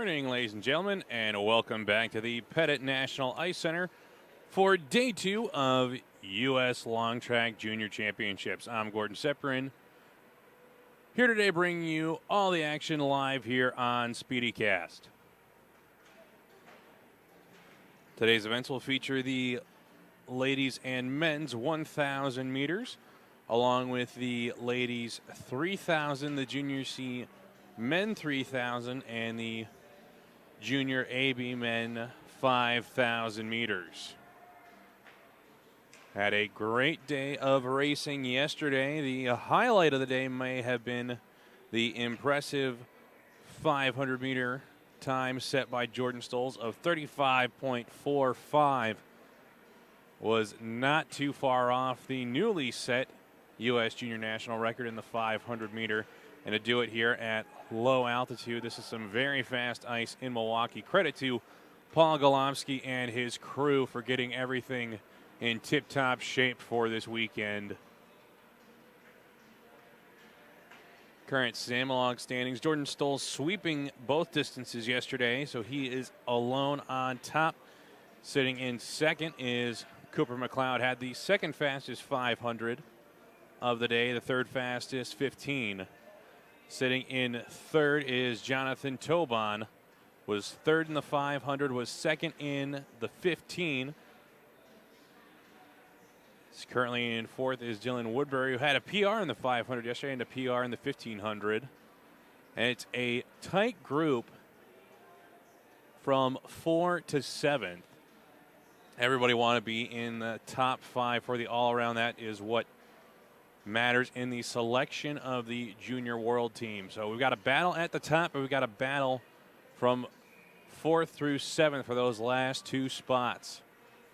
morning, ladies and gentlemen, and welcome back to the Pettit National Ice Center for Day 2 of U.S. Long Track Junior Championships. I'm Gordon Sepperin, here today bringing you all the action live here on SpeediCast. Today's events will feature the ladies and men's 1,000 meters, along with the ladies 3,000, the junior C men 3,000, and the junior AB men 5,000 meters. Had a great day of racing yesterday. The highlight of the day may have been the impressive 500-meter time set by Jordan Stolz of 35.45. Was not too far off the newly set U.S. Junior National record in the 500-meter. And to do it here at low altitude, this is some very fast ice in Milwaukee. Credit to Paul Golomsky and his crew for getting everything in tip-top shape for this weekend. Current Samolog standings, Jordan Stolz sweeping both distances yesterday, so he is alone on top. Sitting in second is Cooper McLeod, had the second fastest 500 of the day, the third fastest 15. Sitting in third is Jonathan Tobon, was third in the 500, was second in the 15. Currently in fourth is Dylan Woodbury, who had a PR in the 500 yesterday and a PR in the 1500. And it's a tight group from 4 to 7th. Everybody want to be in the top 5 for the all-around. That is what matters in the selection of the junior world team. So we've got a battle at the top, but we've got a battle from 4th through 7th for those last two spots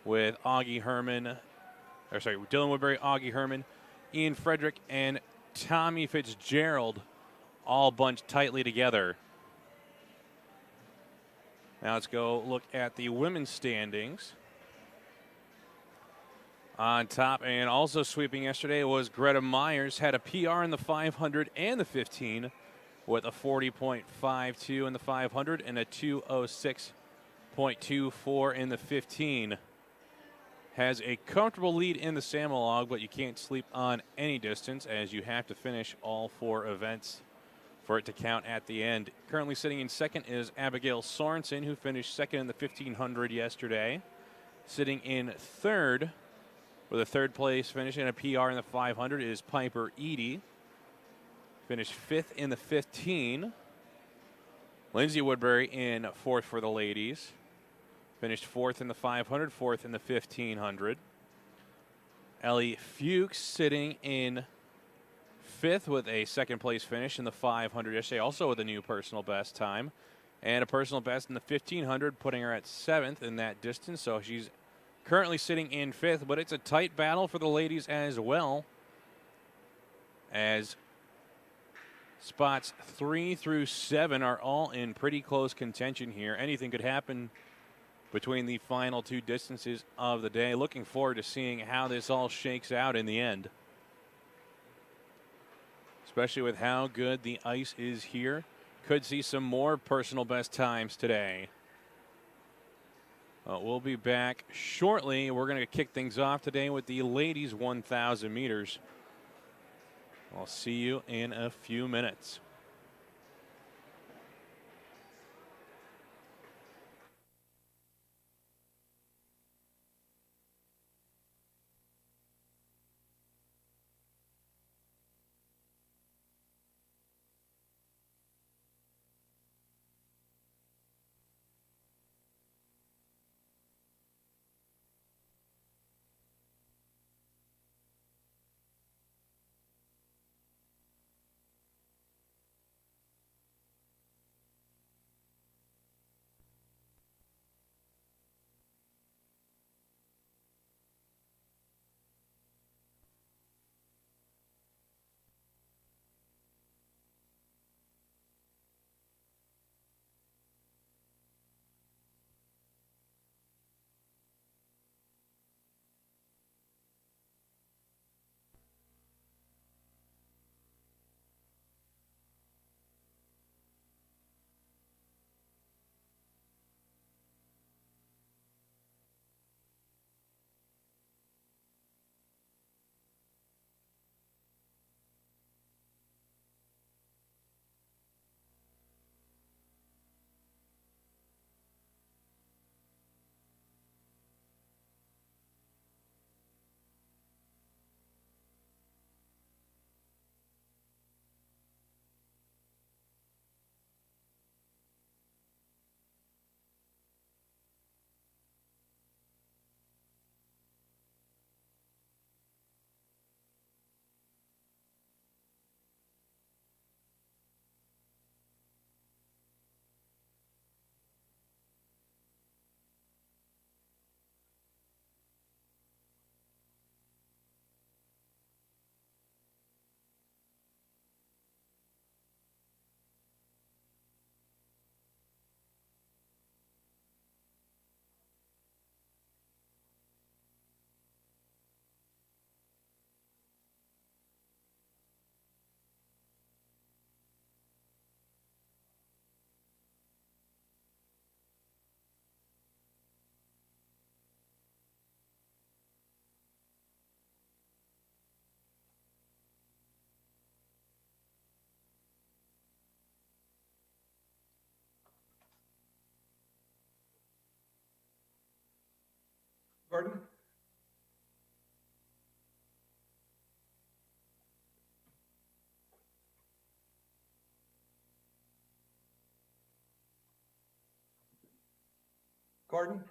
with Dylan Woodbury, Augie Herman, Ian Frederick, and Tommy Fitzgerald all bunched tightly together. Now let's go look at the women's standings. On top and also sweeping yesterday was Greta Myers, had a PR in the 500 and the 15 with a 40.52 in the 500 and a 206.24 in the 15. Has a comfortable lead in the Samolog, but you can't sleep on any distance as you have to finish all 4 events for it to count at the end. Currently sitting in second is Abigail Sorensen, who finished second in the 1500 yesterday. Sitting in third with a third place finish and a PR in the 500 is Piper Eady. Finished 5th in the 15. Lindsay Woodbury in 4th for the ladies. Finished 4th in the 500, 4th in the 1500. Ellie Fuchs sitting in 5th with a second place finish in the 500 yesterday, also with a new personal best time. And a personal best in the 1500, putting her at 7th in that distance. So she's currently sitting in 5th, but it's a tight battle for the ladies as well, as spots 3 through 7 are all in pretty close contention here. Anything could happen between the final 2 distances of the day. Looking forward to seeing how this all shakes out in the end, especially with how good the ice is here. Could see some more personal best times today. We'll be back shortly. We're going to kick things off today with the ladies 1,000 meters. I'll see you in a few minutes. Gordon? Gordon?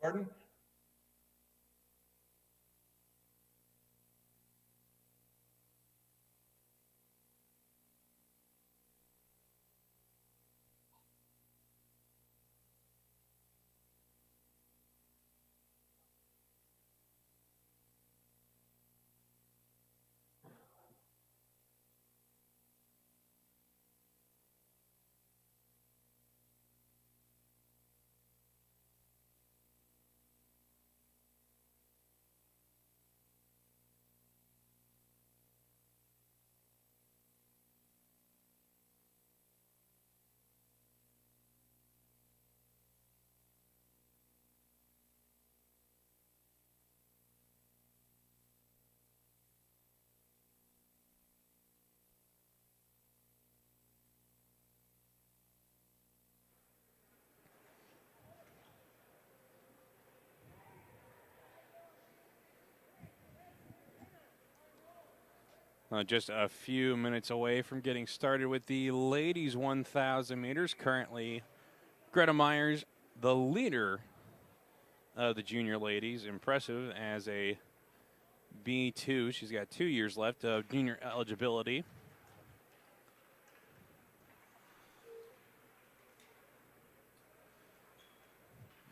Gordon? Just a few minutes away from getting started with the ladies 1,000 meters. Currently, Greta Myers, the leader of the junior ladies. Impressive as a B2. She's got 2 years left of junior eligibility.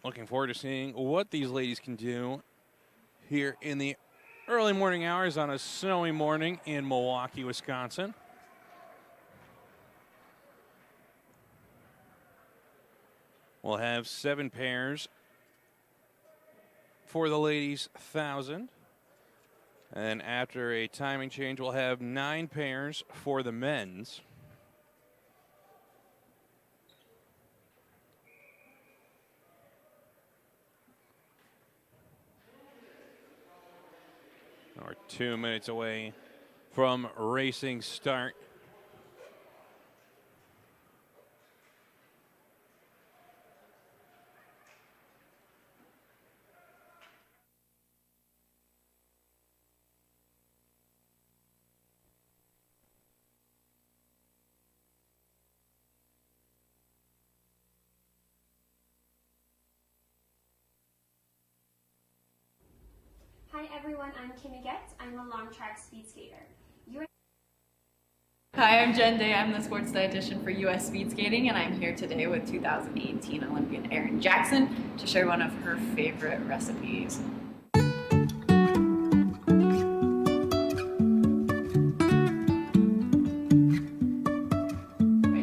Looking forward to seeing what these ladies can do here in the early morning hours on a snowy morning in Milwaukee, Wisconsin. We'll have 7 pairs for the ladies 1,000. And after a timing change, we'll have 9 pairs for the men's. We're 2 minutes away from racing start. Hi everyone, I'm Kimmy Getz. I'm a long track speed skater. Hi, I'm Jen Day. I'm the sports dietitian for US Speed Skating, and I'm here today with 2018 Olympian Erin Jackson to share one of her favorite recipes.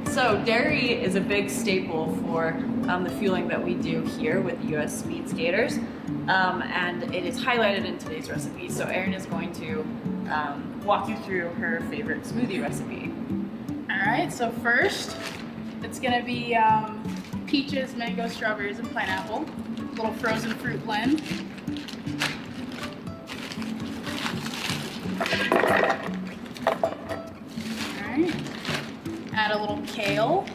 So dairy is a big staple for the fueling that we do here with US Speed Skaters, and it is highlighted in today's recipe. So Erin is going to walk you through her favorite smoothie recipe. All right, so first it's gonna be peaches, mango, strawberries, and pineapple. A little frozen fruit blend. All right, add a little kale.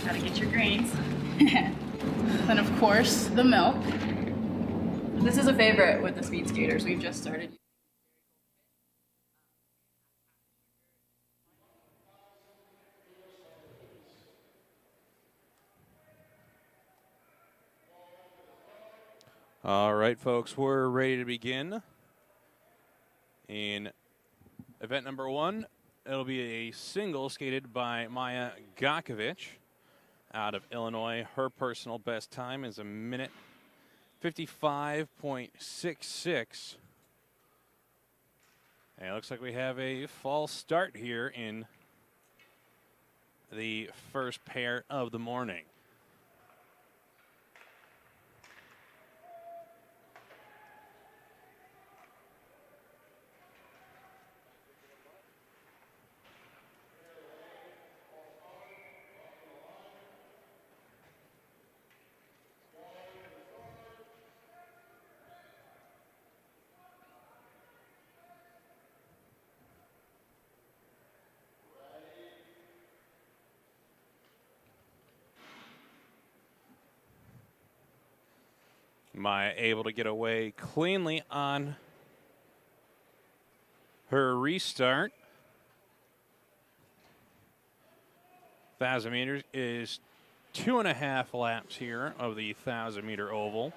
Gotta get your greens. Then of course, the milk. This is a favorite with the speed skaters. We've just started. All right, folks, we're ready to begin. In event number 1, it'll be a single skated by Maya Gakovic out of Illinois. Her personal best time is 1:55.66. And it looks like we have a false start here in the first pair of the morning. Maya able to get away cleanly on her restart. 1,000 meters is 2.5 laps here of the 1,000-meter oval.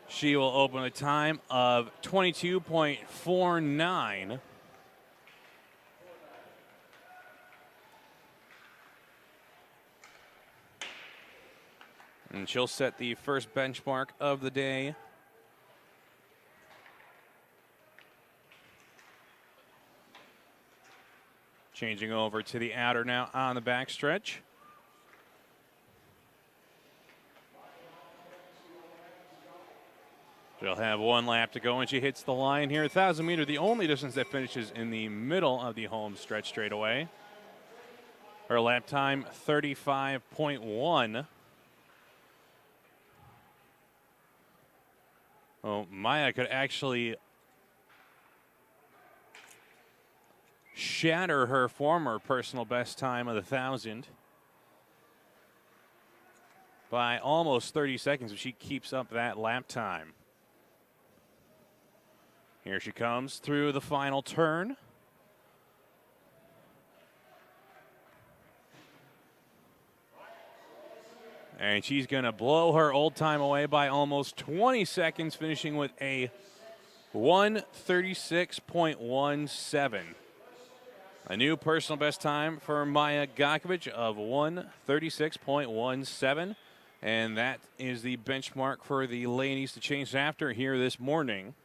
She will open a time of 22.49. And she'll set the first benchmark of the day. Changing over to the outer now on the backstretch. She'll have 1 lap to go when she hits the line here. 1,000 meter, the only distance that finishes in the middle of the home stretch straightaway. Her lap time, 35.1. Oh, Maya could actually shatter her former personal best time of the 1,000 by almost 30 seconds if she keeps up that lap time. Here she comes through the final turn. And she's going to blow her old time away by almost 20 seconds, finishing with a 1:36.17. A new personal best time for Maya Gakovic of 1:36.17. And that is the benchmark for the ladies to chase after here this morning.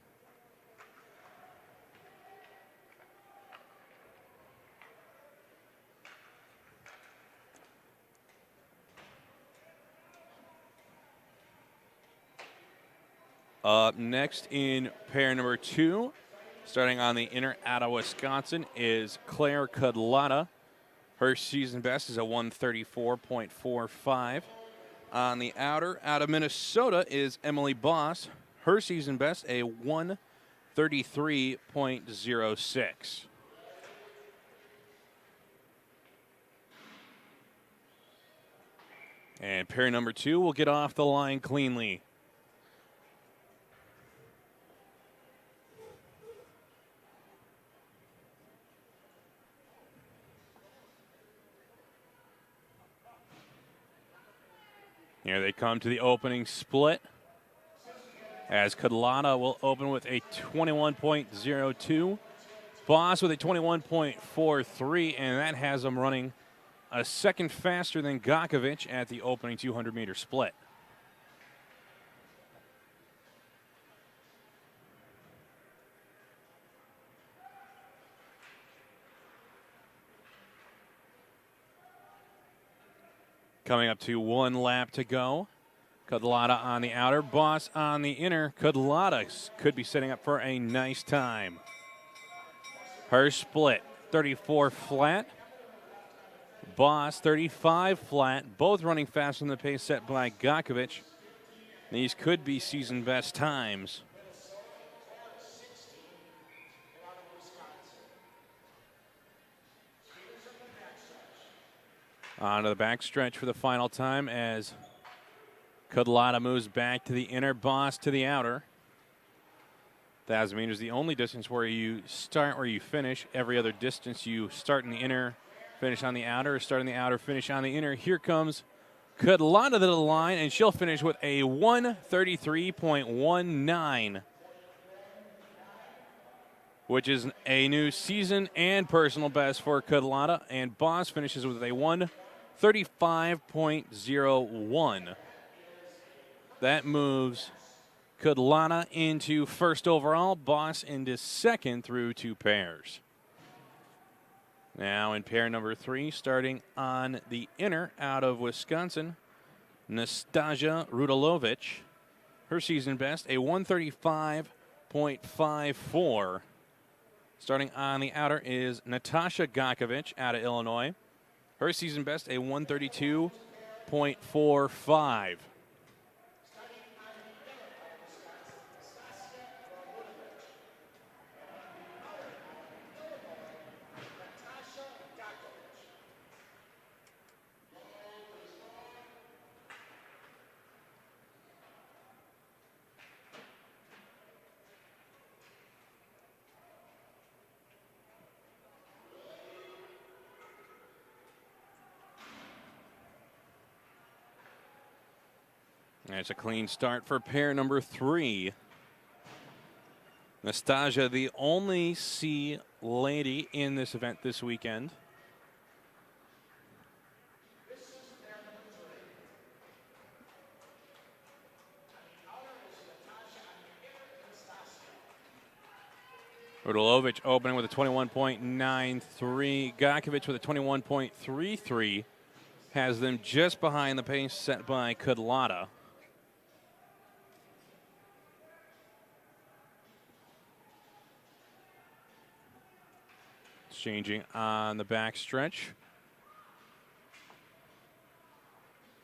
Up next in pair number 2, starting on the inner out of Wisconsin, is Claire Kudlata. Her season best is a 1:34.45. On the outer, out of Minnesota, is Emily Boss. Her season best, a 1:33.06. And pair number 2 will get off the line cleanly. Here they come to the opening split, as Kudlata will open with a 21.02. Boss with a 21.43, and that has them running a second faster than Gakovic at the opening 200-meter split. Coming up to 1 lap to go. Kudlata on the outer, Boss on the inner. Kudlata could be setting up for a nice time. Her split, 34 flat. Boss, 35 flat. Both running faster than the pace set by Gakovic. These could be season best times. Onto the back stretch for the final time as Kudlata moves back to the inner, Boss to the outer. 1,000 meters, the only distance where you start where you finish. Every other distance you start in the inner, finish on the outer, start in the outer, finish on the inner. Here comes Kudlata to the line, and she'll finish with a 1:33.19, which is a new season and personal best for Kudlata. And Boss finishes with a 1:35.01. That moves Kudlata into first overall, Boss into second through 2 pairs. Now in pair number 3, starting on the inner out of Wisconsin, Nastasia Rudalovich. Her season best, a 1:35.54. Starting on the outer is Natasha Gakovich out of Illinois. Her season best, a 1:32.45. That's a clean start for pair number 3. Nastasia, the only C lady in this event this weekend. Rudalovich opening with a 21.93. Gakovich with a 21.33 has them just behind the pace set by Kudlata. Changing on the back stretch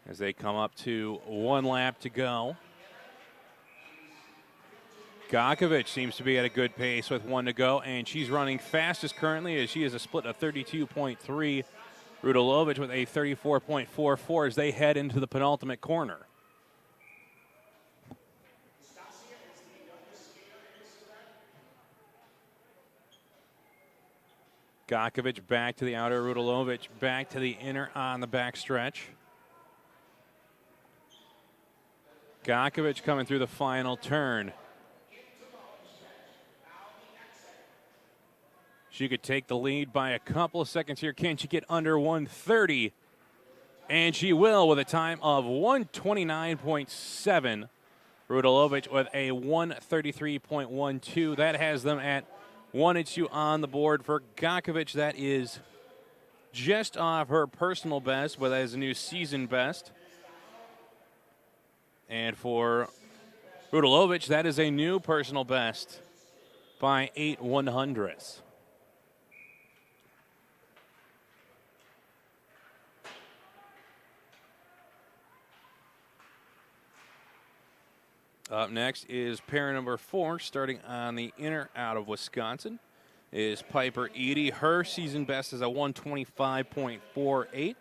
as they come up to 1 lap to go. Gakovich seems to be at a good pace with 1 to go, and she's running fastest currently as she has a split of 32.3. Rudalovich with a 34.44 as they head into the penultimate corner. Gakovich back to the outer, Rudalovich back to the inner on the back stretch. Gakovich coming through the final turn. She could take the lead by a couple of seconds here. Can she get under 1:30? And she will with a time of 1:29.7. Rudalovich with a 1:33.12. That has them at 1 and 2 on the board for Gakovich. That is just off her personal best, but that is a new season best. And for Rudalovich, that is a new personal best by 8/100ths. Up next is pair number 4, starting on the inner out of Wisconsin, is Piper Eady. Her season best is a 1:25.48.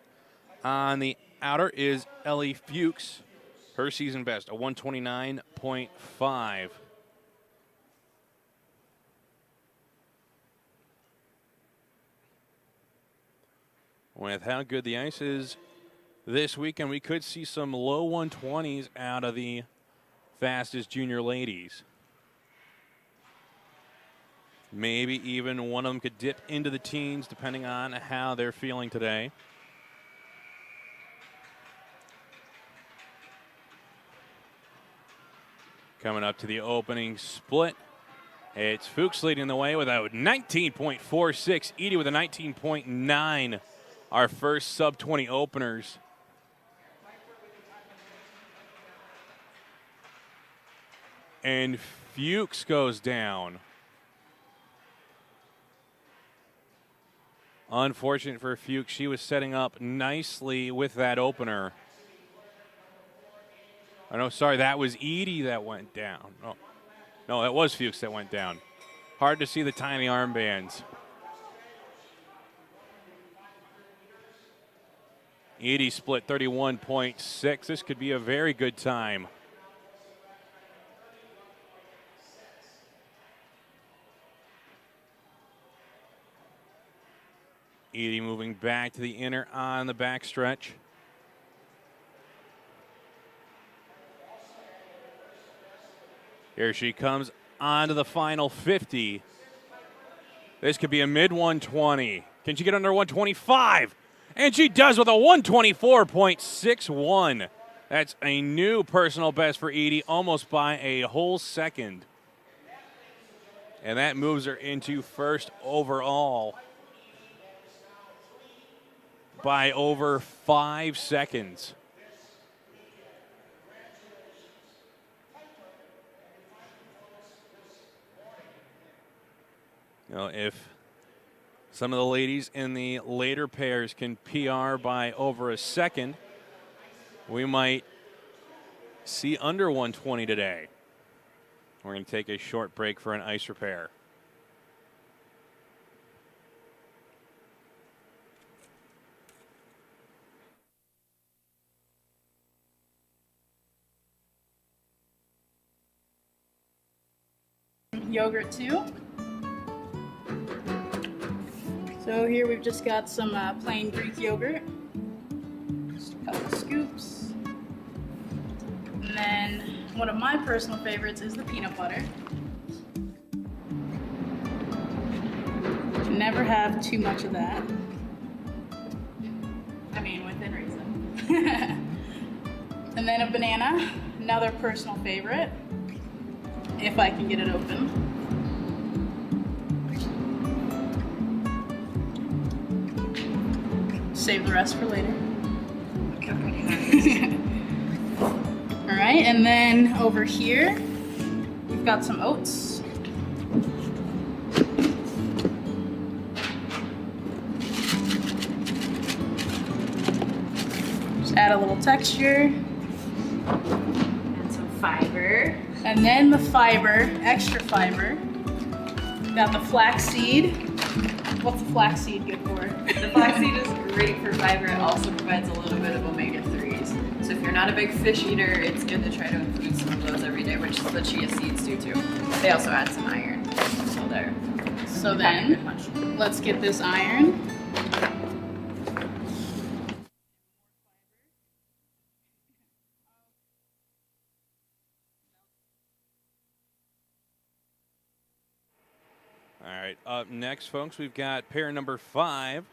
On the outer is Ellie Fuchs. Her season best, a 1:29.5. With how good the ice is this weekend, we could see some low 120s out of the fastest junior ladies. Maybe even one of them could dip into the teens depending on how they're feeling today. Coming up to the opening split, it's Fuchs leading the way with a 19.46. Eady with a 19.9. Our first sub-20 openers. And Fuchs goes down. Unfortunate for Fuchs. She was setting up nicely with that opener. Oh, no, sorry, that was Eady that went down. Oh, no, that was Fuchs that went down. Hard to see the tiny armbands. Edie split 31.6. This could be a very good time. Edie moving back to the inner on the backstretch. Here she comes onto the final 50. This could be a mid 120. Can she get under 125? And she does with a 124.61. That's a new personal best for Edie, almost by a whole second. And that moves her into first overall by over 5 seconds. You know, if some of the ladies in the later pairs can PR by over a second, we might see under 120 today. We're going to take a short break for an ice repair. Yogurt too. So here we've just got some plain Greek yogurt. Just a couple scoops. And then one of my personal favorites is the peanut butter. Can never have too much of that. I mean, within reason. And then a banana, another personal favorite, if I can get it open. Save the rest for later. All right, and then over here, we've got some oats. Just add a little texture. And some fiber. And then the fiber, extra fiber. Got the flaxseed. What's the flaxseed good for? The flaxseed is great for fiber. It also provides a little bit of omega-3s. So if you're not a big fish eater, it's good to try to include some of those every day, which the chia seeds do too. They also add some iron. So there. So then, let's get this iron. All right, up next, folks, we've got pair number 5.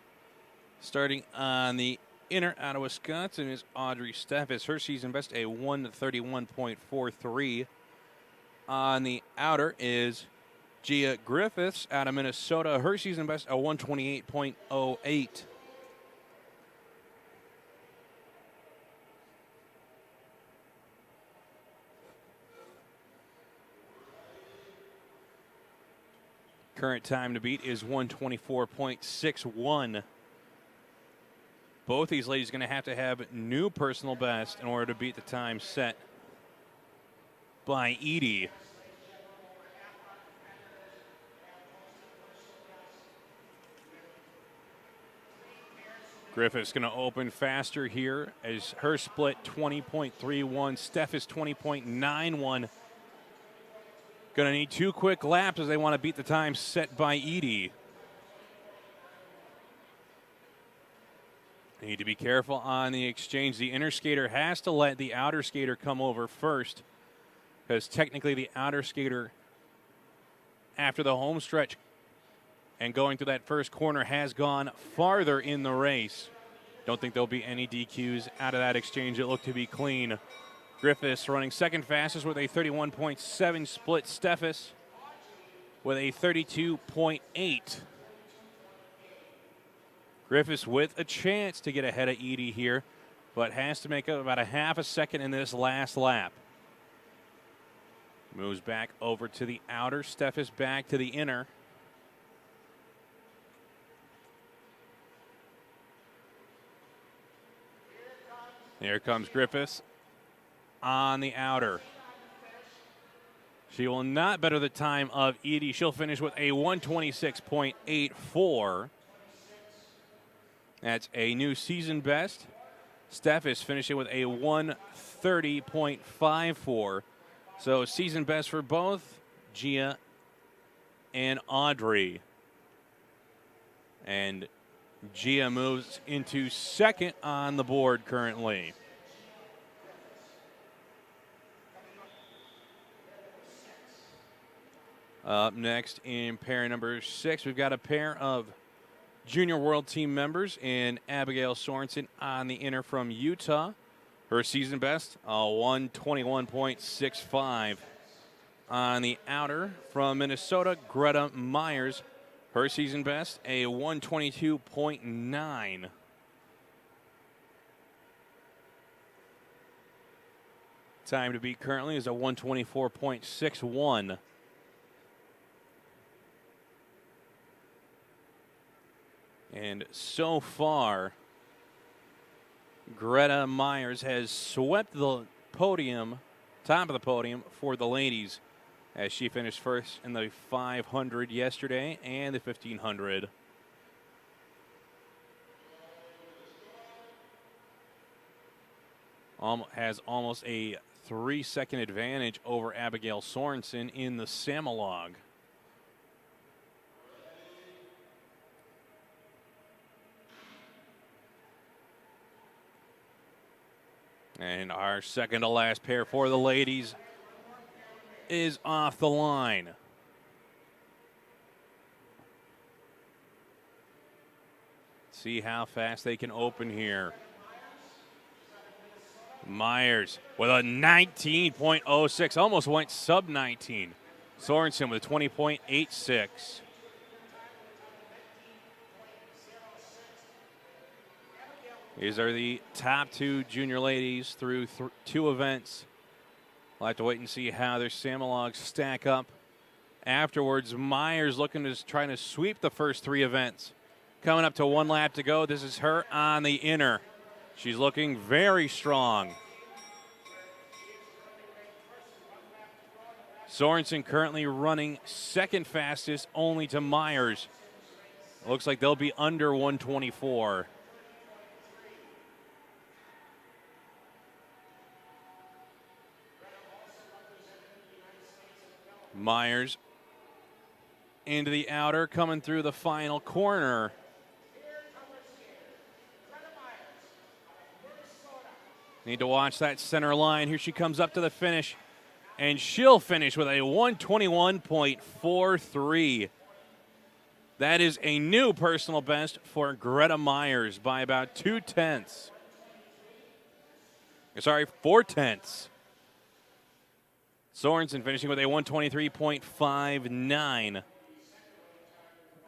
Starting on the inner out of Wisconsin is Audrey Steffes. Her season best, a 131.43. On the outer is Gia Griffiths out of Minnesota. Her season best, a 128.08. Current time to beat is 124.61. Both these ladies are going to have new personal best in order to beat the time set by Edie. Griffith's going to open faster here as her split 20.31. Steph is 20.91. Going to need 2 quick laps as they want to beat the time set by Edie. Need to be careful on the exchange. The inner skater has to let the outer skater come over first, because technically the outer skater, after the home stretch and going through that first corner, has gone farther in the race. Don't think there'll be any DQs out of that exchange. It looked to be clean. Griffiths running second fastest with a 31.7 split. Steffes with a 32.8. Griffiths with a chance to get ahead of Edie here, but has to make up about a half a second in this last lap. Moves back over to the outer. Steffes back to the inner. Here comes Griffiths on the outer. She will not better the time of Edie. She'll finish with a 126.84. That's a new season best. Steph is finishing with a 130.54. So season best for both Gia and Audrey. And Gia moves into second on the board currently. Up next in pair number 6, we've got a pair of Junior World Team members in Abigail Sorensen on the inner from Utah. Her season best, a 121.65. On the outer from Minnesota, Greta Myers. Her season best, a 122.9. Time to beat currently is a 124.61. And so far, Greta Myers has swept the podium, top of the podium for the ladies, as she finished first in the 500 yesterday and the 1500. Has almost a 3-second advantage over Abigail Sorensen in the Samalog. And our second to last pair for the ladies is off the line. See how fast they can open here. Myers with a 19.06, almost went sub 19. Sorensen with a 20.86. These are the top two junior ladies through 2 events. We'll have to wait and see how their Samalogs stack up afterwards. Myers looking to trying to sweep the first 3 events. Coming up to 1 lap to go. This is her on the inner. She's looking very strong. Sorensen currently running second fastest only to Myers. Looks like they'll be under 124. Myers into the outer, coming through the final corner. Need to watch that center line. Here she comes up to the finish, and she'll finish with a 121.43. That is a new personal best for Greta Myers by about 0.2. Sorry, 0.4. Sorensen finishing with a 123.59.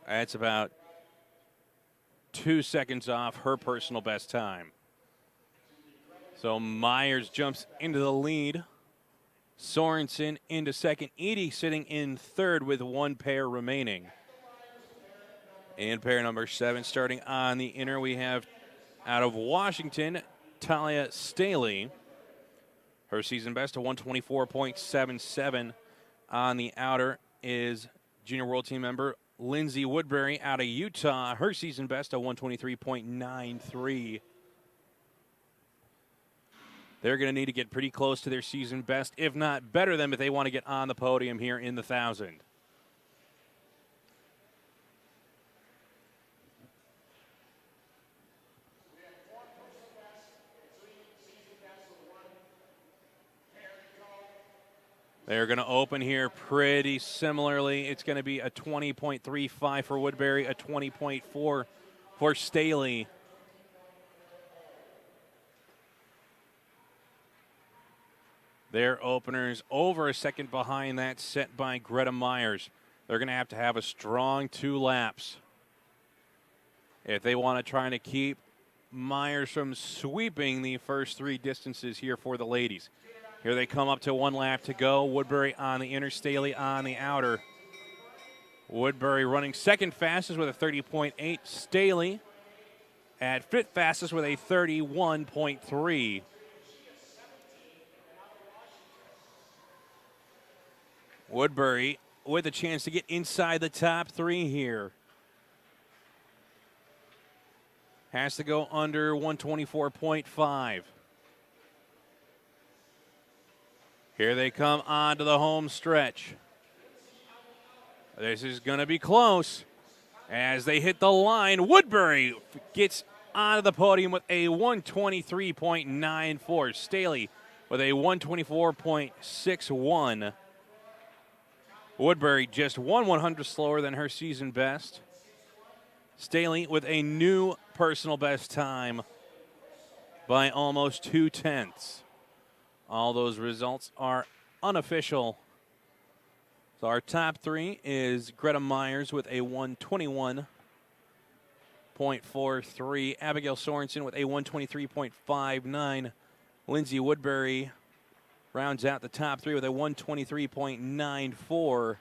That's about 2 seconds off her personal best time. So Myers jumps into the lead. Sorensen into second. Edie sitting in third with 1 pair remaining. In pair number 7, starting on the inner, we have out of Washington, Talia Staley. Her season best, a 124.77. On the outer is Junior World Team member Lindsay Woodbury out of Utah. Her season best, a 123.93. They're going to need to get pretty close to their season best, if not better than, if they want to get on the podium here in the 1,000. They're going to open here pretty similarly. It's going to be a 20.35 for Woodbury, a 20.4 for Staley. Their openers over a second behind that set by Greta Myers. They're going to have a strong 2 laps if they want to try to keep Myers from sweeping the first 3 distances here for the ladies. Here they come up to 1 lap to go. Woodbury on the inner, Staley on the outer. Woodbury running second fastest with a 30.8. Staley at fifth fastest with a 31.3. Woodbury with a chance to get inside the top 3 here. Has to go under 124.5. Here they come onto the home stretch. This is going to be close. As they hit the line, Woodbury gets onto the podium with a 123.94. Staley with a 124.61. Woodbury just 1/100 slower than her season best. Staley with a new personal best time by almost 2/10. All those results are unofficial. So our top three is Greta Myers with a 121.43. Abigail Sorensen with a 123.59. Lindsay Woodbury rounds out the top three with a 123.94.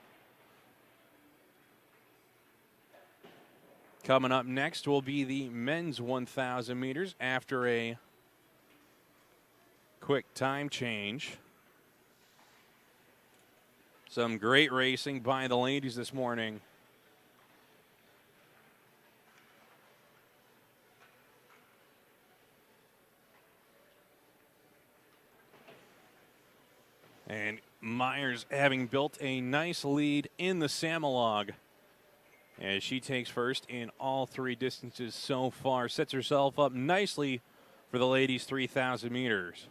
Coming up next will be the men's 1,000 meters after a quick time change. Some great racing by the ladies this morning. And Myers having built a nice lead in the Samalog as she takes first in all three distances so far. Sets herself up nicely for the ladies' 3,000 meters.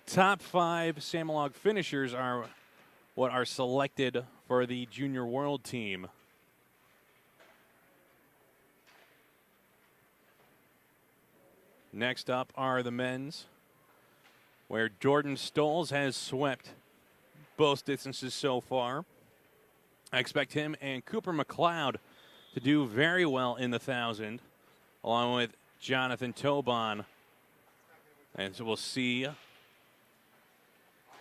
Top 5 Samalog finishers are what are selected for the Junior World Team. Next up are the men's, where Jordan Stoles has swept both distances so far. I expect him and Cooper McLeod to do very well in the 1,000, along with Jonathan Tobon. And so we'll see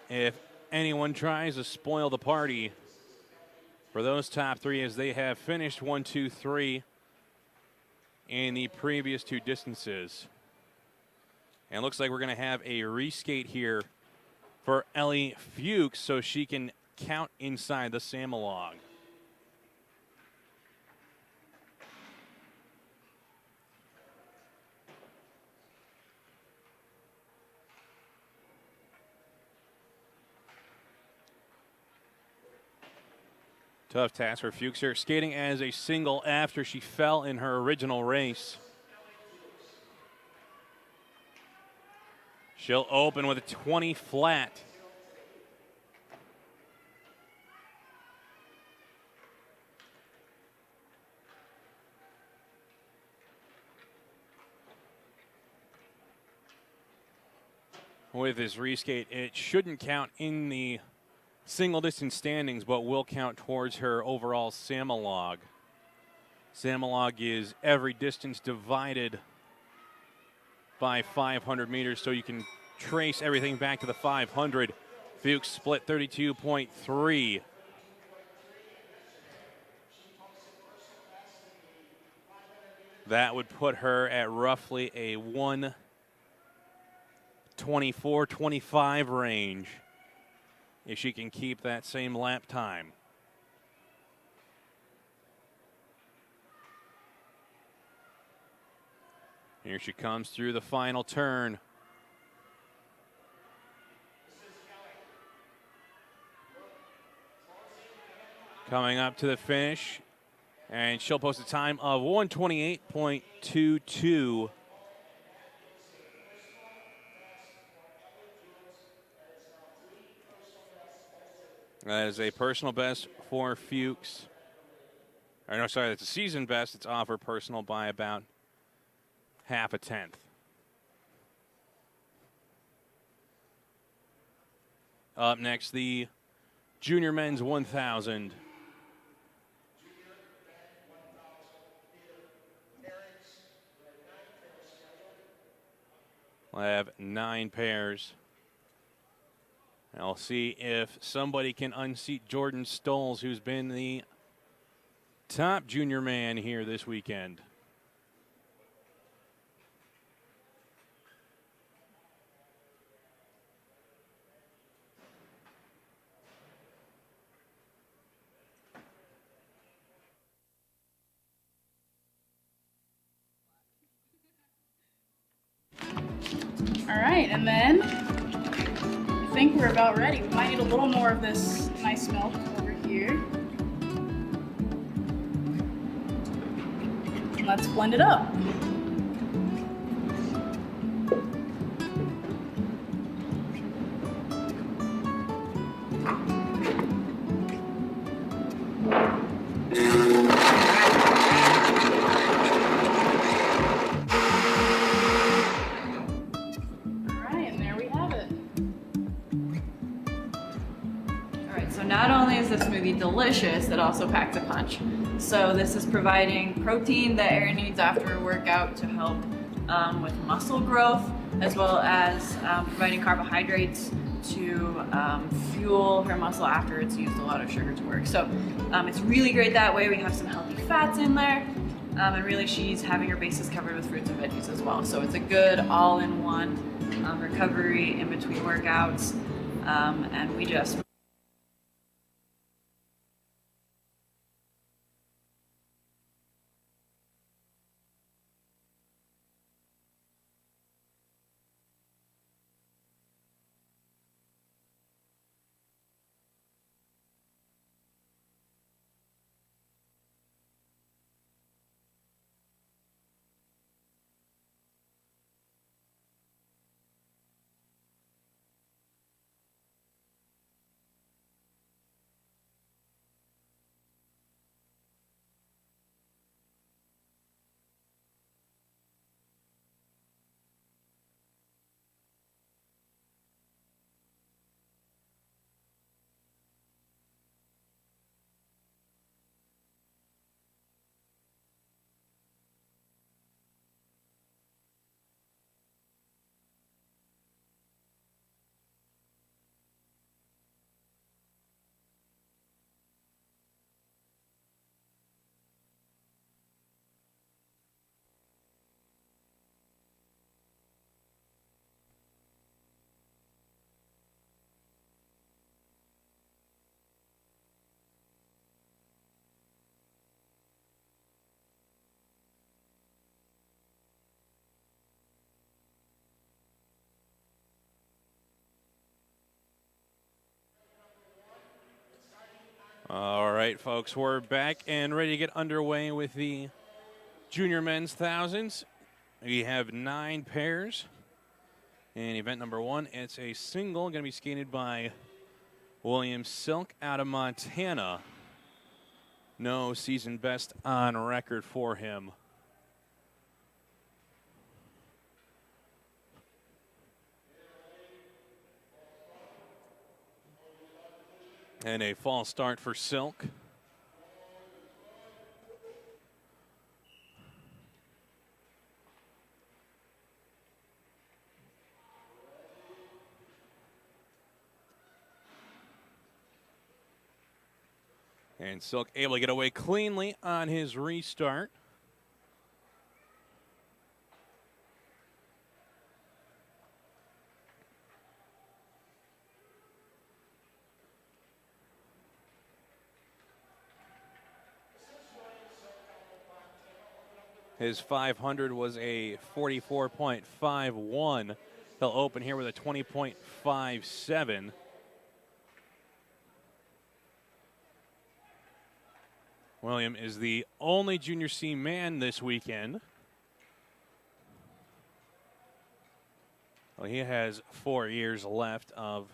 if anyone tries to spoil the party for those top three, as they have finished 1, 2, 3 in the previous two distances. And it looks like we're going to have a reskate here for Ellie Fuchs so she can count inside the Samalog. Tough task for Fuchs here, skating as a single after she fell in her original race. She'll open with a 20 flat. With this reskate, it shouldn't count in the single distance standings, but will count towards her overall Samalog. Samalog is every distance divided by 500 meters, so you can trace everything back to the 500. Fuchs split 32.3. That would put her at roughly a 1:24-25 range if she can keep that same lap time. Here she comes through the final turn. Coming up to the finish, and she'll post a time of 1:28.22. That is a personal best for Fuchs. Or no, sorry, that's a season best. It's off her personal by about half a tenth. Up next, the junior men's 1,000. We'll have 9 pairs. And I'll see if somebody can unseat Jordan Stoles, who's been the top junior man here this weekend. All right, and then I think we're about ready. We might need a little more of this nice milk over here. And let's blend it up. Not only is the smoothie delicious, it also packs a punch. So this is providing protein that Erin needs after a workout to help with muscle growth, as well as providing carbohydrates to fuel her muscle after it's used a lot of sugar to work. So it's really great that way. We have some healthy fats in there, and really she's having her bases covered with fruits and veggies as well. So it's a good all-in-one recovery in between workouts, and we just All right, folks, we're back and ready to get underway with the junior men's thousands. We have 9 pairs. In event number 1, it's a single going to be skated by William Silk out of Montana. No season best on record for him. And a false start for Silk. And Silk able to get away cleanly on his restart. His 500 was a 44.51. He'll open here with a 20.57. William is the only junior C man this weekend. Well, he has 4 years left of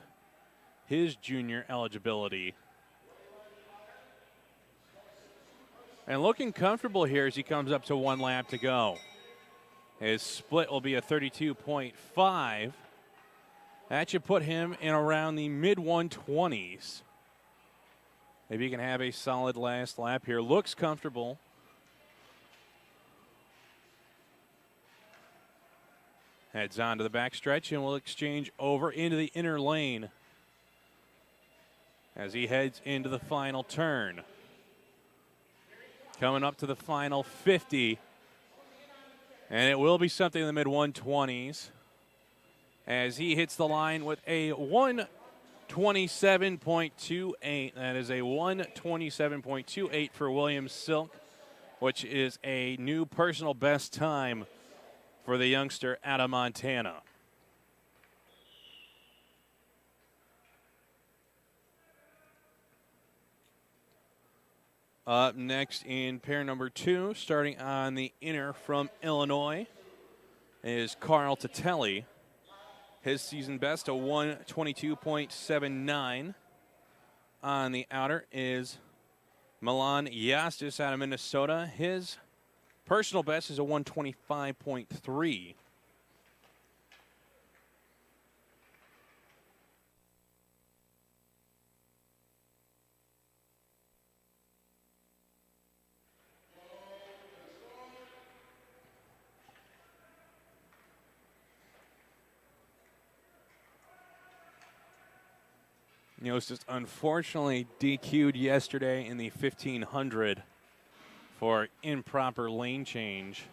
his junior eligibility. And looking comfortable here as he comes up to 1 lap to go. His split will be a 32.5. That should put him in around the mid-120s. Maybe he can have a solid last lap here. Looks comfortable. Heads on to the backstretch and will exchange over into the inner lane as he heads into the final turn. Coming up to the final 50. And it will be something in the mid-120s as he hits the line with a 127.28. That is a 127.28 for William Silk, which is a new personal best time for the youngster out of Montana. Up next in pair number 2, starting on the inner from Illinois, is Carl Tatelli. His season best, a 122.79. On the outer is Milan Yastis out of Minnesota. His personal best is a 125.3. Yostis unfortunately DQ'd yesterday in the 1500 for improper lane change.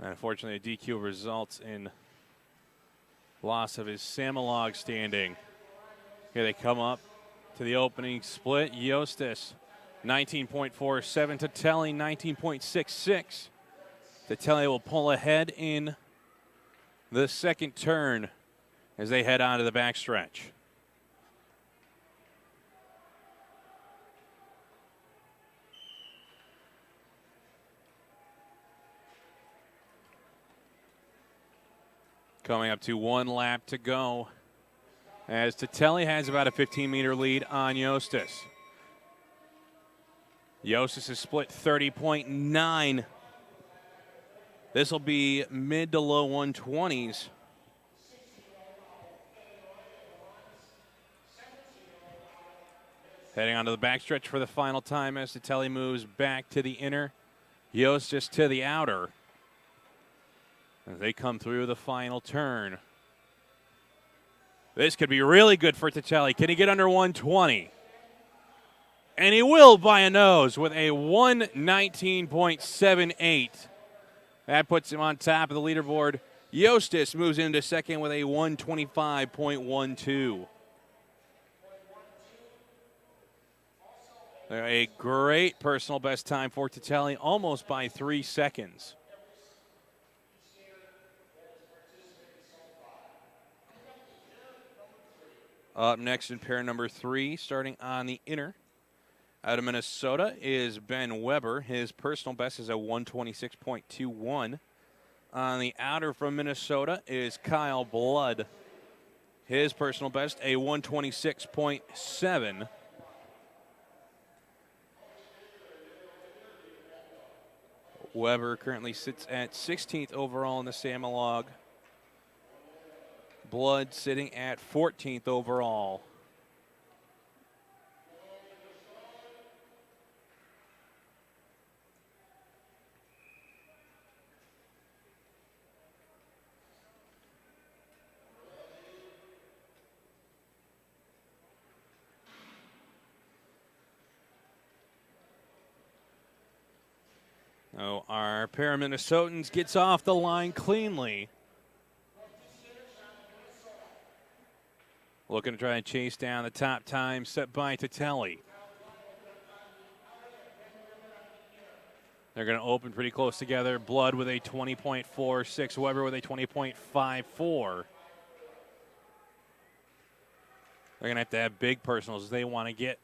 And unfortunately, a DQ results in loss of his Samalog standing. Here they come up to the opening split. Yostis, 19.47. Tatelli, 19.66. Tatelli will pull ahead in the second turn as they head onto the backstretch. Coming up to 1 lap to go as Tatelli has about a 15-meter lead on Yostis. Yostis is split 30.9. This will be mid to low 120s. Heading onto the backstretch for the final time as Tatelli moves back to the inner. Yostis to the outer. As they come through the final turn. This could be really good for Tatelli. Can he get under 120? And he will by a nose with a 119.78. That puts him on top of the leaderboard. Yostis moves into second with a 125.12. A great personal best time for Tatelli, almost by 3 seconds. Up next in pair number 3, starting on the inner. Out of Minnesota is Ben Weber. His personal best is a 126.21. On the outer from Minnesota is Kyle Blood. His personal best, a 126.7. Weber currently sits at 16th overall in the Samalog. Blood sitting at 14th overall. Oh, our pair of Minnesotans gets off the line cleanly. Looking to try and chase down the top time set by Tatelli. They're going to open pretty close together. Blood with a 20.46, Weber with a 20.54. They're going to have big personals as they want to get.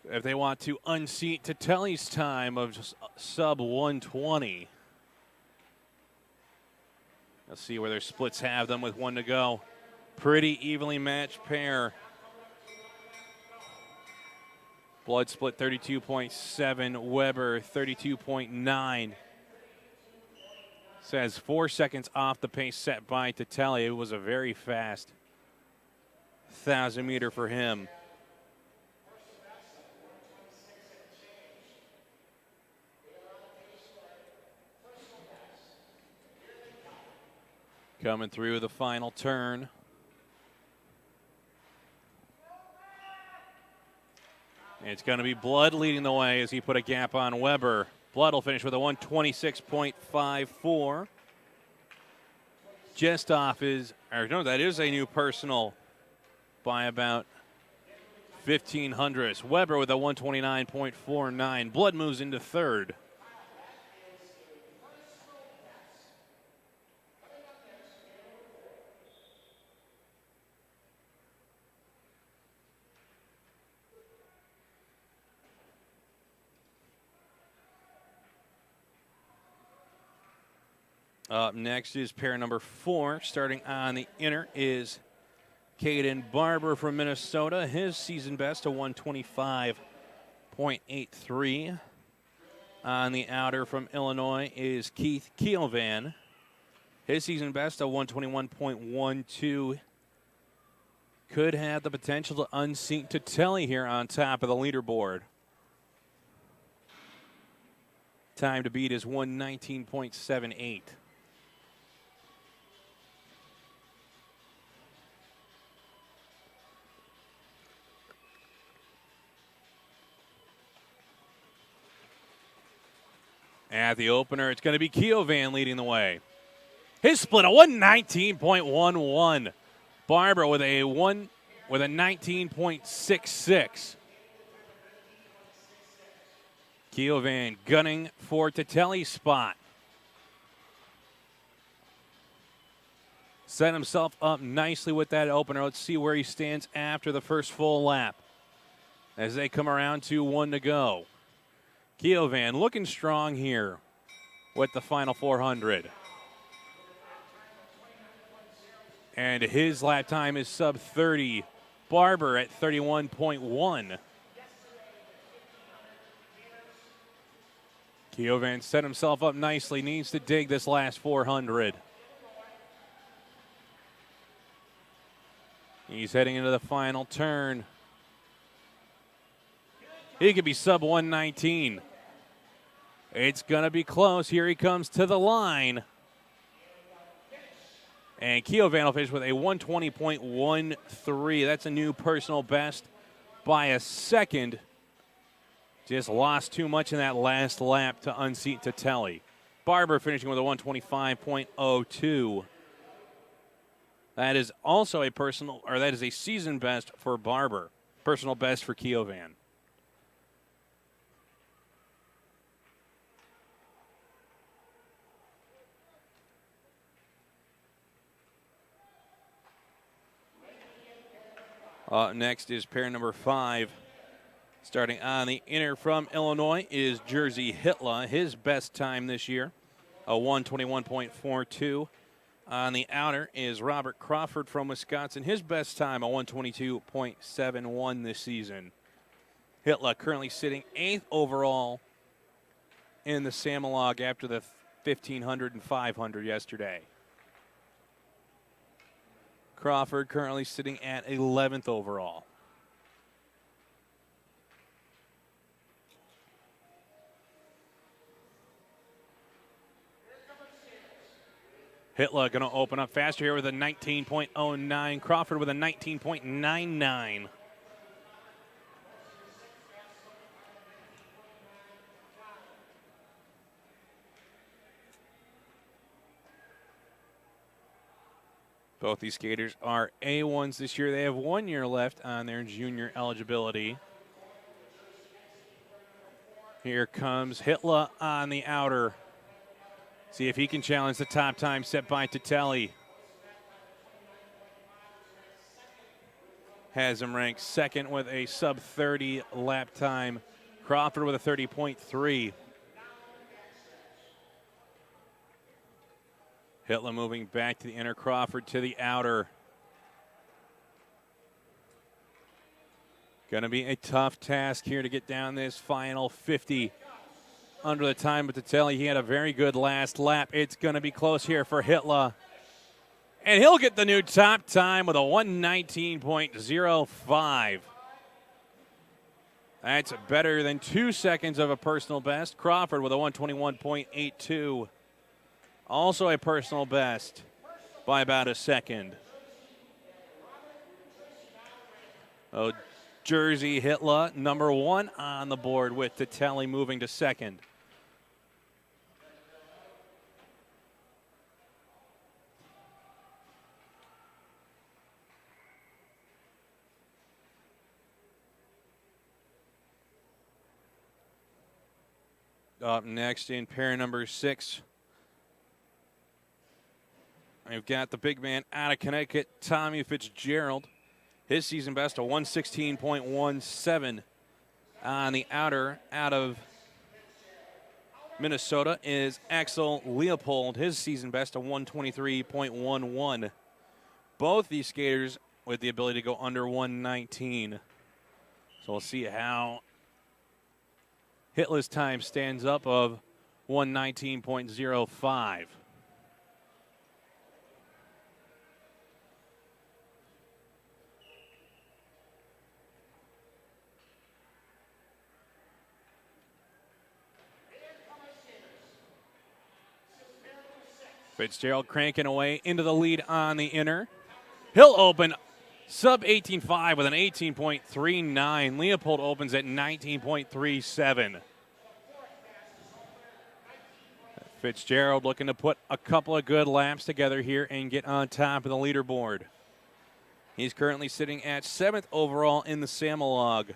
If they want to unseat Tatelli's time of just sub 120. Let's see where their splits have them with 1 to go. Pretty evenly matched pair. Blood split 32.7, Weber 32.9. Says 4 seconds off the pace set by Tatelli. It was a very fast 1,000-meter for him. Coming through the final turn. It's going to be Blood leading the way as he put a gap on Weber. Blood will finish with a 126.54. Just off his, or no, that is a new personal by about 1500s. Weber with a 129.49. Blood moves into third. Up next is pair number 4. Starting on the inner is Caden Barber from Minnesota. His season best, a 125.83. On the outer from Illinois is Keith Keelvan. His season best, a 121.12. Could have the potential to unseat Tatelli here on top of the leaderboard. Time to beat is 119.78. At the opener, it's going to be Keovan leading the way. His split, a 119.11. Barber with a 19.66. Keovan gunning for Tatelli's spot. Set himself up nicely with that opener. Let's see where he stands after the first full lap as they come around to 1 to go. Keovan looking strong here with the final 400. And his lap time is sub 30. Barber at 31.1. Keovan set himself up nicely. Needs to dig this last 400. He's heading into the final turn. He could be sub 119. It's going to be close. Here he comes to the line. And Keovan will finish with a 120.13. That's a new personal best by a second. Just lost too much in that last lap to unseat Tatelli. Barber finishing with a 125.02. That is also a that is a season best for Barber. Personal best for Keovan. Next is pair number 5. Starting on the inner from Illinois is Jersey Hitler. His best time this year, a 121.42. On the outer is Robert Crawford from Wisconsin. His best time, a 122.71 this season. Hitler currently sitting 8th overall in the Samolog after the 1500 and 500 yesterday. Crawford currently sitting at 11th overall. Hitler going to open up faster here with a 19.09. Crawford with a 19.99. Both these skaters are A1s this year. They have 1 year left on their junior eligibility. Here comes Hitler on the outer. See if he can challenge the top time set by Tatelli. Has him ranked second with a sub 30 lap time. Crawford with a 30.3. Hitler moving back to the inner, Crawford to the outer. Going to be a tough task here to get down this final 50 under the time, but Tatelli, he had a very good last lap. It's going to be close here for Hitler. And he'll get the new top time with a 119.05. That's better than 2 seconds of a personal best. Crawford with a 121.82. Also a personal best by about a second. Oh, Jersey Hitler, number 1 on the board with Tatelli moving to second. Up next in pair number 6, we've got the big man out of Connecticut, Tommy Fitzgerald. His season best, a 116.17. On the outer, out of Minnesota, is Axel Leopold. His season best, a 123.11. Both these skaters with the ability to go under 119. So we'll see how Hitless time stands up of 119.05. Fitzgerald cranking away into the lead on the inner. He'll open sub 18.5 with an 18.39. Leopold opens at 19.37. Fitzgerald looking to put a couple of good laps together here and get on top of the leaderboard. He's currently sitting at 7th overall in the Samalog,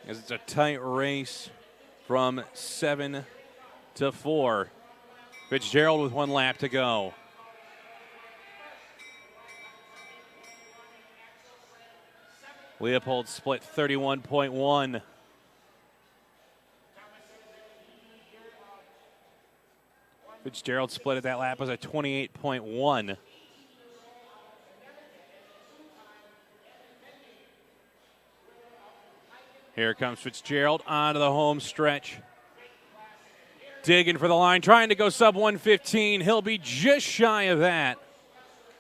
as it's a tight race from 7 to 4. Fitzgerald with 1 lap to go. Leopold split 31.1. Fitzgerald split at that lap was a 28.1. Here comes Fitzgerald onto the home stretch. Digging for the line, trying to go sub 115. He'll be just shy of that.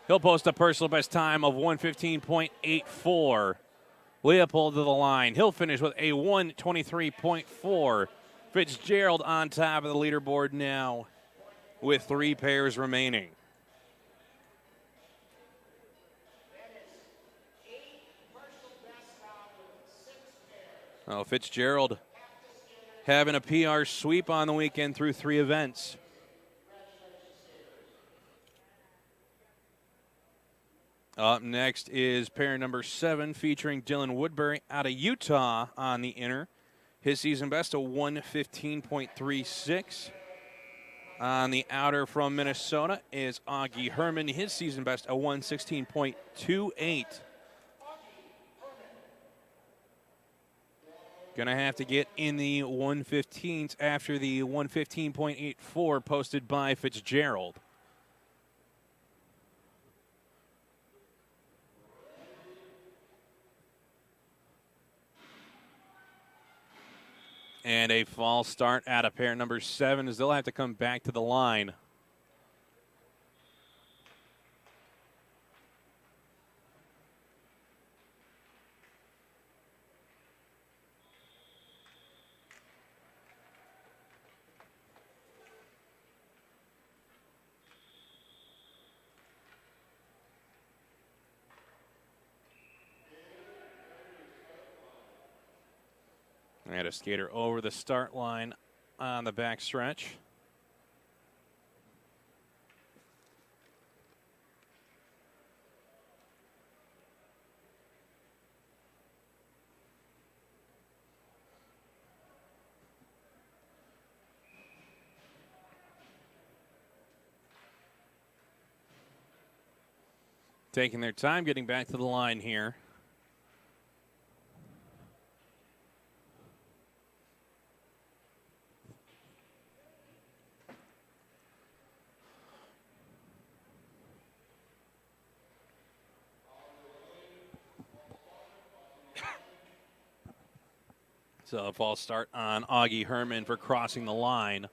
He'll post a personal best time of 115.84. Leopold to the line. He'll finish with a 123.4. Fitzgerald on top of the leaderboard now with 3 pairs remaining. Oh, Fitzgerald having a PR sweep on the weekend through 3 events. Up next is pair number 7, featuring Dylan Woodbury out of Utah on the inner. His season best, a 115.36. On the outer from Minnesota is Augie Herman. His season best, a 116.28. Going to have to get in the 115s after the 115.84 posted by Fitzgerald. And a false start out of pair number 7 as they'll have to come back to the line. And a skater over the start line on the back stretch. Taking their time getting back to the line here. So a false start on Augie Herman for crossing the line.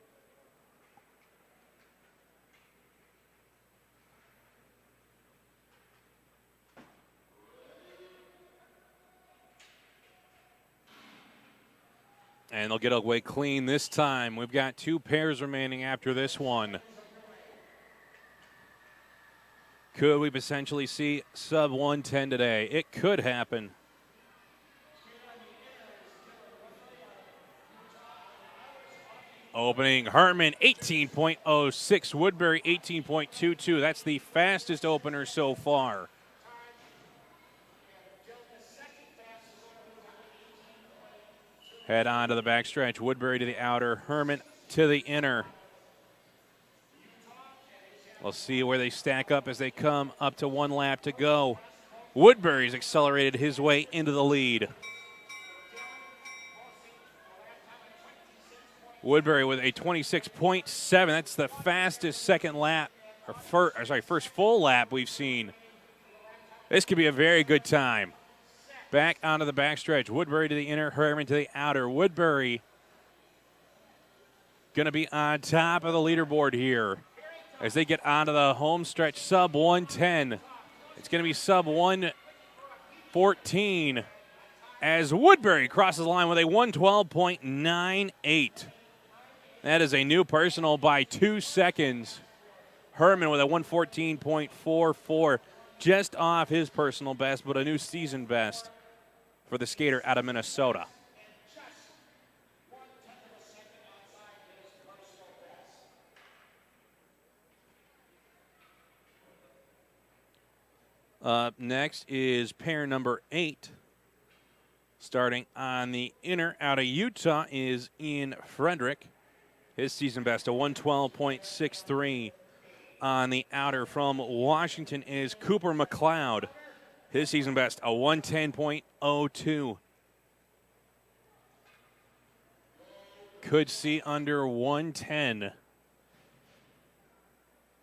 And they'll get away clean this time. We've got 2 pairs remaining after this one. Could we potentially see sub 110 today? It could happen. Opening Herman 18.06, Woodbury 18.22. That's the fastest opener so far. head on to the backstretch. Woodbury to the outer, Herman to the inner. We'll see where they stack up as they come up to 1 lap to go. Woodbury's accelerated his way into the lead. Woodbury with a 26.7. That's the fastest second lap, or first full lap we've seen. This could be a very good time. Back onto the backstretch. Woodbury to the inner, Herman to the outer. Woodbury going to be on top of the leaderboard here as they get onto the home stretch. Sub 110. It's going to be sub 114 as Woodbury crosses the line with a 112.98. That is a new personal by 2 seconds. Herman with a 114.44, just off his personal best, but a new season best for the skater out of Minnesota. Up next is pair number 8. Starting on the inner out of Utah is Ian Frederick. His season best, a 112.63. On the outer from Washington is Cooper McLeod. His season best, a 110.02. Could see under 110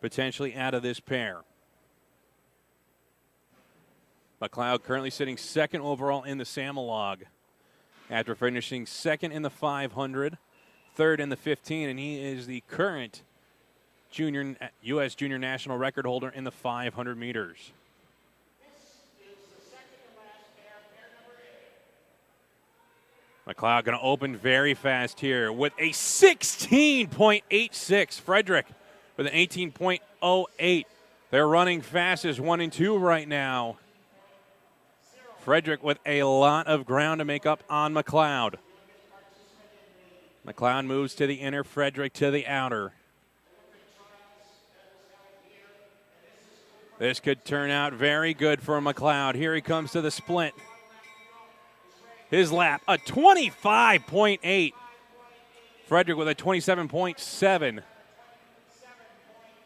potentially out of this pair. McLeod currently sitting second overall in the Samalog after finishing second in the 500, third in the 15, and he is the current U.S. junior national record holder in the 500 meters. McLeod going to open very fast here with a 16.86. Frederick with an 18.08. They're running fast as 1 and 2 right now. Frederick with a lot of ground to make up on McLeod. McLeod moves to the inner, Frederick to the outer. This could turn out very good for McLeod. Here he comes to the split. His lap, a 25.8. Frederick with a 27.7.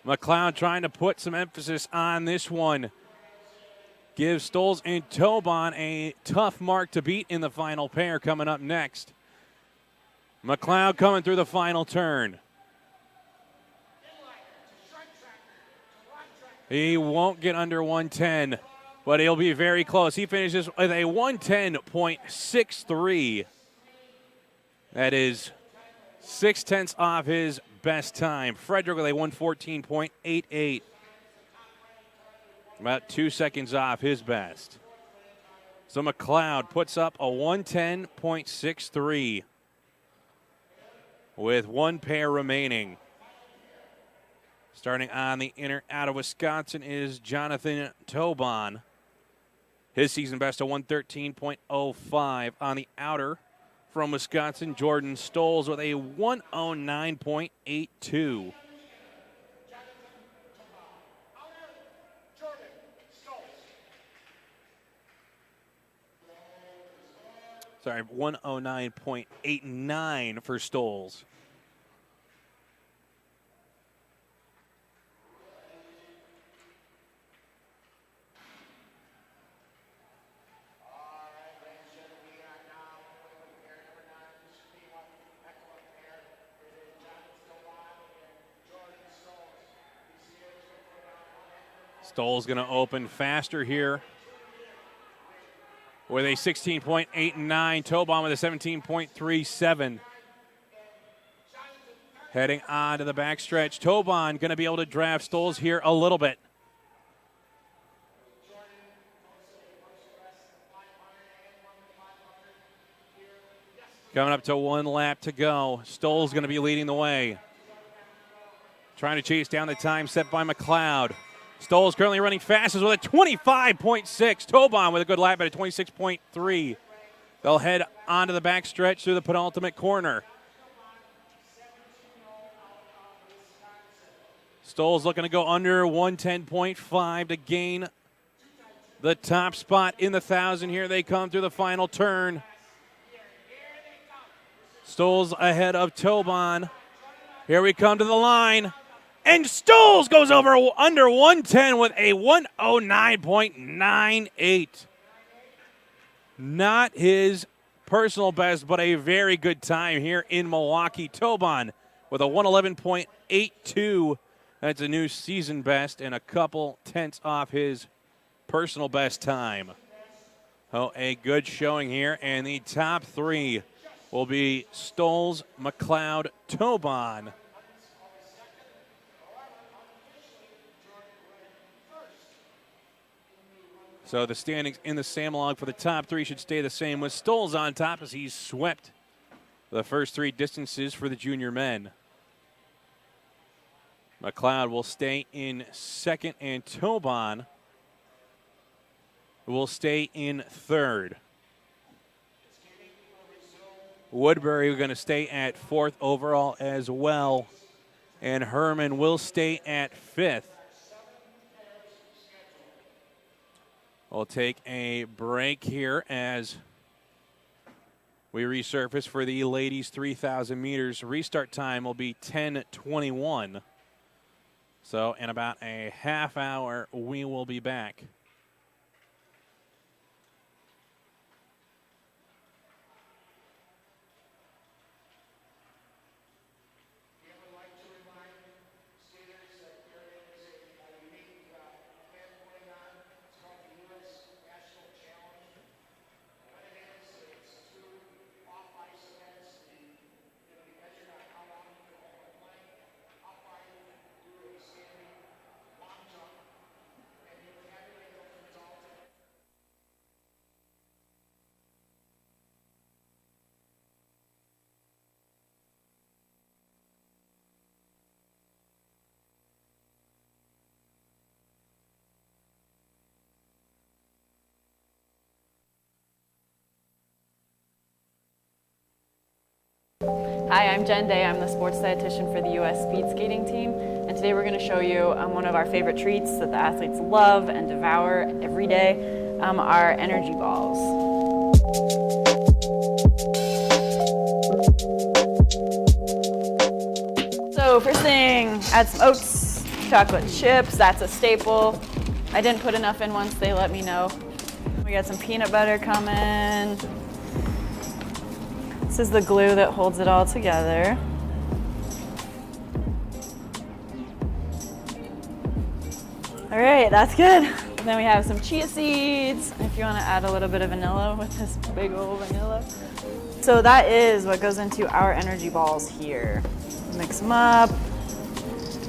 McLeod trying to put some emphasis on this one. Gives Stoles and Tobon a tough mark to beat in the final pair coming up next. McLeod coming through the final turn. He won't get under 110, but he'll be very close. He finishes with a 110.63. That is 0.6 off his best time. Frederick with a 114.88. About 2 seconds off his best. So McLeod puts up a 110.63 with one pair remaining. Starting on the inner out of Wisconsin is Jonathan Tobon. His season best, a 113.05. On the outer from Wisconsin, Jordan Stoles with a 109.82. Sorry, 109.89 for Stoles. Stoles going to open faster here with a 16.89. Tobon with a 17.37. Heading on to the backstretch. Tobon going to be able to draft Stoles here a little bit. Coming up to 1 lap to go. Stoles going to be leading the way. Trying to chase down the time set by McLeod. Stoles currently running fastest with a 25.6. Tobon with a good lap at a 26.3. They'll head onto the backstretch through the penultimate corner. Stoles looking to go under 110.5 to gain the top spot in the 1,000. Here they come through the final turn. Stoles ahead of Tobon. Here we come to the line. And Stoles goes over under 110 with a 109.98. Not his personal best, but a very good time here in Milwaukee. Tobon with a 111.82. That's a new season best and a couple tenths off his personal best time. Oh, a good showing here. And the top three will be Stoles, McLeod, Tobon. So the standings in the Samlog for the top three should stay the same, with Stoles on top as he's swept the first three distances for the junior men. McLeod will stay in second, and Tobon will stay in third. Woodbury going to stay at fourth overall as well, and Herman will stay at fifth. We'll take a break here as we resurface for the ladies 3,000 meters. Restart time will be 10:21. So in about a half hour, we will be back. Hi, I'm Jen Day. I'm the sports dietitian for the U.S. speed skating team. And today we're going to show you one of our favorite treats that the athletes love and devour every day, our energy balls. So first thing, add some oats, chocolate chips. That's a staple. I didn't put enough in once they let me know. We got some peanut butter coming. This is the glue that holds it all together. All right, that's good. And then we have some chia seeds, if you want to add a little bit of vanilla with this big old vanilla. So that is what goes into our energy balls here. Mix them up,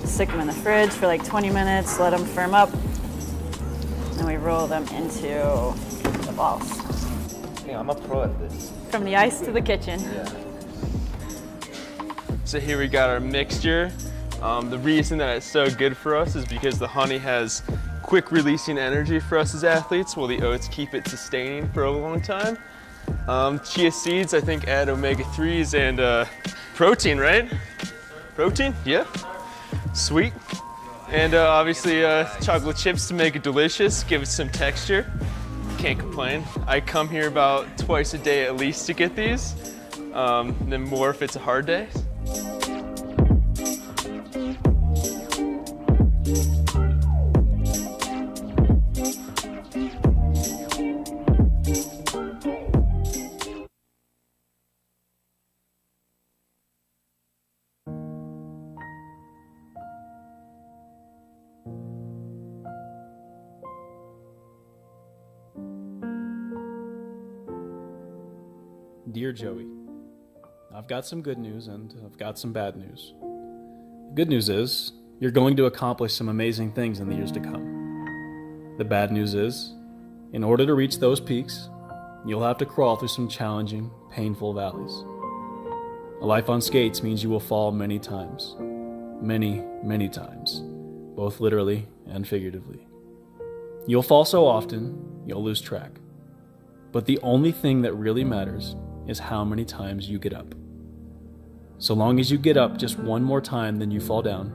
stick them in the fridge for like 20 minutes, let them firm up, and we roll them into the balls. Yeah, I'm a pro at this. From the ice to the kitchen. Yeah. So here we got our mixture. The reason that it's so good for us is because the honey has quick releasing energy for us as athletes, while the oats keep it sustaining for a long time. Chia seeds, I think, add omega-3s and protein, right? Protein? Yeah. Sweet. And obviously chocolate chips to make it delicious, give it some texture. Can't complain. I come here about twice a day at least to get these, then more if it's a hard day. Dear Joey, I've got some good news and I've got some bad news. The good news is you're going to accomplish some amazing things in the years to come. The bad news is, in order to reach those peaks, you'll have to crawl through some challenging, painful valleys. A life on skates means you will fall many times. Many, many times, both literally and figuratively. You'll fall so often, you'll lose track. But the only thing that really matters is how many times you get up. So long as you get up just one more time than you fall down,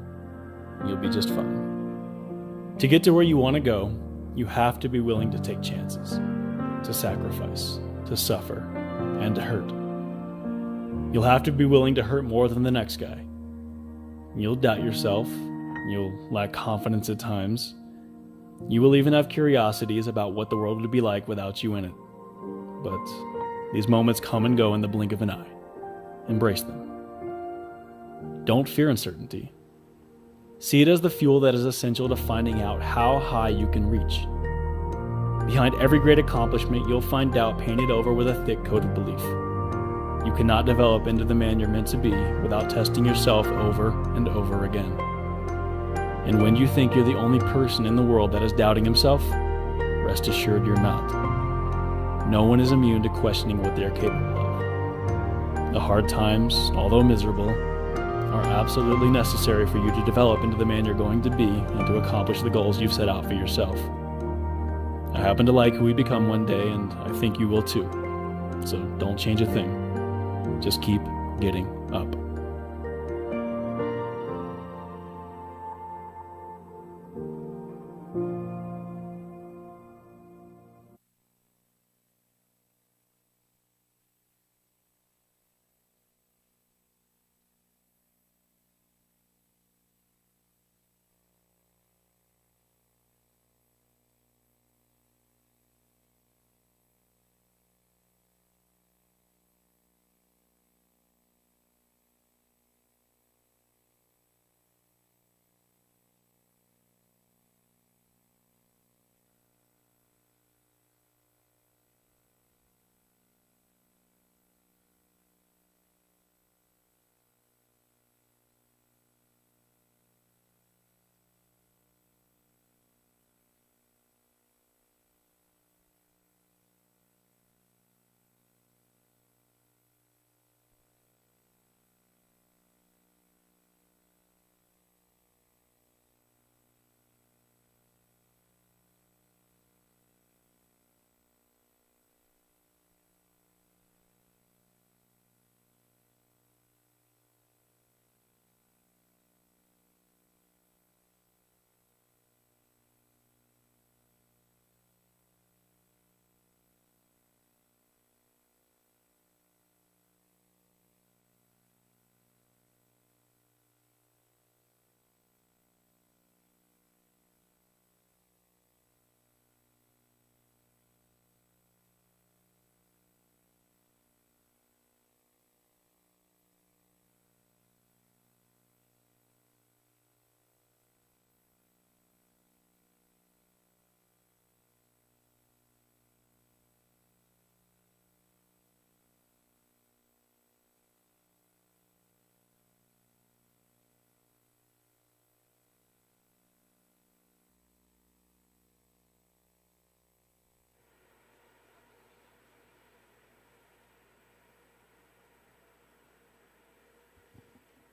you'll be just fine. To get to where you want to go, you have to be willing to take chances, to sacrifice, to suffer, and to hurt. You'll have to be willing to hurt more than the next guy. You'll doubt yourself. You'll lack confidence at times. You will even have curiosities about what the world would be like without you in it. But these moments come and go in the blink of an eye. Embrace them. Don't fear uncertainty. See it as the fuel that is essential to finding out how high you can reach. Behind every great accomplishment, you'll find doubt painted over with a thick coat of belief. You cannot develop into the man you're meant to be without testing yourself over and over again. And when you think you're the only person in the world that is doubting himself, rest assured you're not. No one is immune to questioning what they are capable of. The hard times, although miserable, are absolutely necessary for you to develop into the man you're going to be and to accomplish the goals you've set out for yourself. I happen to like who we become one day, and I think you will too. So don't change a thing. Just keep getting up.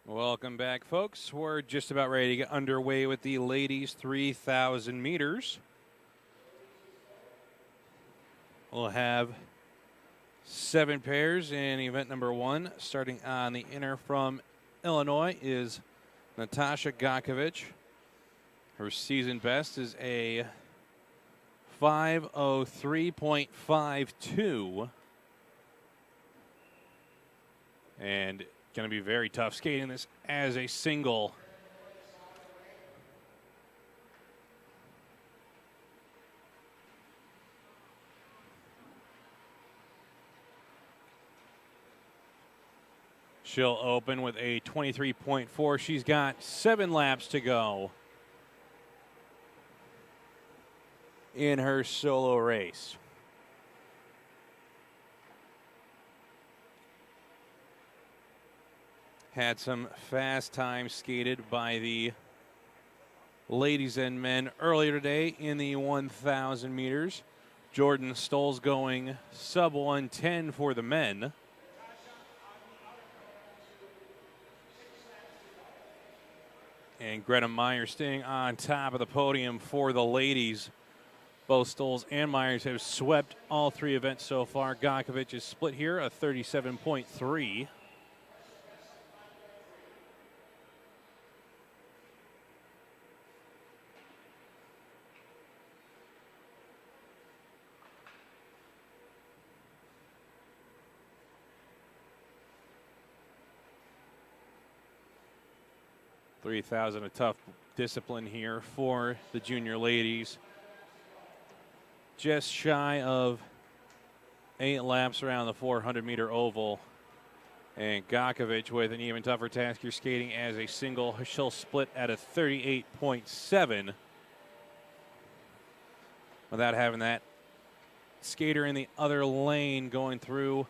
Welcome back, folks. We're just about ready to get underway with the ladies' 3,000 meters. We'll have 7 pairs in event number 1. Starting on the inner from Illinois is Natasha Gakovic. Her season best is a 5:03.52. And going to be very tough skating this as a single. She'll open with a 23.4. She's got 7 laps to go in her solo race. Had some fast times skated by the ladies and men earlier today in the 1,000 meters. Jordan Stoll's going sub 110 for the men. And Greta Meyer staying on top of the podium for the ladies. Both Stolz and Myers have swept all 3 events so far. Gakovic is split here, a 37.3. 3,000, a tough discipline here for the junior ladies. Just shy of 8 laps around the 400-meter oval. And Gakovic with an even tougher task. You're skating as a single. She'll split at a 38.7 without having that skater in the other lane going through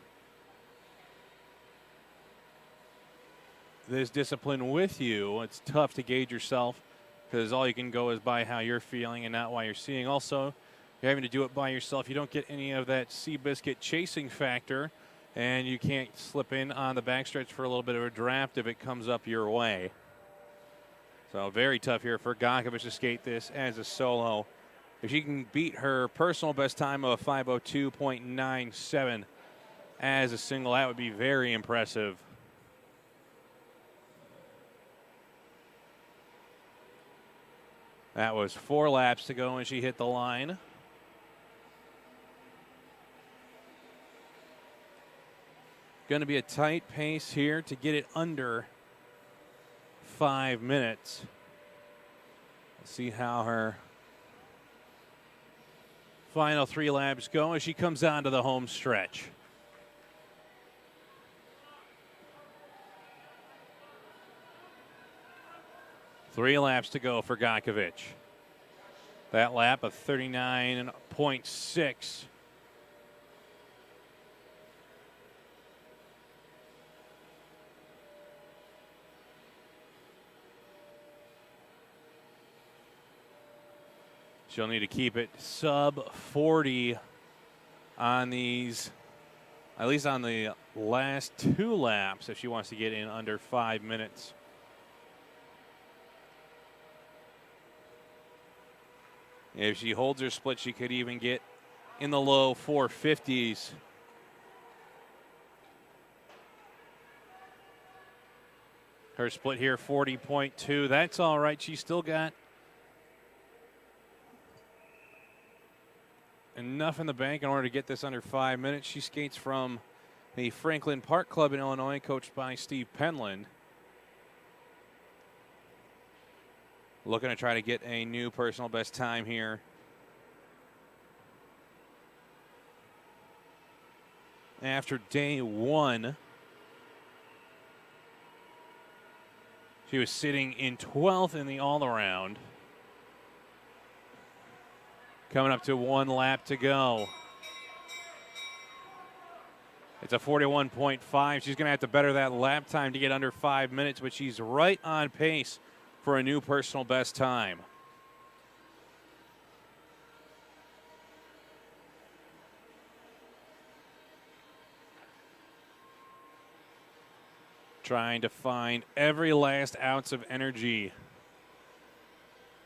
this discipline with you. It's tough to gauge yourself because all you can go is by how you're feeling and not why you're seeing. Also, you're having to do it by yourself. You don't get any of that Seabiscuit chasing factor, and you can't slip in on the backstretch for a little bit of a draft if it comes up your way. So very tough here for Gakovic to skate this as a solo. If she can beat her personal best time of 5:02.97 as a single, that would be very impressive. That was 4 laps to go when she hit the line. Going to be a tight pace here to get it under 5 minutes. Let's see how her final 3 laps go as she comes onto the home stretch. Three laps to go for Gakovic. That lap of 39.6. She'll need to keep it sub 40 on these, at least on the last 2 laps, if she wants to get in under 5 minutes. If she holds her split, she could even get in the low 450s. Her split here, 40.2. That's all right. She's still got enough in the bank in order to get this under 5 minutes. She skates from the Franklin Park Club in Illinois, coached by Steve Penland. Looking to try to get a new personal best time here. After day 1, she was sitting in 12th in the all-around. Coming up to 1 lap to go. It's a 41.5. She's going to have to better that lap time to get under 5 minutes, but she's right on pace for a new personal best time. Trying to find every last ounce of energy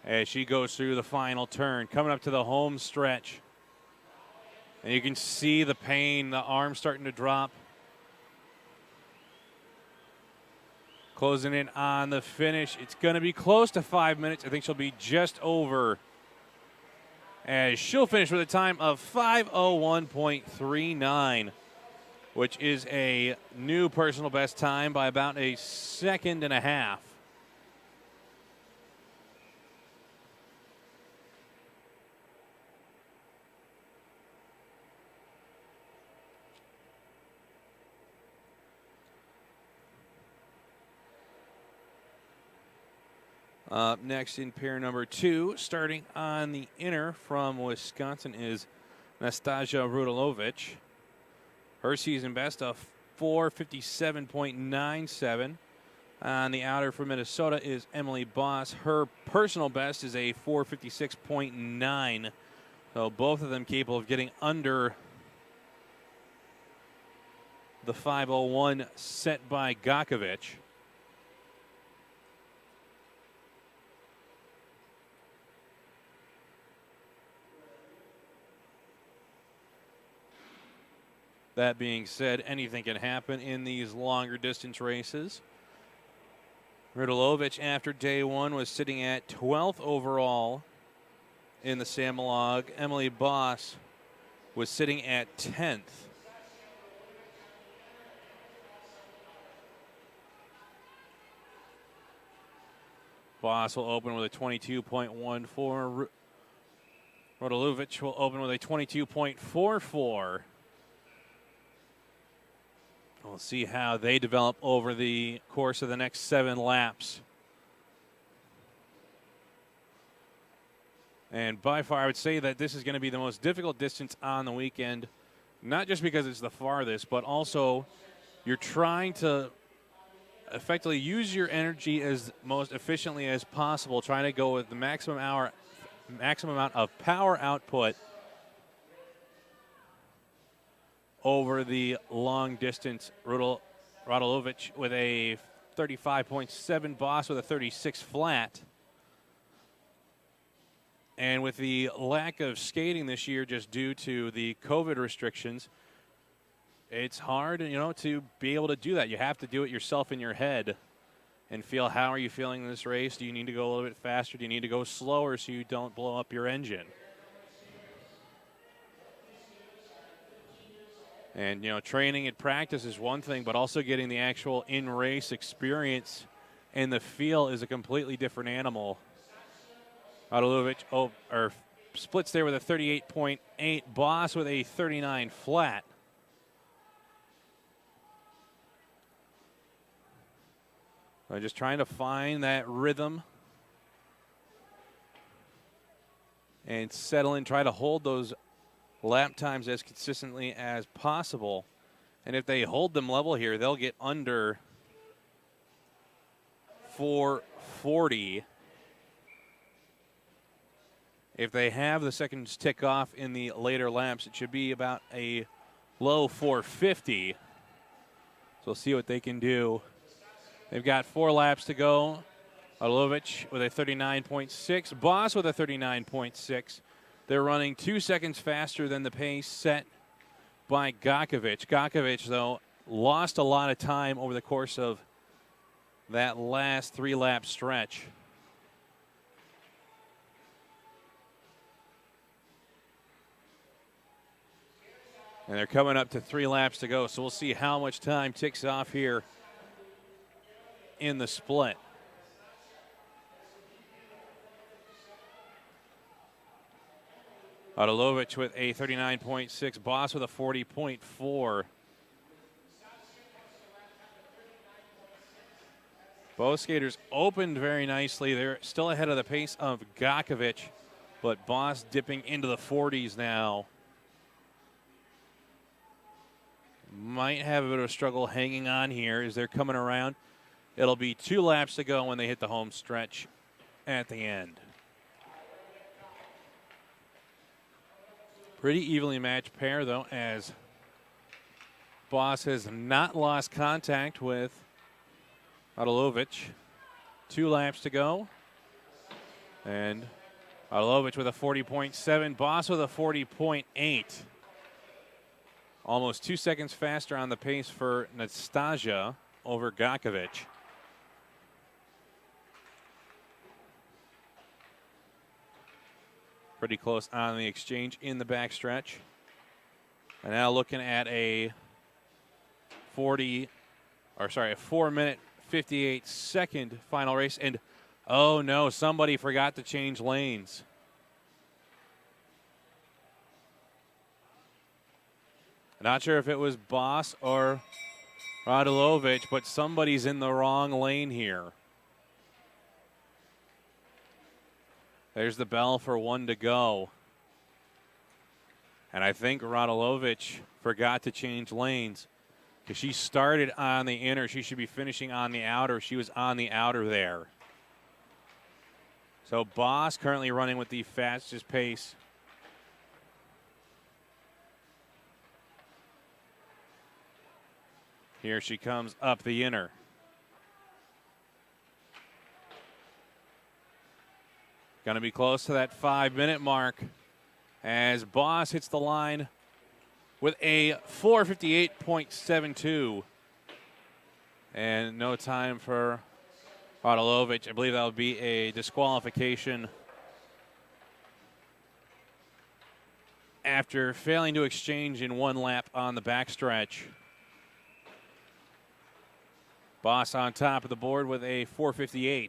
as she goes through the final turn, coming up to the home stretch. And you can see the pain, the arm starting to drop. Closing in on the finish. It's going to be close to 5 minutes. I think she'll be just over, as she'll finish with a time of 5:01.39, which is a new personal best time by about a second and a half. Up next in pair number 2, starting on the inner from Wisconsin, is Nastasia Rudilovic. Her season best of 4:57.97. On the outer from Minnesota is Emily Boss. Her personal best is a 4:56.9. So both of them capable of getting under the 5:01 set by Gakovic. That being said, anything can happen in these longer distance races. Rudilovic, after day 1, was sitting at 12th overall in the Samolog. Emily Boss was sitting at 10th. Boss will open with a 22.14. Rodeluvic will open with a 22.44. We'll see how they develop over the course of the next 7 laps. And by far, I would say that this is going to be the most difficult distance on the weekend, not just because it's the farthest, but also you're trying to effectively use your energy as most efficiently as possible, trying to go with the maximum amount of power output over the long distance. Rodeluvic with a 35.7, Boss with a 36 flat. And with the lack of skating this year just due to the COVID restrictions, it's hard, to be able to do that. You have to do it yourself in your head and feel, how are you feeling in this race? Do you need to go a little bit faster? Do you need to go slower so you don't blow up your engine? And, training and practice is one thing, but also getting the actual in-race experience and the feel is a completely different animal. Rodeluvic splits there with a 38.8, Boss with a 39 flat. So just trying to find that rhythm and settle in, try to hold those lap times as consistently as possible. And if they hold them level here, they'll get under 440. If they have the seconds tick off in the later laps, it should be about a low 450. So we'll see what they can do. They've got 4 laps to go. Rodeluvic with a 39.6, Boss with a 39.6. They're running 2 seconds faster than the pace set by Gakovic. Gakovic, though, lost a lot of time over the course of that last 3-lap stretch. And they're coming up to 3 laps to go, so we'll see how much time ticks off here in the split. Rodeluvic with a 39.6, Boss with a 40.4. Both skaters opened very nicely. They're still ahead of the pace of Gakovic, but Boss dipping into the 40s now. Might have a bit of a struggle hanging on here as they're coming around. It'll be 2 laps to go when they hit the home stretch at the end. Pretty evenly matched pair, though, as Boss has not lost contact with Rodeluvic. 2 laps to go. And Rodeluvic with a 40.7, Boss with a 40.8. Almost 2 seconds faster on the pace for Nastasia over Gakovic. Pretty close on the exchange in the backstretch. And now looking at a 4-minute, 58-second final race. And, oh no, somebody forgot to change lanes. Not sure if it was Boss or Rodeluvic, but somebody's in the wrong lane here. There's the bell for 1 to go. And I think Rodeluvic forgot to change lanes because she started on the inner. She should be finishing on the outer. She was on the outer there. So Boss currently running with the fastest pace. Here she comes up the inner. Going to be close to that 5-minute mark as Boss hits the line with a 4:58.72. And no time for Rodeluvic. I believe that would be a disqualification after failing to exchange in 1 lap on the backstretch. Boss on top of the board with a 4:58.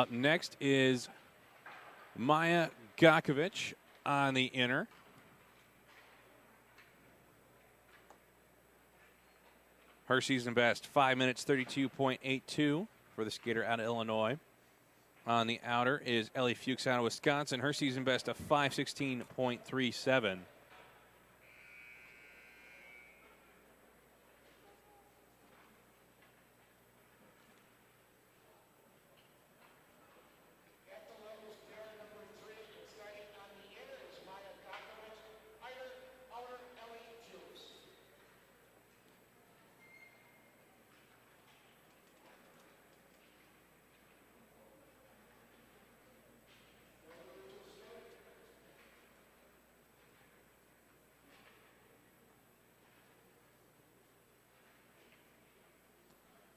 Next is Maya Gakovic on the inner. Her season best, 5 minutes 32.82 for the skater out of Illinois. On the outer is Ellie Fuchs out of Wisconsin. Her season best of 5:16.37.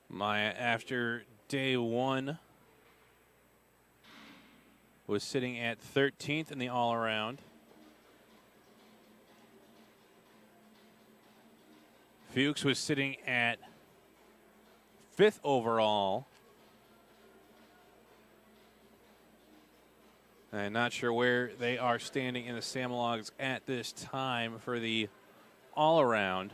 Maya, after day one, was sitting at 13th in the all-around. Fuchs was sitting at 5th overall. I'm not sure where they are standing in the Samologs at this time for the all-around.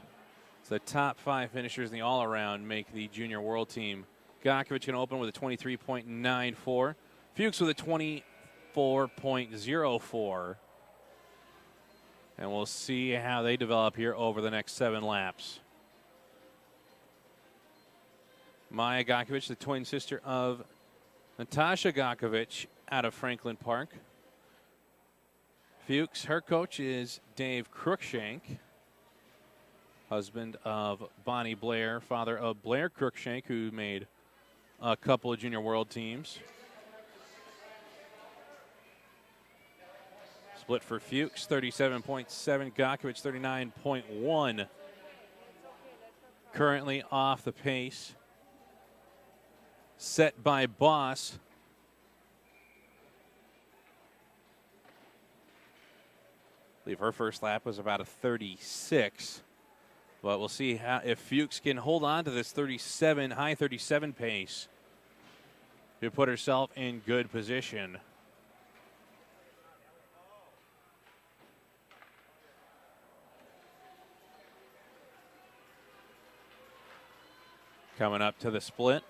So the top 5 finishers in the all-around make the junior world team. Gakovic can open with a 23.94. Fuchs with a 24.04. And we'll see how they develop here over the next 7 laps. Maya Gakovic, the twin sister of Natasha Gakovic out of Franklin Park. Fuchs, her coach is Dave Cruikshank, husband of Bonnie Blair, father of Blair Cruikshank, who made a couple of junior world teams. Split for Fuchs, 37.7, Gakovic 39.1. Currently off the pace. Set by Boss. I believe her first lap was about a 36. But we'll see how, if Fuchs can hold on to this high 37 pace to put herself in good position. Coming up to the split.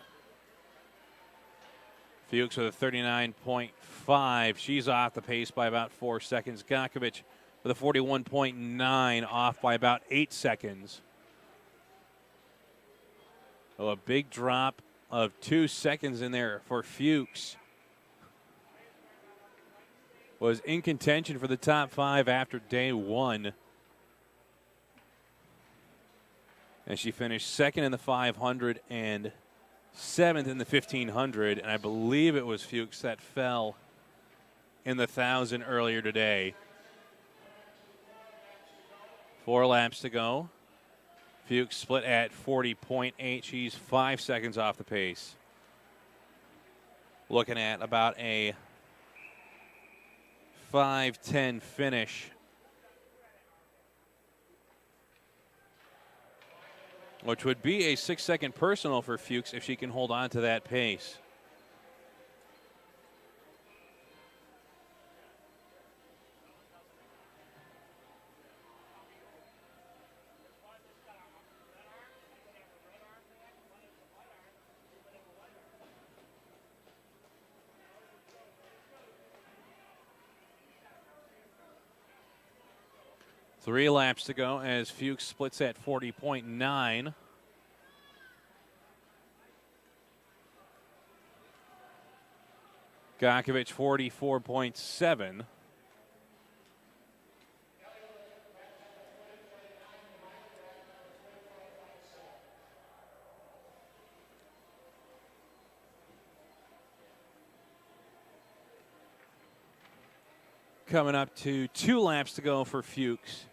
Fuchs with a 39.5. She's off the pace by about 4 seconds. Gakovic with a 41.9, off by about 8 seconds. So a big drop of 2 seconds in there for Fuchs. Was in contention for the top 5 after day one. And she finished second in the 500 and 7th in the 1500. And I believe it was Fuchs that fell in the 1,000 earlier today. 4 laps to go. Fuchs split at 40.8. She's 5 seconds off the pace. Looking at about a 5:10 finish. Which would be a 6-second personal for Fuchs if she can hold on to that pace. Three laps to go as Fuchs splits at 40.9. Gakovic 44.7. Coming up to 2 laps to go for Fuchs.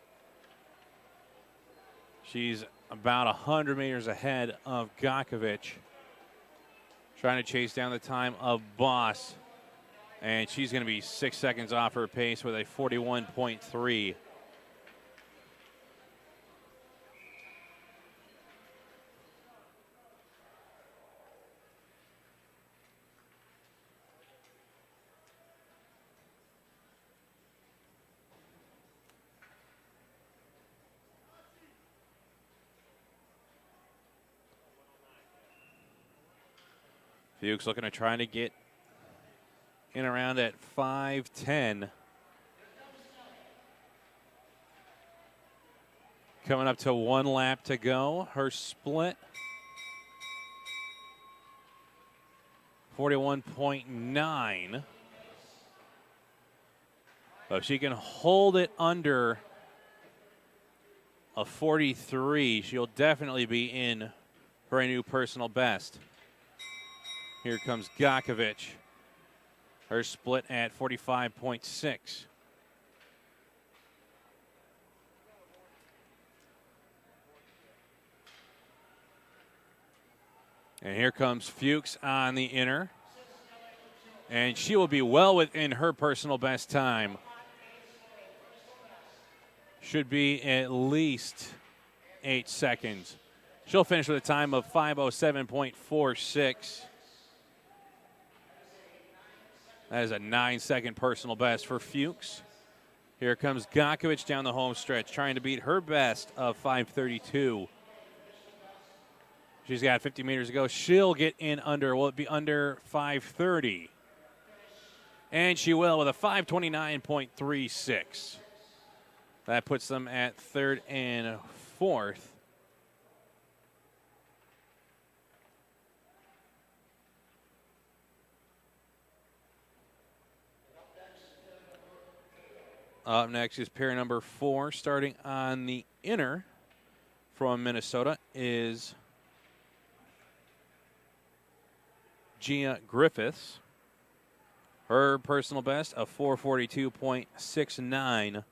She's about 100 meters ahead of Gakovic. Trying to chase down the time of Boss. And she's going to be 6 seconds off her pace with a 41.3. Fuchs looking to try to get in around at 5:10. Coming up to 1 lap to go. Her split 41.9. So if she can hold it under a 43, she'll definitely be in for a new personal best. Here comes Gakovic. Her split at 45.6. And here comes Fuchs on the inner. And she will be well within her personal best time. Should be at least 8 seconds. She'll finish with a time of 5:07.46. That is a 9-second personal best for Fuchs. Here comes Gakovic down the home stretch, trying to beat her best of 5:32. She's got 50 meters to go. She'll get in under, will it be under 5:30? And she will with a 5:29.36. That puts them at 3rd and 4th. Up next is pair number 4, starting on the inner from Minnesota is Gia Griffiths. Her personal best of 4:42.69.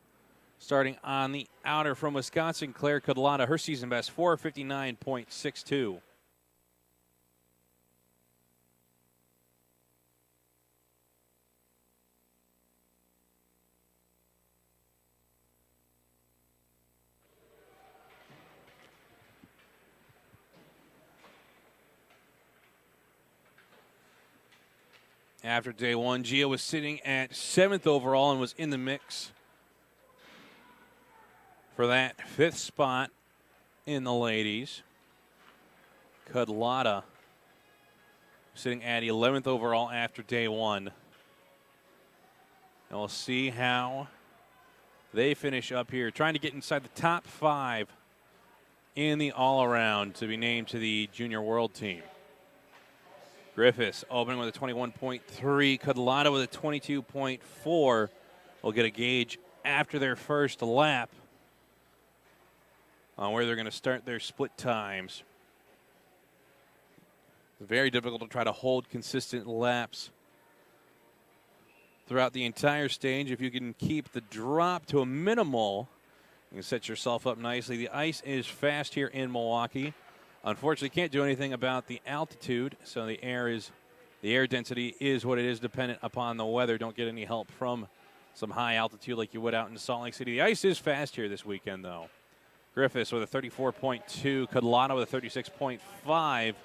Starting on the outer from Wisconsin, Claire Kudlata, her season best 4:59.62. After day 1, Gia was sitting at 7th overall and was in the mix for that 5th spot in the ladies. Kudlata sitting at 11th overall after day 1. And we'll see how they finish up here, trying to get inside the top 5 in the all-around to be named to the Junior World Team. Griffiths opening with a 21.3. Kudlata with a 22.4. We'll get a gauge after their first lap on where they're going to start their split times. It's very difficult to try to hold consistent laps throughout the entire stage. If you can keep the drop to a minimal, you can set yourself up nicely. The ice is fast here in Milwaukee. Unfortunately, can't do anything about the altitude, so the air density is what it is, dependent upon the weather. Don't get any help from some high altitude like you would out in Salt Lake City. The ice is fast here this weekend, though. Griffiths with a 34.2, Kudlata with a 36.5.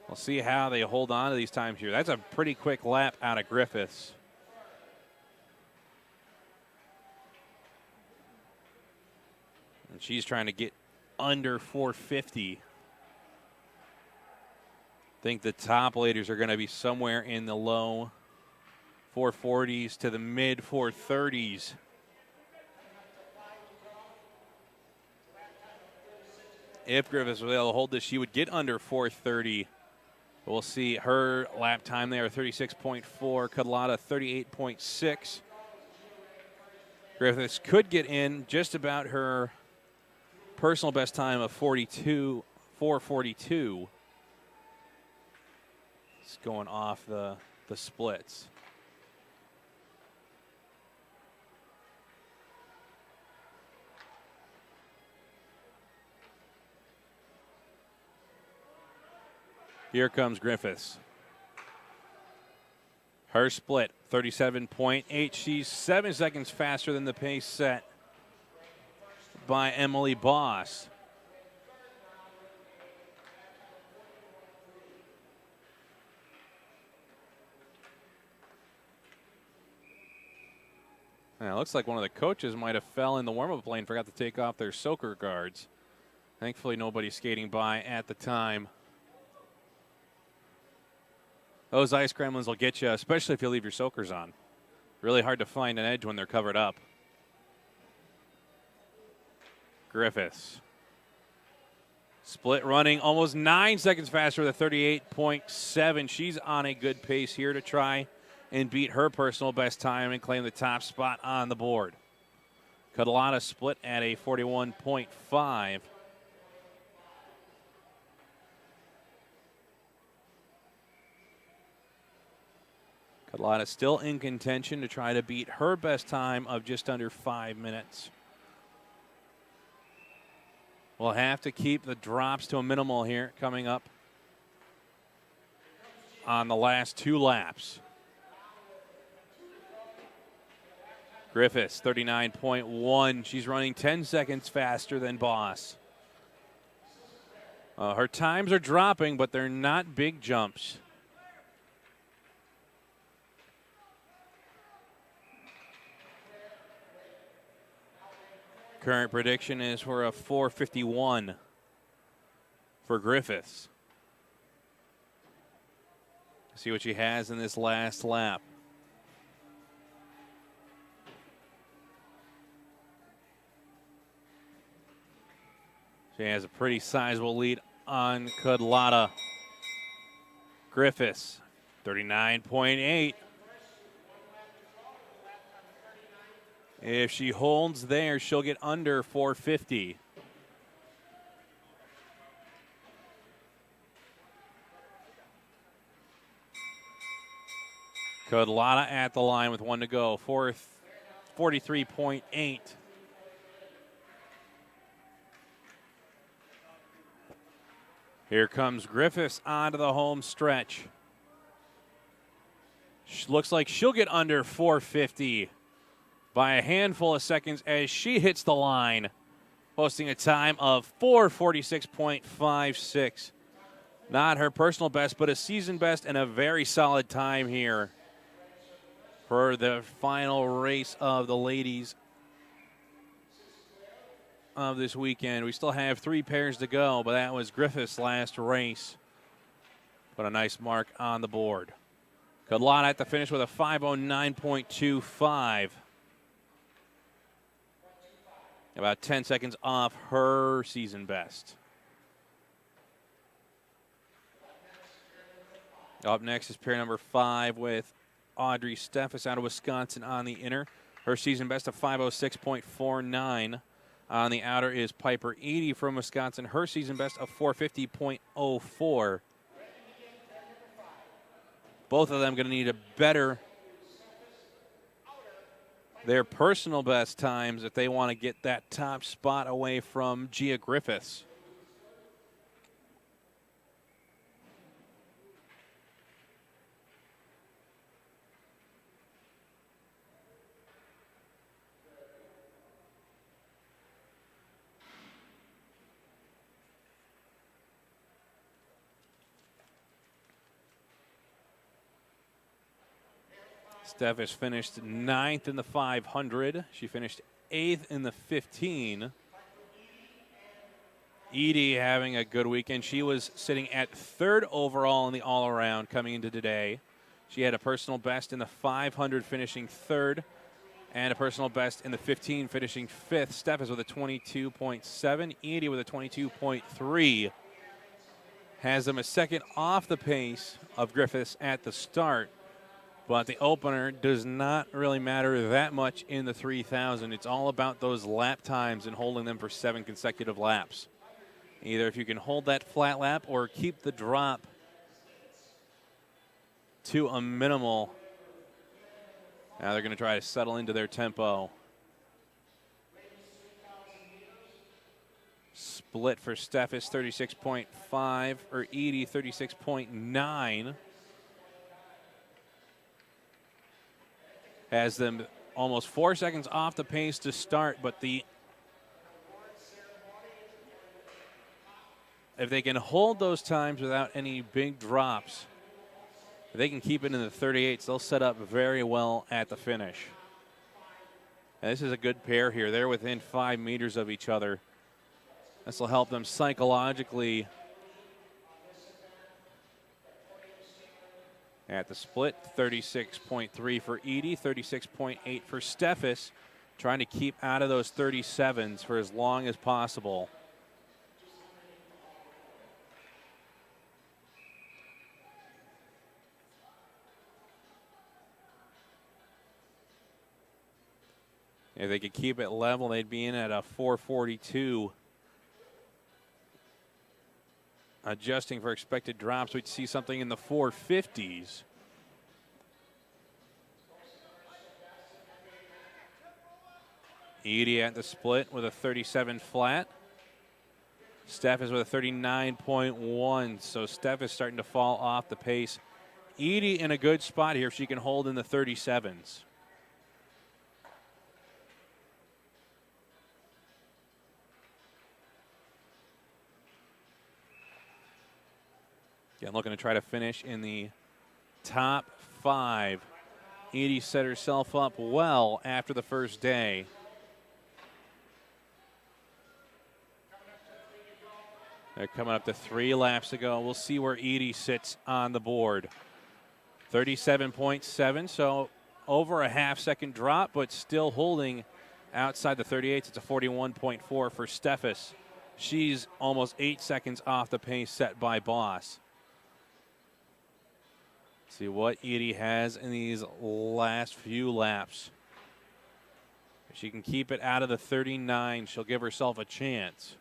We'll see how they hold on to these times here. That's a pretty quick lap out of Griffiths. And she's trying to get under 450. I think the top leaders are going to be somewhere in the low 440s to the mid 430s. If Griffiths was able to hold this, she would get under 430. We'll see her lap time there, 36.4. Kudlata, 38.6. Griffiths could get in just about her personal best time of 4:42. It's going off the splits. Here comes Griffiths. Her split, 37.8. She's 7 seconds faster than the pace set by Emily Boss. Now, it looks like one of the coaches might have fell in the warm-up lane, forgot to take off their soaker guards. Thankfully, nobody skating by at the time. Those ice gremlins will get you, especially if you leave your soakers on. Really hard to find an edge when they're covered up. Griffiths. Split running almost 9 seconds faster with a 38.7. She's on a good pace here to try and beat her personal best time and claim the top spot on the board. Catalana split at a 41.5. Catalana still in contention to try to beat her best time of just under 5 minutes. We'll have to keep the drops to a minimal here coming up on the last 2 laps. Griffiths, 39.1. She's running 10 seconds faster than Boss. Her times are dropping, but they're not big jumps. Current prediction is for a 4:51 for Griffiths. See what she has in this last lap. She has a pretty sizable lead on Kudlata. Griffiths, 39.8. If she holds there, she'll get under 450. Kudlata at the line with 1 to go. 43.8. Here comes Griffiths onto the home stretch. Looks like she'll get under 450 by a handful of seconds as she hits the line, posting a time of 4:46.56. Not her personal best, but a season best and a very solid time here for the final race of the ladies of this weekend. We still have 3 pairs to go, but that was Griffith's last race. But a nice mark on the board. Kudlata at the finish with a 5:09.25. About 10 seconds off her season best. Up next is pair number 5 with Audrey Steffes out of Wisconsin on the inner. Her season best of 5:06.49. On the outer is Piper Eady from Wisconsin. Her season best of 4:50.04. Both of them going to need a better their personal best times if they want to get that top spot away from Gia Griffiths. Steffes finished 9th in the 500. She finished 8th in the 15. Edie having a good weekend. She was sitting at 3rd overall in the all-around coming into today. She had a personal best in the 500 finishing 3rd and a personal best in the 15 finishing 5th. Steffes with a 22.7. Edie with a 22.3. Has them a second off the pace of Griffiths at the start. But the opener does not really matter that much in the 3,000. It's all about those lap times and holding them for 7 consecutive laps. Either if you can hold that flat lap or keep the drop to a minimal. Now they're going to try to settle into their tempo. Split for Steffes, 36.5, or Edie, 36.9. Has them almost 4 seconds off the pace to start, but if they can hold those times without any big drops, if they can keep it in the 38s, they'll set up very well at the finish. And this is a good pair here. They're within 5 meters of each other. This will help them psychologically At the split, 36.3 for Edie, 36.8 for Steffes, trying to keep out of those 37s for as long as possible. If they could keep it level, they'd be in at a 442. Adjusting for expected drops, we'd see something in the 450s. Edie at the split with a 37 flat. Steph is with a 39.1, so Steph is starting to fall off the pace. Edie in a good spot here if she can hold in the 37s. Again, looking to try to finish in the top 5. Edie set herself up well after the first day. They're coming up to 3 laps to go. We'll see where Edie sits on the board. 37.7, so over a half-second drop, but still holding outside the 38s. It's a 41.4 for Steffes. She's almost 8 seconds off the pace set by Boss. See what Edie has in these last few laps. If she can keep it out of the 39, she'll give herself a chance.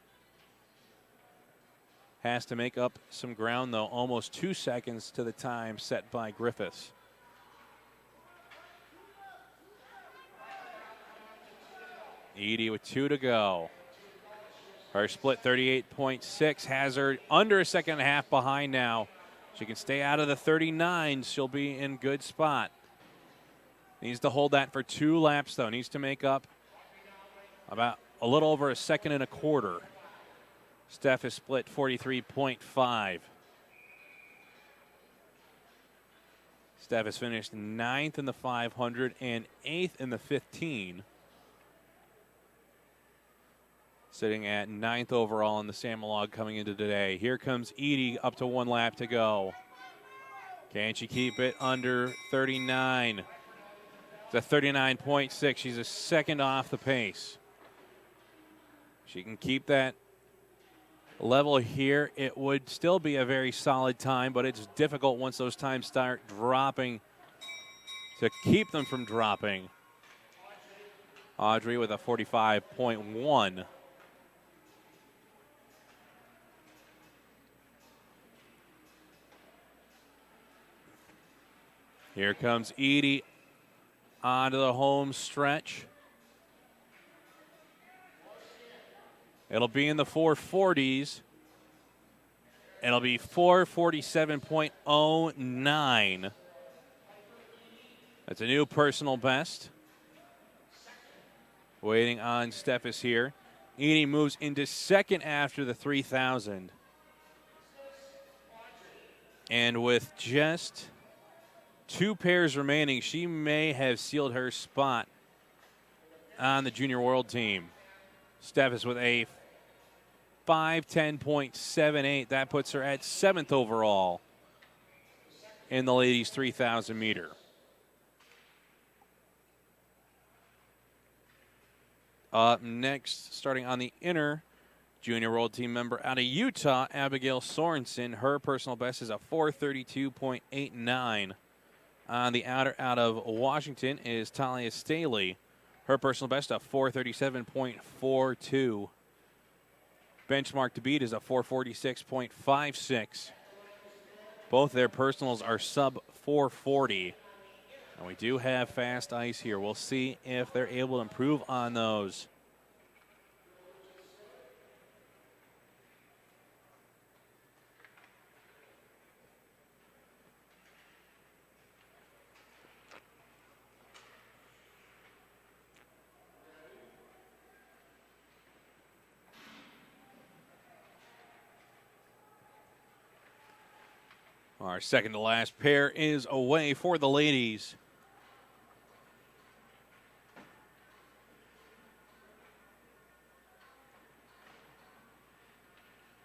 Has to make up some ground, though. Almost 2 seconds to the time set by Griffiths. Edie with 2 to go. Her split 38.6 has her under a second and a half behind now. She can stay out of the 39s. She'll be in good spot. Needs to hold that for 2 laps, though. Needs to make up about a little over a second and a quarter. Steph is split 43.5. Steph has finished 9th in the 500 and 8th in the 15. Sitting at 9th overall in the Samalog coming into today. Here comes Edie up to 1 lap to go. Can she keep it under 39? It's a 39.6. She's a second off the pace. She can keep that level here. It would still be a very solid time, but it's difficult once those times start dropping to keep them from dropping. Audrey with a 45.1. Here comes Edie onto the home stretch. It'll be in the 440s. It'll be 447.09. That's a new personal best. Waiting on Steffes here. Edie moves into second after the 3,000. And with just 2 pairs remaining, she may have sealed her spot on the junior world team. Steffes with a 5:10.78. That puts her at 7th overall in the ladies 3,000 meter. Up next, starting on the inner, junior world team member out of Utah, Abigail Sorensen. Her personal best is a 432.89. On the outer out of Washington is Talia Staley. Her personal best a 437.42. Benchmark to beat is a 446.56. Both their personals are sub 440. And we do have fast ice here. We'll see if they're able to improve on those. Our second to last pair is away for the ladies.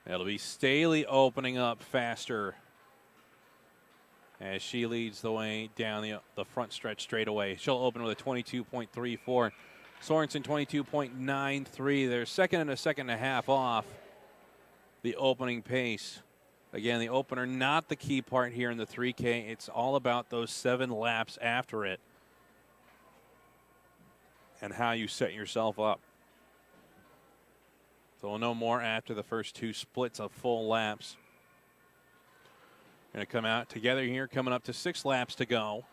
It'll be Staley opening up faster. as she leads the way down the front stretch straight away. She'll open with a 22.34. Sorensen 22.93. They're second and a half off the opening pace. Again, the opener not the key part here in the 3K. It's all about those 7 laps after it and how you set yourself up. So we'll know more after the first 2 splits of full laps. Going to come out together here, coming up to 6 laps to go.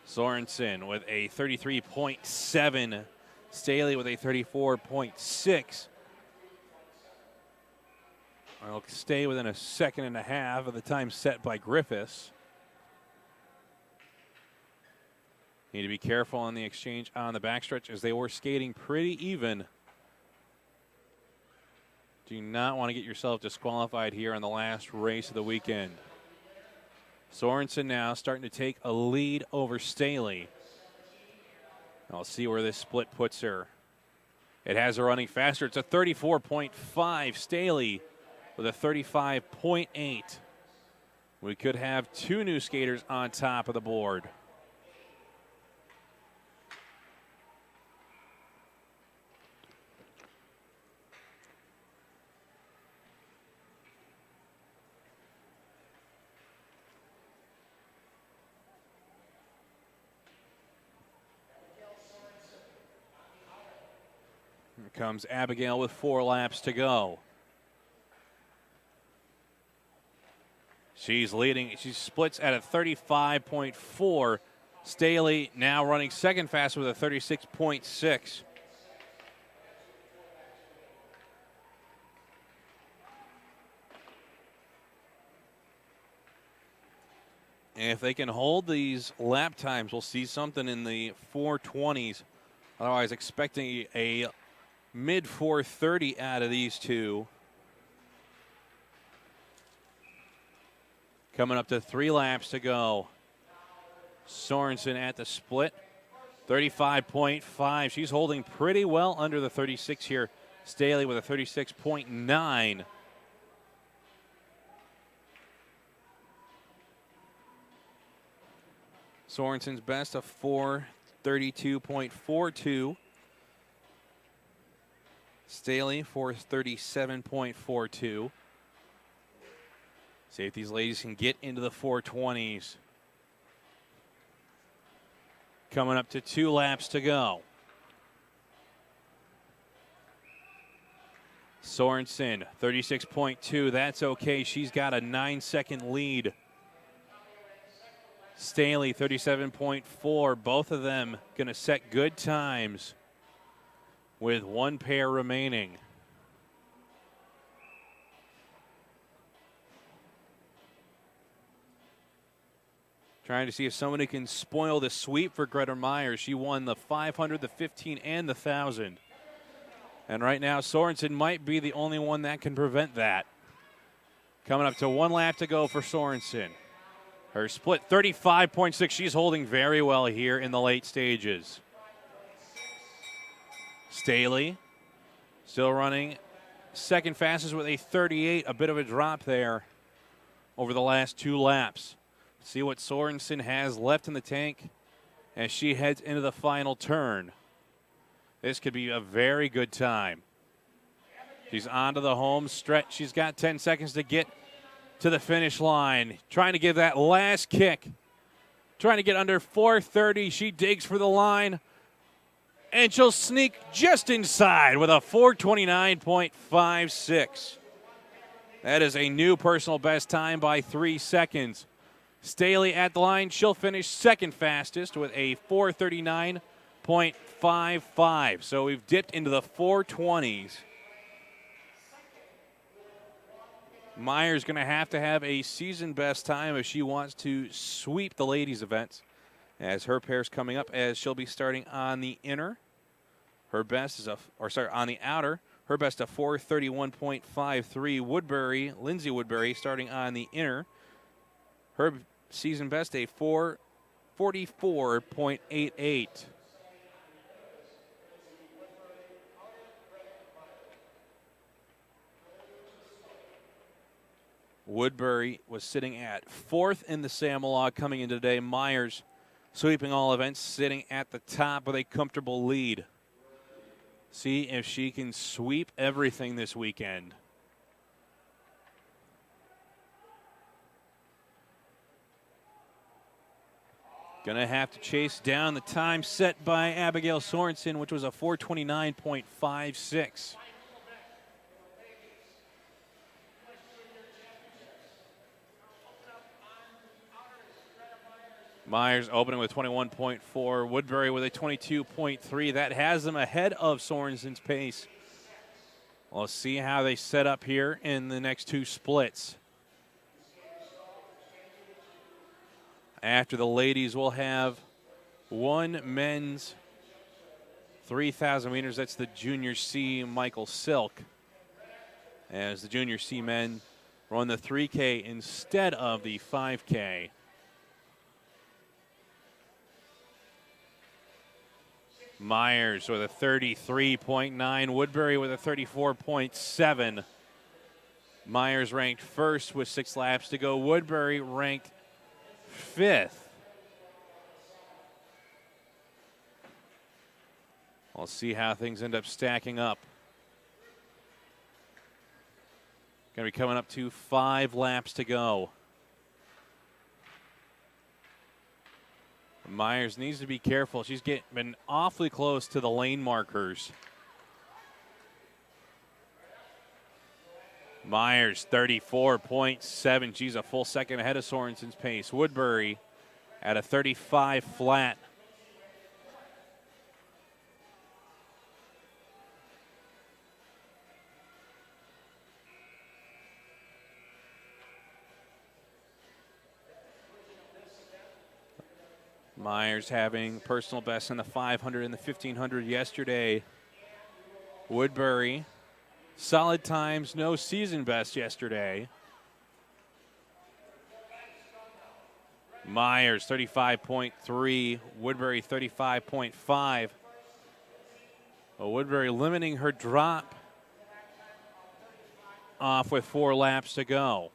Sorensen with a 33.7. Staley with a 34.6. I'll stay within a second and a half of the time set by Griffiths. Need to be careful on the exchange on the backstretch as they were skating pretty even. Do not want to get yourself disqualified here on the last race of the weekend. Sorensen now starting to take a lead over Staley. I'll see where this split puts her. It has her running faster. It's a 34.5. Staley with a 35.8. We could have 2 new skaters on top of the board. Here comes Abigail with 4 laps to go. She's leading. She splits at a 35.4. Staley now running second fast with a 36.6. And if they can hold these lap times, we'll see something in the 420s. Otherwise, expecting a mid 430 out of these two. Coming up to 3 laps to go. Sorensen at the split, 35.5. She's holding pretty well under the 36 here. Staley with a 36.9. Sorensen's best a 432.42. Staley 437.42. See if these ladies can get into the 420s. Coming up to 2 laps to go. Sorensen 36.2. That's okay. She's got a 9-second lead. Staley 37.4. Both of them going to set good times with 1 pair remaining. Trying to see if somebody can spoil the sweep for Greta Myers. She won the 500, the 15, and the 1,000. And right now, Sorensen might be the only one that can prevent that. Coming up to 1 lap to go for Sorensen. Her split 35.6. She's holding very well here in the late stages. Staley still running second fastest with a 38. A bit of a drop there over the last 2 laps. See what Sorensen has left in the tank as she heads into the final turn. This could be a very good time. She's onto the home stretch. She's got 10 seconds to get to the finish line. Trying to give that last kick. Trying to get under 4:30. She digs for the line. And she'll sneak just inside with a 4:29.56. That is a new personal best time by 3 seconds. Staley at the line. She'll finish second fastest with a 4:39.55. So we've dipped into the 420s. Myers going to have a season best time if she wants to sweep the ladies' events, as her pair's coming up, as she'll be starting on the inner. Her best is on the outer. Her best a 4:31.53. Woodbury, Lindsay Woodbury, starting on the inner. Her season best a 4:44.88. Woodbury was sitting at 4th in the Samolog coming into today. Myers sweeping all events, sitting at the top with a comfortable lead. See if she can sweep everything this weekend. Going to have to chase down the time set by Abigail Sorensen, which was a 4:29.56. Myers opening with 21.4. Woodbury with a 22.3. That has them ahead of Sorensen's pace. We'll see how they set up here in the next two splits. After the ladies, we'll have one men's 3,000 meters. That's the Junior C Michael Silk. As the Junior C men run the 3K instead of the 5K. Myers with a 33.9. Woodbury with a 34.7. Myers ranked first with 6 laps to go. Woodbury ranked 5th. We'll see how things end up stacking up. Going to be coming up to 5 laps to go. Myers needs to be careful. She's been awfully close to the lane markers. Myers, 34.7. She's a full second ahead of Sorensen's pace. Woodbury at a 35 flat. Myers having personal best in the 500 and the 1500 yesterday. Woodbury, solid times, no season best yesterday. Myers, 35.3. Woodbury, 35.5. Well, Woodbury limiting her drop off with 4 laps to go.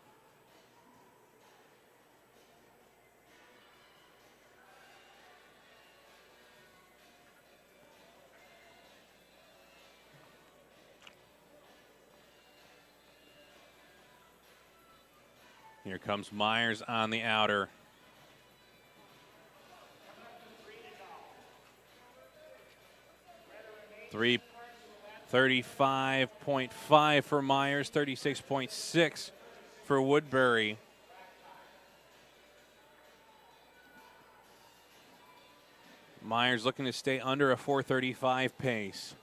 Here comes Myers on the outer. $35.5 for Myers, 36.6 for Woodbury. Myers looking to stay under a 4:35 pace.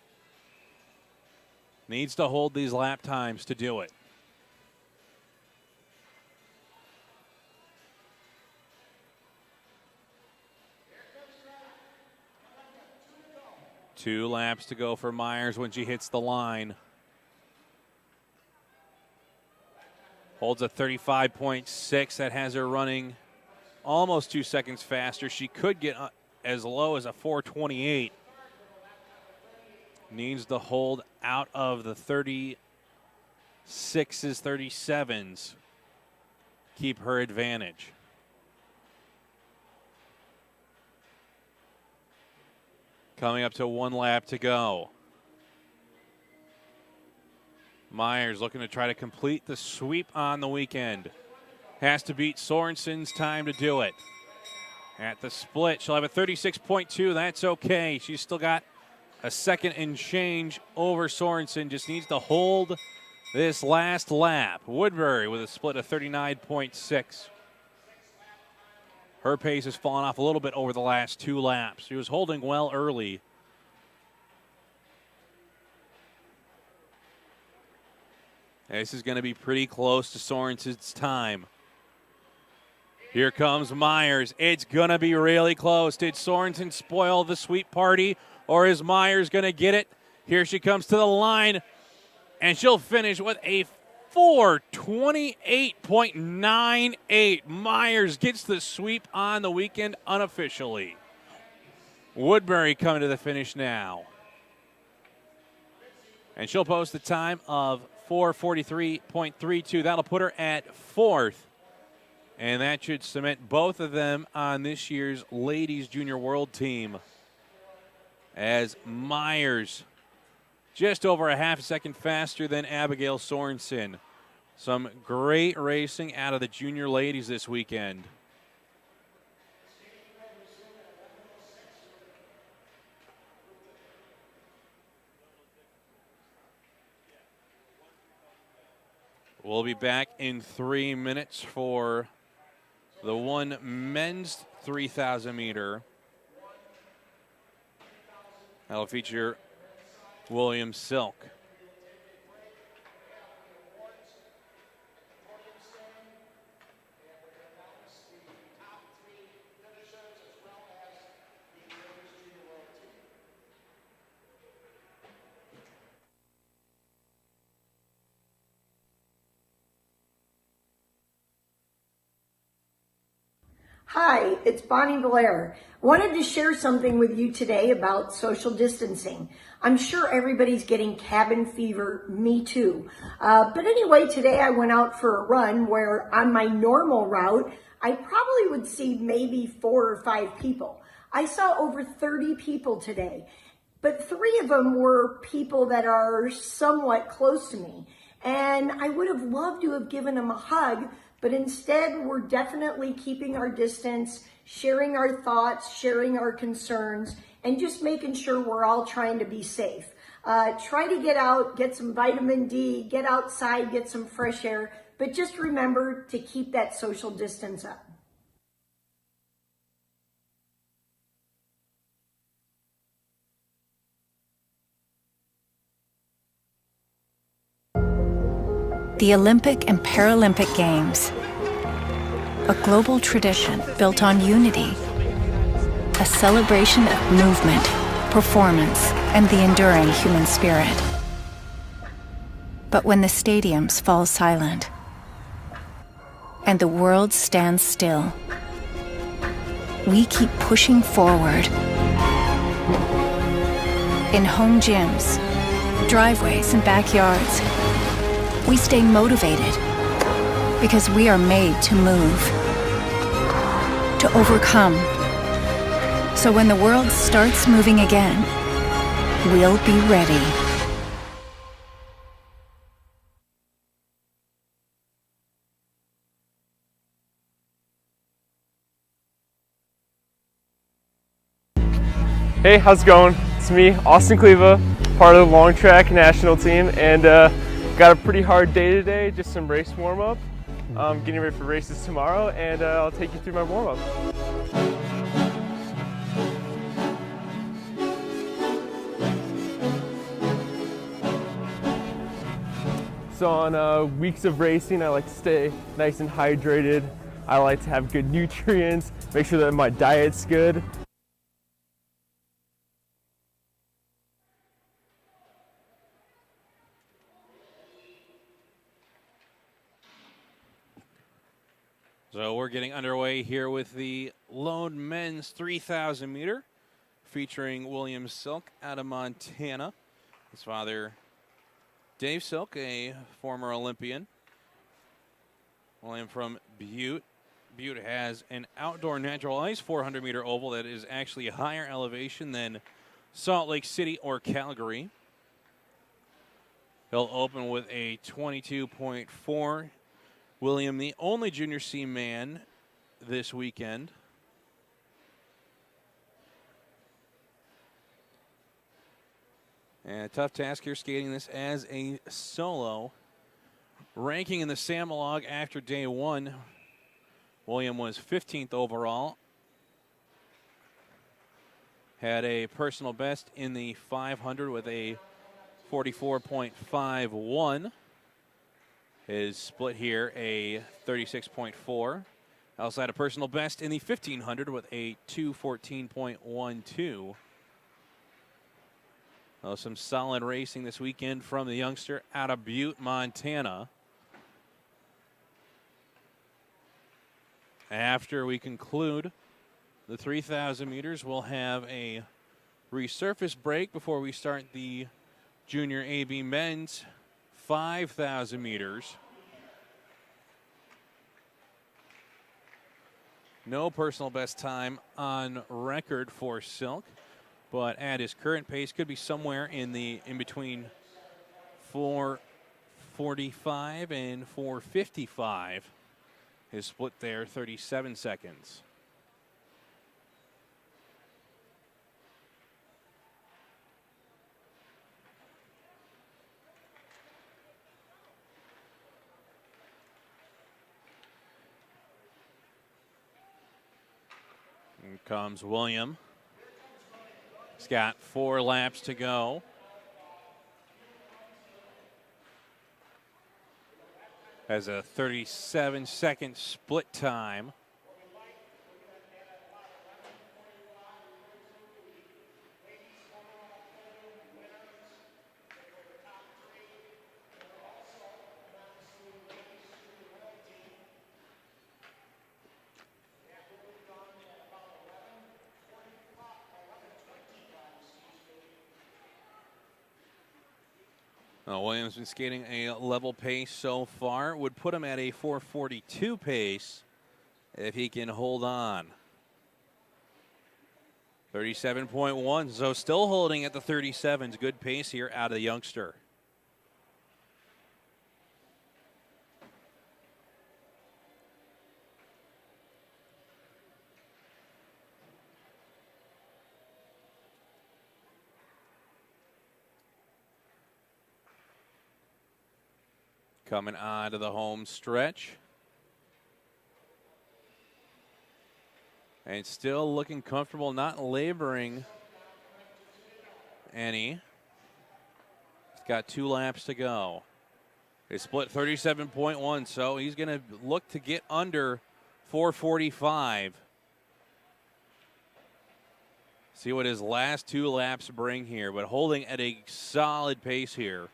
Needs to hold these lap times to do it. Two laps to go for Myers when she hits the line. Holds a 35.6. That has her running almost 2 seconds faster. She could get as low as a 4:28. Needs to hold out of the 36s, 37s. Keep her advantage. Coming up to 1 lap to go. Myers looking to try to complete the sweep on the weekend. Has to beat Sorensen's time to do it. At the split, she'll have a 36.2. That's okay. She's still got a second and change over Sorensen. Just needs to hold this last lap. Woodbury with a split of 39.6. Her pace has fallen off a little bit over the last 2 laps. She was holding well early. This is going to be pretty close to Sorensen's time. Here comes Myers. It's going to be really close. Did Sorensen spoil the sweep party, or is Myers going to get it? Here she comes to the line, and she'll finish with a 4:28.98. Myers gets the sweep on the weekend unofficially. Woodbury coming to the finish now. And she'll post the time of 4:43.32. That'll put her at fourth. And that should cement both of them on this year's Ladies Junior World Team. As Myers, just over a half a second faster than Abigail Sorensen. Some great racing out of the junior ladies this weekend. We'll be back in 3 minutes for the one men's 3,000 meter. That'll feature William Silk. Hi, it's Bonnie Blair. Wanted to share something with you today about social distancing. I'm sure everybody's getting cabin fever, me too. But anyway, today I went out for a run where on my normal route, I probably would see maybe 4 or 5 people. I saw over 30 people today, but 3 of them were people that are somewhat close to me. And I would have loved to have given them a hug, but instead, we're definitely keeping our distance, sharing our thoughts, sharing our concerns, and just making sure we're all trying to be safe. Try to get out, get some vitamin D, get outside, get some fresh air, but just remember to keep that social distance up. The Olympic and Paralympic Games, a global tradition built on unity, a celebration of movement, performance, and the enduring human spirit. But when the stadiums fall silent and the world stands still, we keep pushing forward. In home gyms, driveways, and backyards, we stay motivated because we are made to move, to overcome. So when the world starts moving again, we'll be ready. Hey, how's it going? It's me, Austin Cleva, part of the long track national team, and got a pretty hard day today, just some race warm-up. Getting ready for races tomorrow, and I'll take you through my warm-up. So on weeks of racing, I like to stay nice and hydrated. I like to have good nutrients, make sure that my diet's good. So we're getting underway here with the lone men's 3,000 meter featuring William Silk out of Montana. His father, Dave Silk, a former Olympian. William from Butte. Butte has an outdoor natural ice 400 meter oval that is actually a higher elevation than Salt Lake City or Calgary. He'll open with a 22.4. William, the only junior C man this weekend. And a tough task here skating this as a solo. Ranking in the Samolog after day 1, William was 15th overall. Had a personal best in the 500 with a 44.51. His split here, a 36.4. Also had a personal best in the 1500 with a 214.12. Some solid racing this weekend from the youngster out of Butte, Montana. After we conclude the 3,000 meters, we'll have a resurface break before we start the junior AB men's 5,000 meters. No personal best time on record for Silk, but at his current pace could be somewhere in between 4:45 and 4:55. His split there, 37 seconds. Here comes William. He's got 4 laps to go. Has a 37-second split time. Williams been skating a level pace so far. Would put him at a 4:42 pace if he can hold on. 37.1, so still holding at the 37s. Good pace here out of the youngster. Coming on to the home stretch. And still looking comfortable, not laboring any. He's got 2 laps to go. They split 37.1, so he's going to look to get under 4:45. See what his last 2 laps bring here, but holding at a solid pace here.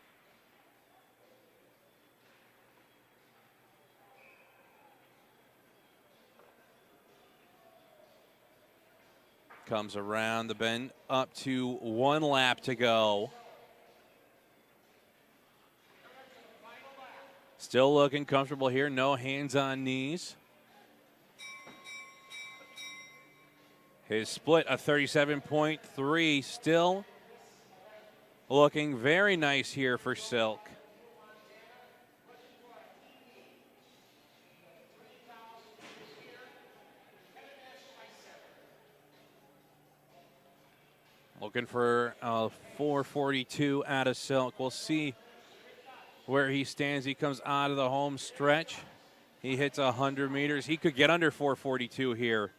Comes around the bend, up to 1 lap to go. Still looking comfortable here, no hands on knees. His split, a 37.3, still looking very nice here for Silk. Looking for a 4:42 out of Silk. We'll see where he stands. He comes out of the home stretch. He hits 100 meters. He could get under 4:42 here.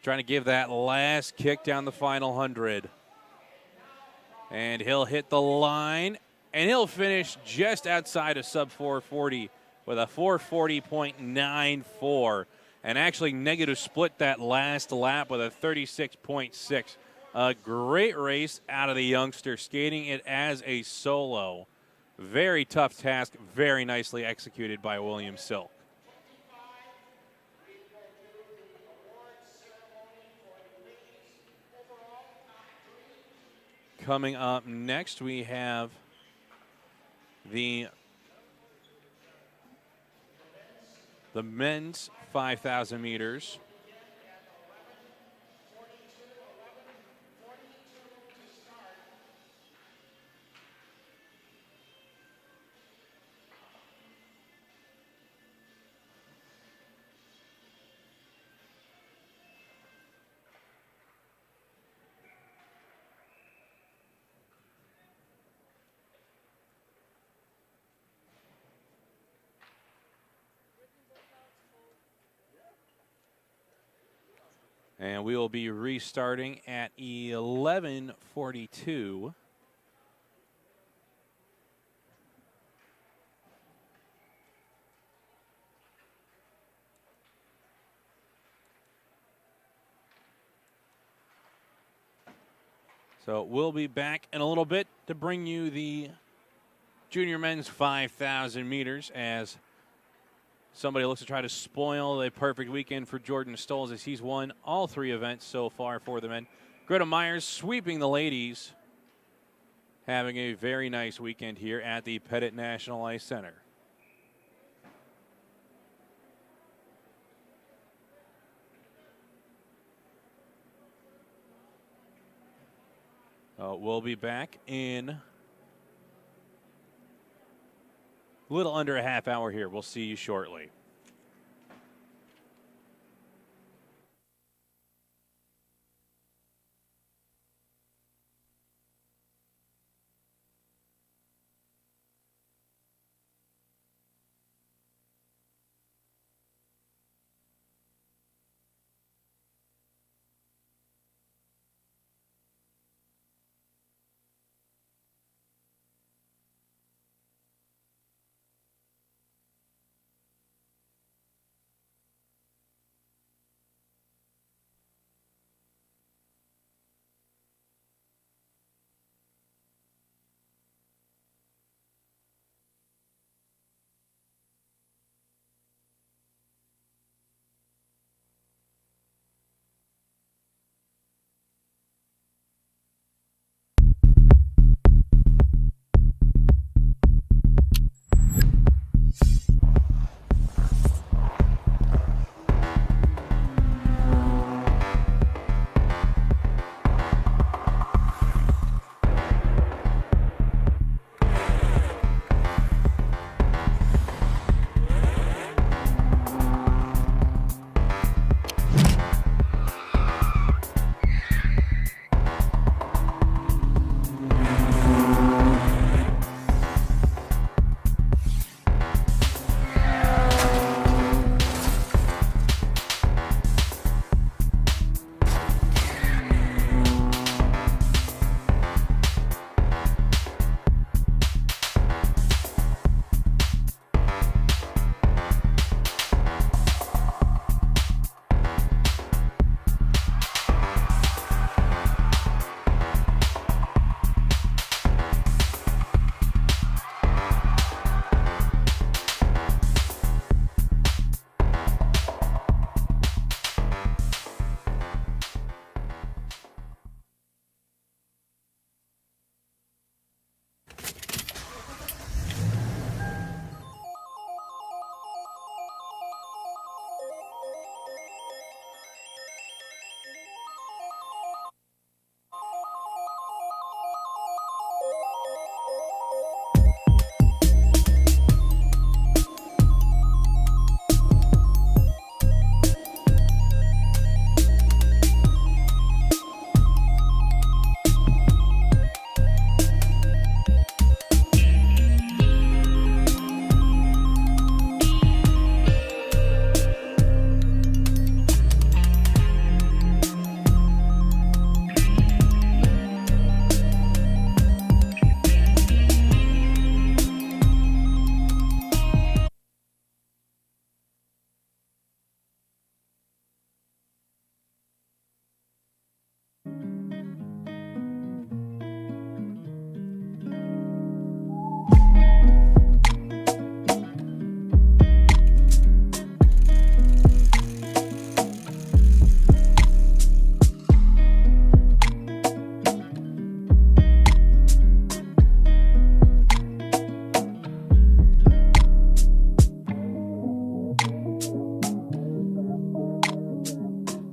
Trying to give that last kick down the final 100. And he'll hit the line, and he'll finish just outside of sub 440 with a 440.94. And actually negative split that last lap with a 36.6. A great race out of the youngster, skating it as a solo. Very tough task, very nicely executed by William Silk. Coming up next, we have the men's 5,000 meters. And we will be restarting at 11:42. So we'll be back in a little bit to bring you the junior men's 5,000 meters as somebody looks to try to spoil a perfect weekend for Jordan Stolz as he's won all 3 events so far for the men. Greta Myers sweeping the ladies. having a very nice weekend here at the Pettit National Ice Center. We'll be back in a little under a half hour here. We'll see you shortly.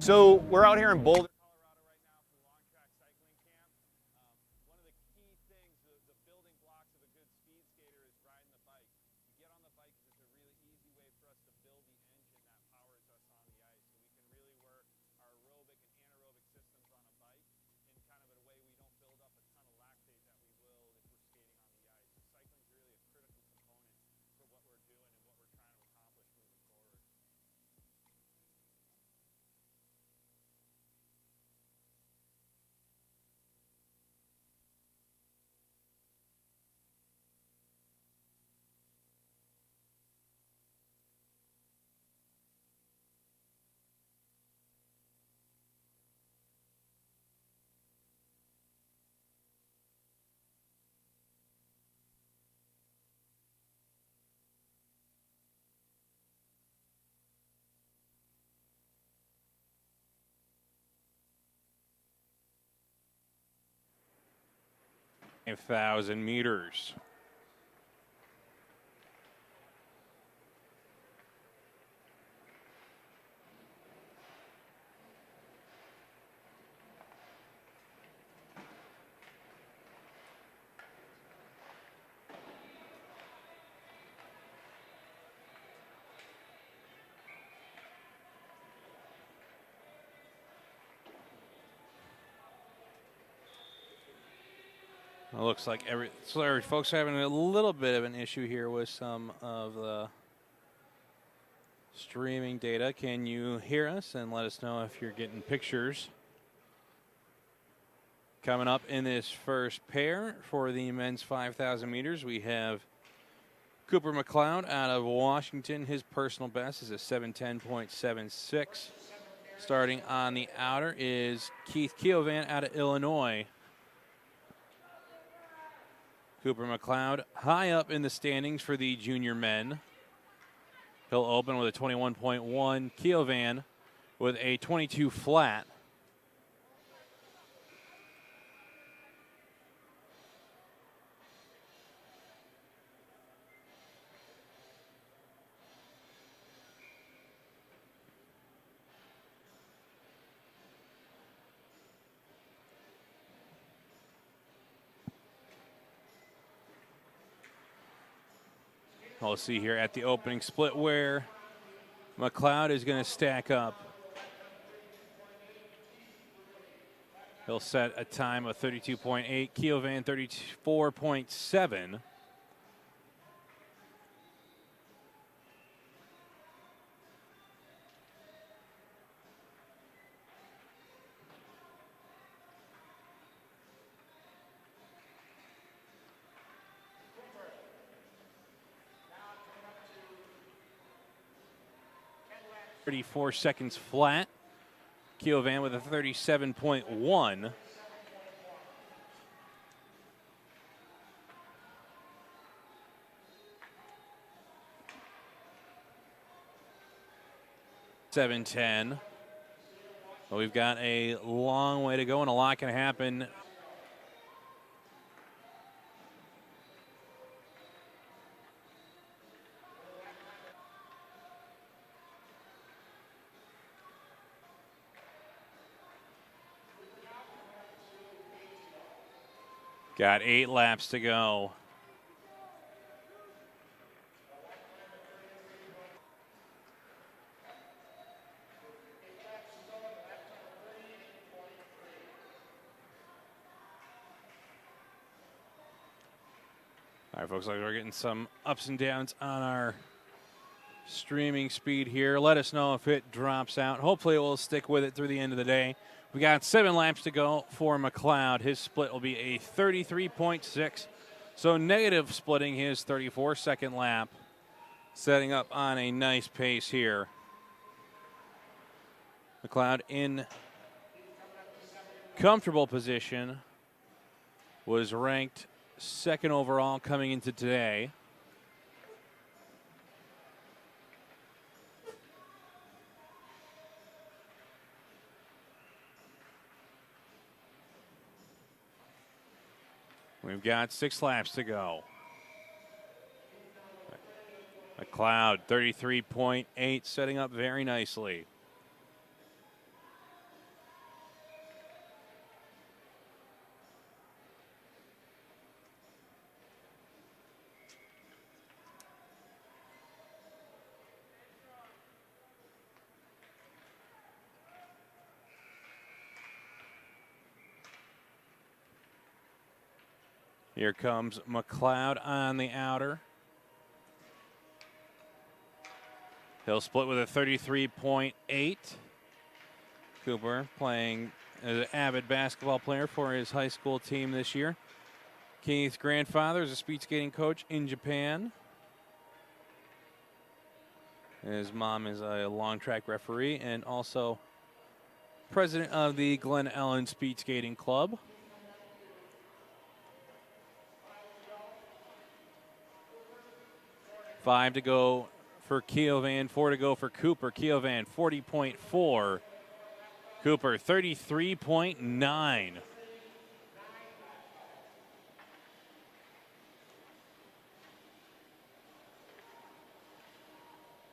So we're out here in Boulder, Colorado right now for the Long Track Cycling Camp. One of the key things, the building blocks of a good speed skater is riding the bike. You get on the bike because it's a really easy way for us to build the engine that powers us on the ice. So we can really work our aerobic and anaerobic systems on a bike in kind of a way we don't build up a ton of lactate that we will if we're skating on the ice. So cycling is really a critical component for what we're doing and what we're trying to accomplish moving forward. 5,000 meters. It looks like folks are having a little bit of an issue here with some of the streaming data. Can you hear us and let us know if you're getting pictures? Coming up in this first pair for the men's 5,000 meters, we have Cooper McLeod out of Washington. His personal best is a 7:10.76. Starting on the outer is Keith Keovan out of Illinois. Cooper McLeod high up in the standings for the junior men. He'll open with a 21.1. Keovan with a 22 flat. We'll see here at the opening split where McLeod is going to stack up. He'll set a time of 32.8. Keovan 34.7. .34 seconds flat. Keovan with a 37.1. .710. But we've got a long way to go and a lot can happen. Got 8 laps to go. All right, folks, like we're getting some ups and downs on our streaming speed here. Let us know if it drops out. Hopefully, we'll stick with it through the end of the day. We got 7 laps to go for McLeod. His split will be a 33.6. So negative splitting his 34-second lap. Setting up on a nice pace here. McLeod in comfortable position. Was ranked 2nd overall coming into today. We've got 6 laps to go. McLeod, 33.8, setting up very nicely. Here comes McLeod on the outer. He'll split with a 33.8. Cooper playing as an avid basketball player for his high school team this year. Keith's grandfather is a speed skating coach in Japan. His mom is a long track referee and also president of the Glen Ellen Speed Skating Club. Five to go for Keovan, 4 to go for Cooper. Keovan, 40.4. Cooper, 33.9.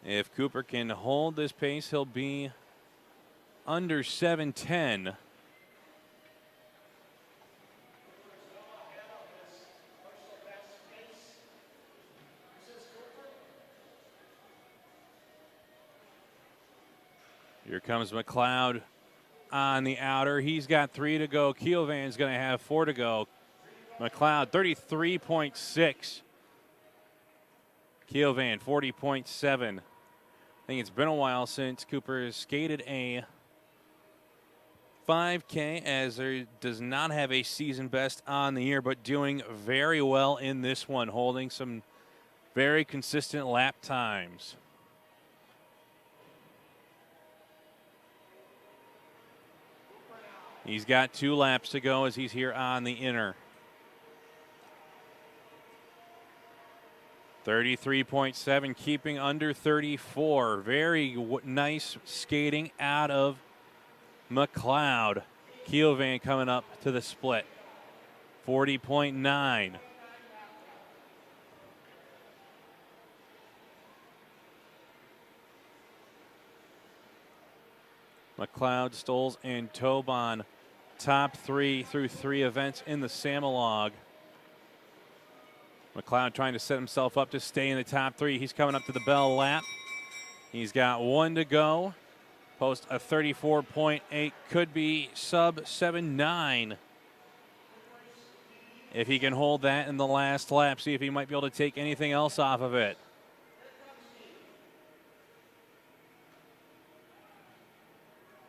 If Cooper can hold this pace, he'll be under 7:10. Here comes McLeod on the outer. He's got 3 to go. Keelvan's going to have 4 to go. McLeod, 33.6. Keelvan, 40.7. I think it's been a while since Cooper has skated a 5K, as there does not have a season best on the year, but doing very well in this one, holding some very consistent lap times. He's got 2 laps to go as he's here on the inner. 33.7, keeping under 34. Very nice skating out of McLeod. Keelvan coming up to the split. 40.9. McLeod, Stoles, and Tobon, top 3 through 3 events in the Samolog. McLeod trying to set himself up to stay in the top 3. He's coming up to the bell lap. He's got 1 to go. Post a 34.8, could be sub 7.9. If he can hold that in the last lap, see if he might be able to take anything else off of it.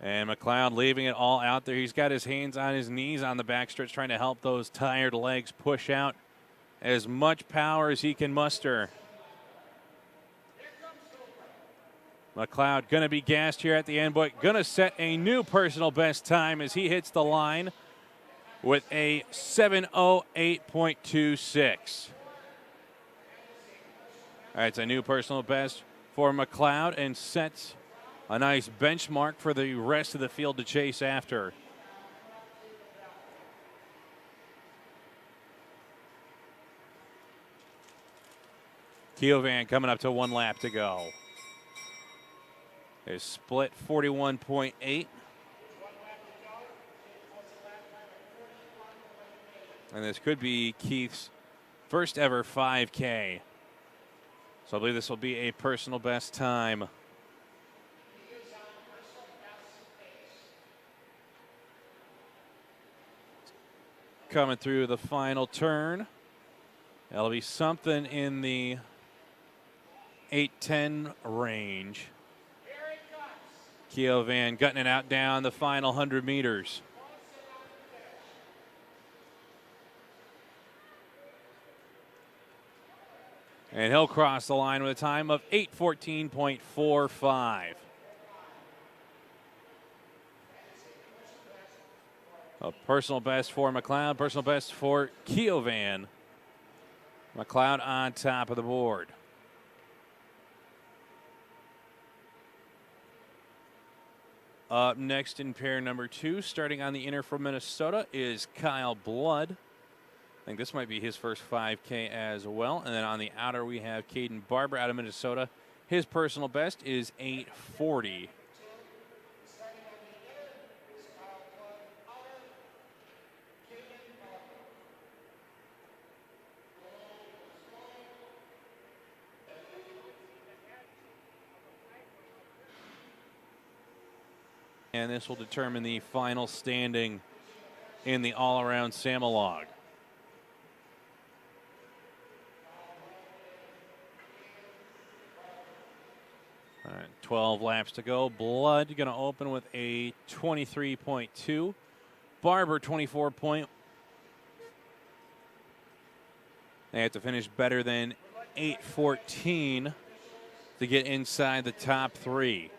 And McLeod leaving it all out there. He's got his hands on his knees on the backstretch, trying to help those tired legs push out as much power as he can muster. McLeod going to be gassed here at the end, but going to set a new personal best time as he hits the line with a 7:08.26. All right, it's a new personal best for McLeod and sets a nice benchmark for the rest of the field to chase after. Keelvan coming up to 1 lap to go. There's split 41.8. And this could be Keith's first ever 5K. So I believe this will be a personal best time. Coming through the final turn. That'll be something in the 8:10 range. Keelvan gutting it out down the final 100 meters. And he'll cross the line with a time of 8:14.45. A personal best for McLeod, personal best for Keelvan. McLeod on top of the board. Up next in pair number 2, starting on the inner from Minnesota, is Kyle Blood. I think this might be his first 5K as well. And then on the outer, we have Caden Barber out of Minnesota. His personal best is 8:40. And this will determine the final standing in the all-around Samolog. All right, 12 laps to go. Blood going to open with a 23.2. Barber 24 point. They have to finish better than 8:14 to get inside the top 3.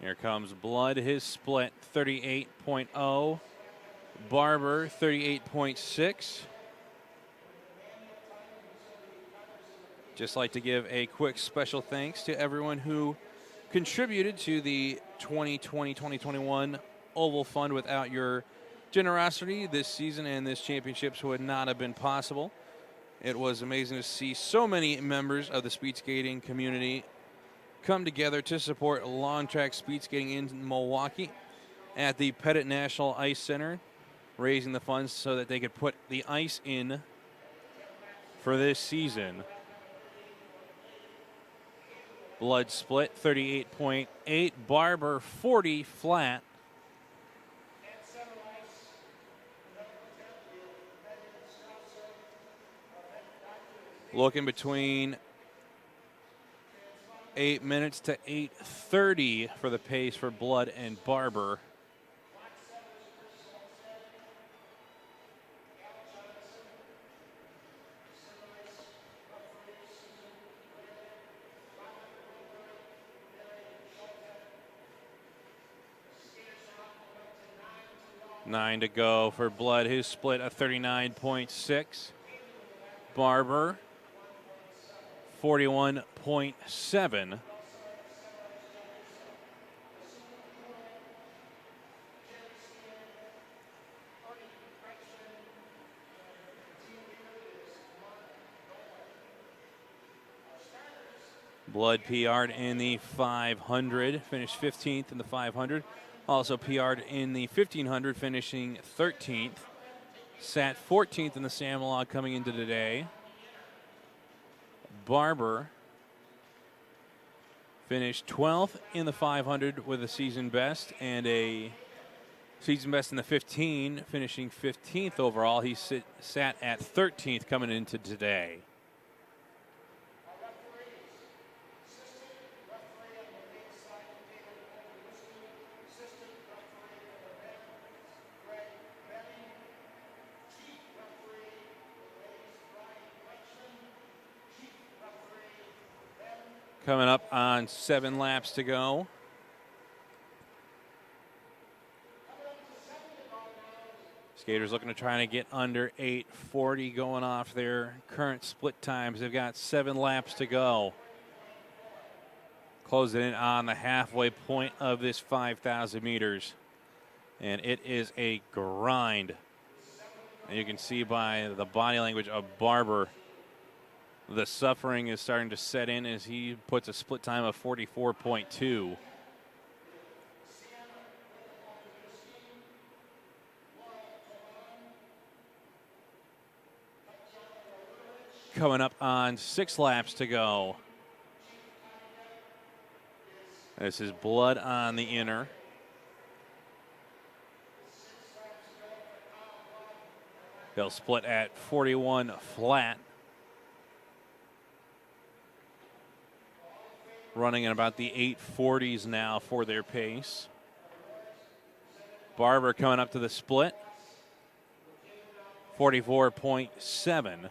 Here comes Blood, his split 38.0. Barber 38.6. Just like to give a quick special thanks to everyone who contributed to the 2020-2021 Oval Fund. Without your generosity, this season and this championships would not have been possible. It was amazing to see so many members of the speed skating community come together to support long track speed skating in Milwaukee at the Pettit National Ice Center, raising the funds so that they could put the ice in for this season. Blood split 38.8, Barber 40 flat. Looking between 8 minutes to 8:30 for the pace for Blood and Barber. Nine to go for Blood. His split a 39.6. Barber 41.7. Blood PR'd in the 500, finished 15th in the 500. Also PR'd in the 1500, finishing 13th. Sat 14th in the Samlog coming into today. Barber finished 12th in the 500 with a season best and a season best in the 15, finishing 15th overall. He sat at 13th coming into today. Coming up on 7 laps to go. Skaters looking to try to get under 8:40 going off their current split times. They've got 7 laps to go. Closing in on the halfway point of this 5,000 meters. And it is a grind. And you can see by the body language of Barber, the suffering is starting to set in as he puts a split time of 44.2. Coming up on 6 laps to go. This is Blood on the inner. They'll split at 41 flat. Running at about the 8:40s now for their pace. Barber coming up to the split. 44.7.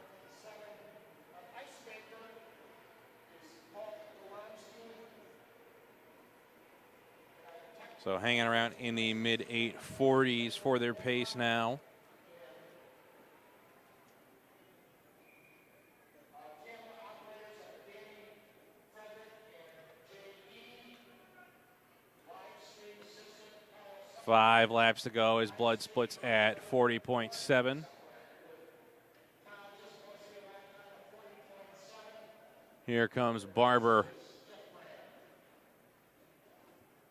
So hanging around in the mid 8:40s for their pace now. Five laps to go as Blood splits at 40.7. Here comes Barber.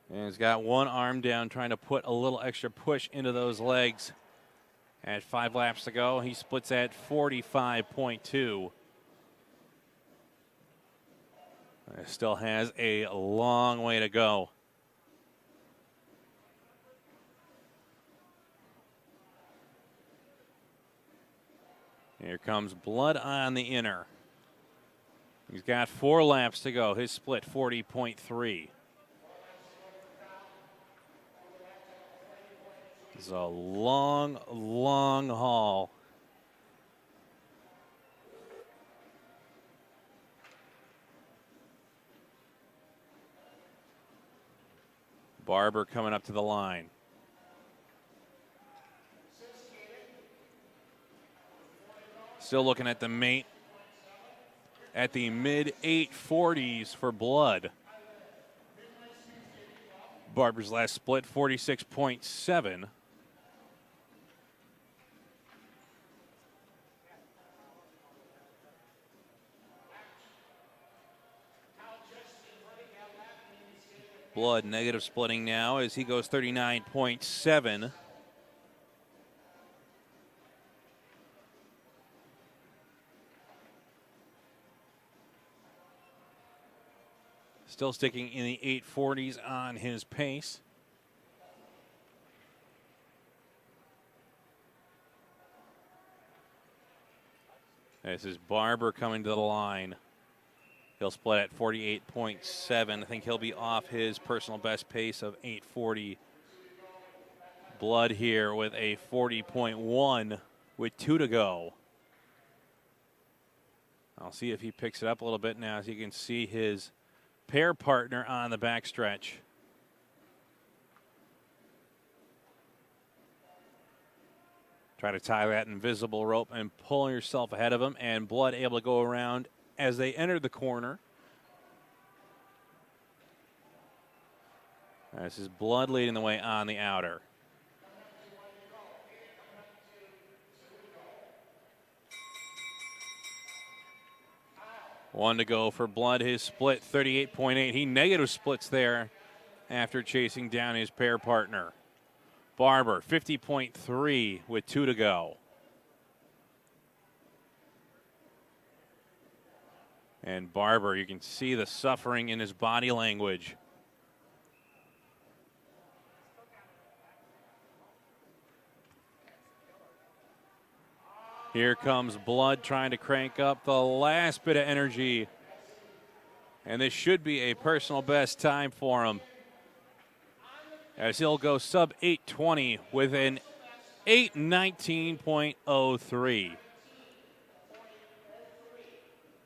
And he's got one arm down, trying to put a little extra push into those legs. At 5 laps to go, he splits at 45.2. Still has a long way to go. Here comes Blood on the inner. He's got 4 laps to go. His split 40.3. It's a long, long haul. Barber coming up to the line. Still looking at the mate at the mid 840s for Blood. Barber's last split, 46.7. Blood negative splitting now as he goes 39.7. Still sticking in the 840s on his pace. This is Barber coming to the line. He'll split at 48.7. I think he'll be off his personal best pace of 840. Blood here with a 40.1 with 2 to go. I'll see if he picks it up a little bit now, as you can see his pair partner on the backstretch. Try to tie that invisible rope and pull yourself ahead of him, and Blood able to go around as they enter the corner. This is Blood leading the way on the outer. One to go for Blood. His split 38.8. He negative splits there after chasing down his pair partner. Barber 50.3 with 2 to go. And Barber, you can see the suffering in his body language. Here comes Blood trying to crank up the last bit of energy. And this should be a personal best time for him, as he'll go sub 820 with an 819.03.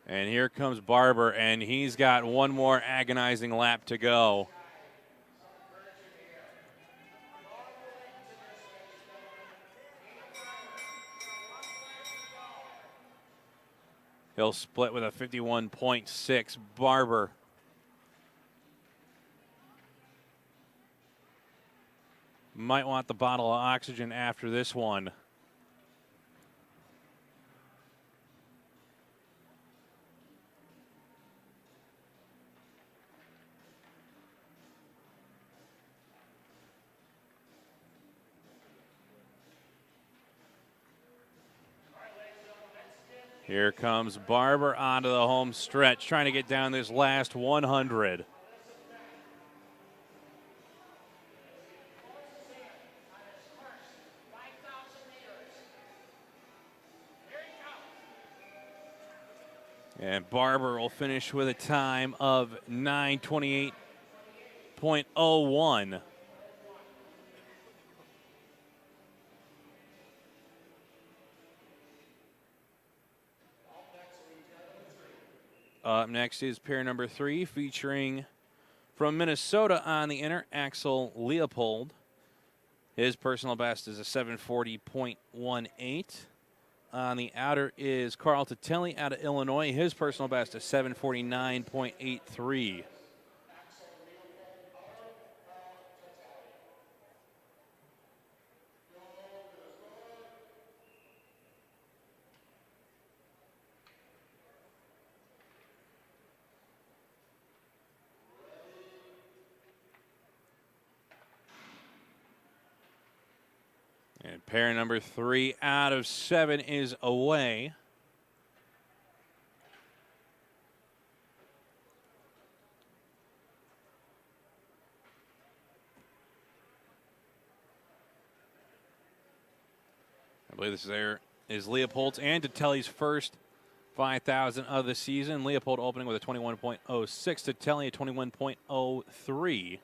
And here comes Barber, and he's got one more agonizing lap to go. He'll split with a 51.6. Barber might want the bottle of oxygen after this one. Here comes Barber onto the home stretch, trying to get down this last 100. And Barber will finish with a time of 9:28.01. Up next is pair number 3, featuring from Minnesota on the inner, Axel Leopold. His personal best is a 740.18. On the outer is Carl Titelli out of Illinois. His personal best is 749.83. And pair number 3 out of 7 is away. I believe this is Leopold's and Titelli's first 5,000 of the season. Leopold opening with a 21.06, Titelli a 21.03.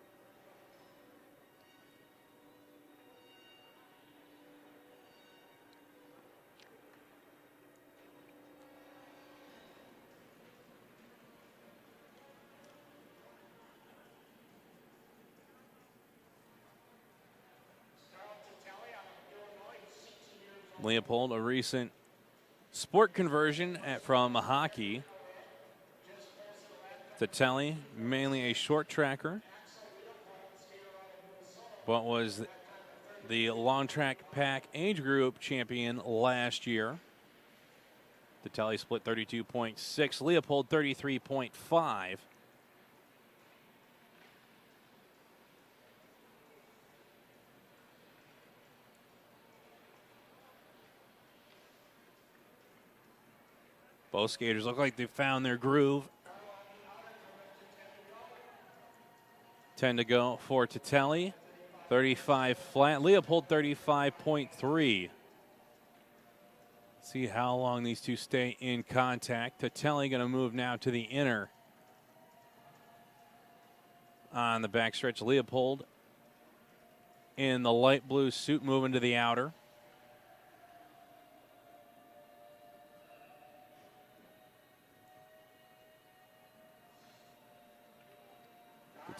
Leopold, a recent sport conversion from hockey. Tatelli, mainly a short tracker, but was the long track pack age group champion last year. Tatelli split 32.6, Leopold 33.5. Both skaters look like they found their groove. 10 to go for Tatelli. 35 flat. Leopold 35.3. See how long these two stay in contact. Tatelli going to move now to the inner. On the backstretch, Leopold in the light blue suit moving to the outer.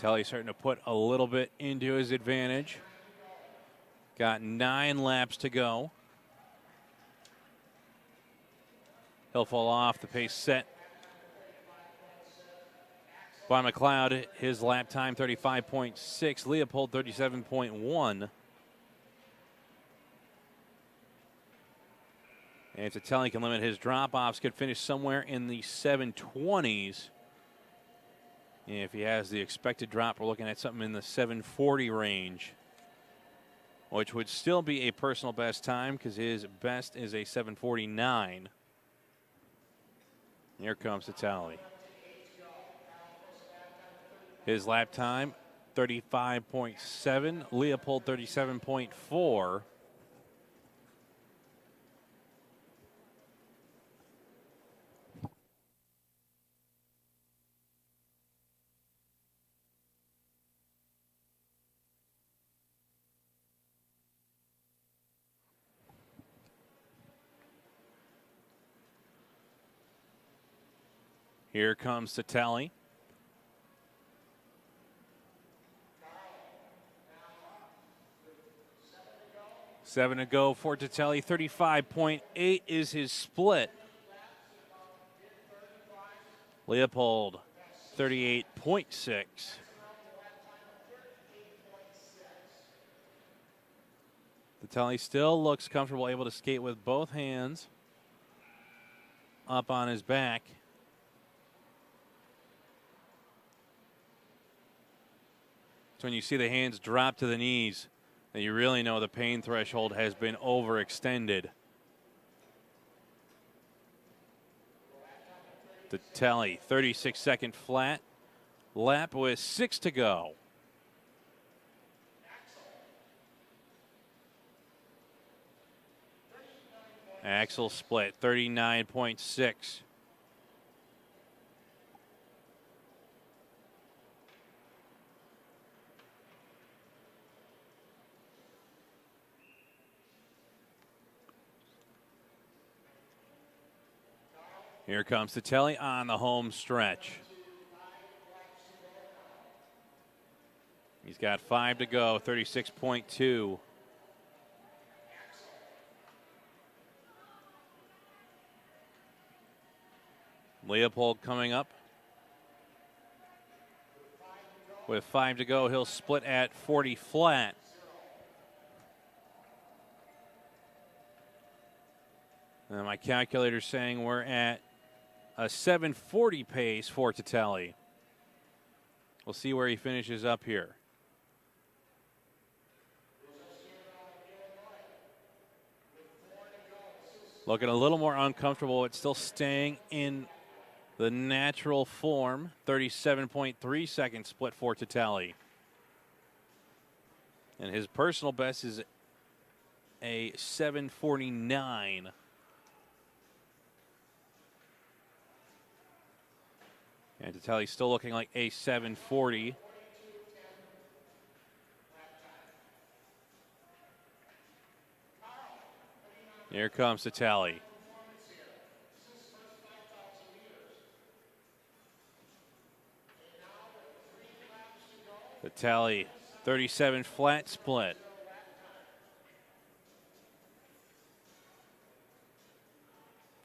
Tatelli starting to put a little bit into his advantage. Got 9 laps to go. He'll fall off. The pace set by McLeod. His lap time 35.6. Leopold 37.1. And if Tatelli can limit his drop-offs, could finish somewhere in the 720s. If he has the expected drop, we're looking at something in the 740 range, which would still be a personal best time because his best is a 749. Here comes Tatelli. His lap time, 35.7. Leopold, 37.4. Here comes Tatelli. Seven to go for Tatelli. 35.8 is his split. Leopold, 38.6. Tatelli still looks comfortable, able to skate with both hands up on his back. So when you see the hands drop to the knees, then you really know the pain threshold has been overextended. Tatelli, 36-second flat lap with 6 to go. Axel split, 39.6. Here comes Tatelli on the home stretch. He's got 5 to go, 36.2. Leopold coming up. With 5 to go, he'll split at 40 flat. And my calculator's saying we're at a 740 pace for Tatelli. We'll see where he finishes up here. Looking a little more uncomfortable. It's still staying in the natural form. 37.3 second split for Tatelli. And his personal best is a 749. And Tatelli still looking like a 740. Here comes Tatelli. Tatelli, 37 flat split.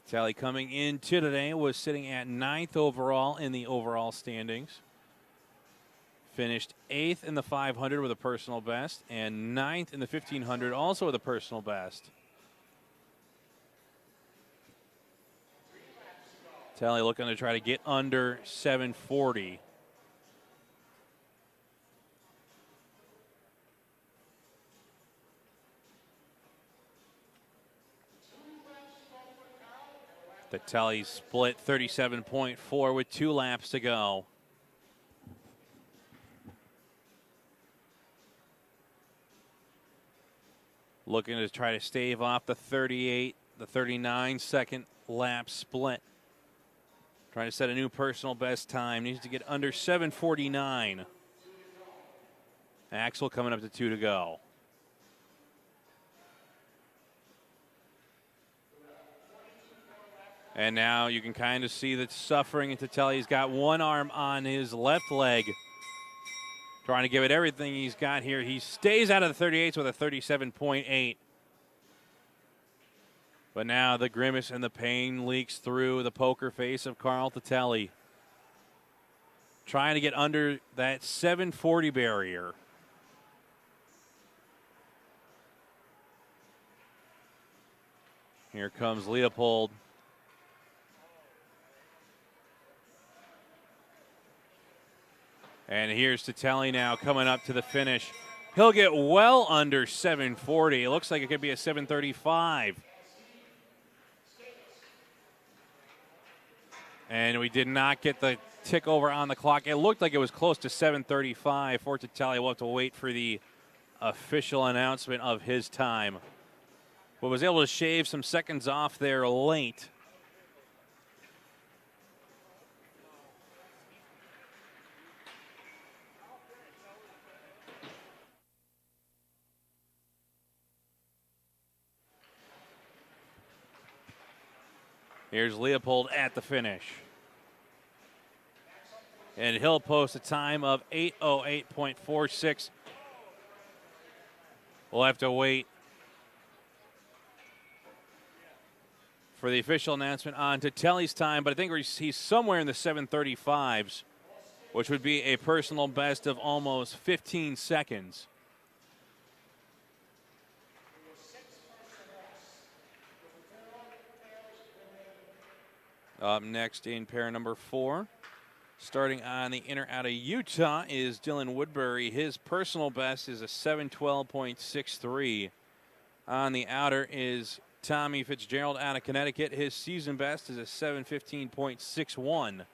Tally coming into today was sitting at 9th overall in the overall standings. Finished 8th in the 500 with a personal best and 9th in the 1500 also with a personal best. Tally looking to try to get under 740. The Tally split 37.4 with 2 laps to go. Looking to try to stave off the 39 second lap split. Trying to set a new personal best time. Needs to get under 7:49. Axel coming up to 2 to go. And now you can kind of see the suffering in Tatelli. He's got one arm on his left leg. Trying to give it everything he's got here. He stays out of the 38s with a 37.8. But now the grimace and the pain leaks through the poker face of Carl Tatelli. Trying to get under that 740 barrier. Here comes Leopold. And here's Tatelli now coming up to the finish. He'll get well under 740. It looks like it could be a 735. And we did not get the tick over on the clock. It looked like it was close to 735 for Tatelli. We'll have to wait for the official announcement of his time. But was able to shave some seconds off there late. Here's Leopold at the finish. And he'll post a time of 8:08.46. We'll have to wait for the official announcement on Tatelli's time, but I think he's somewhere in the 735s, which would be a personal best of almost 15 seconds. Up next in pair number 4, starting on the inner out of Utah, is Dylan Woodbury. His personal best is a 712.63. On the outer is Tommy Fitzgerald out of Connecticut. His season best is a 715.61.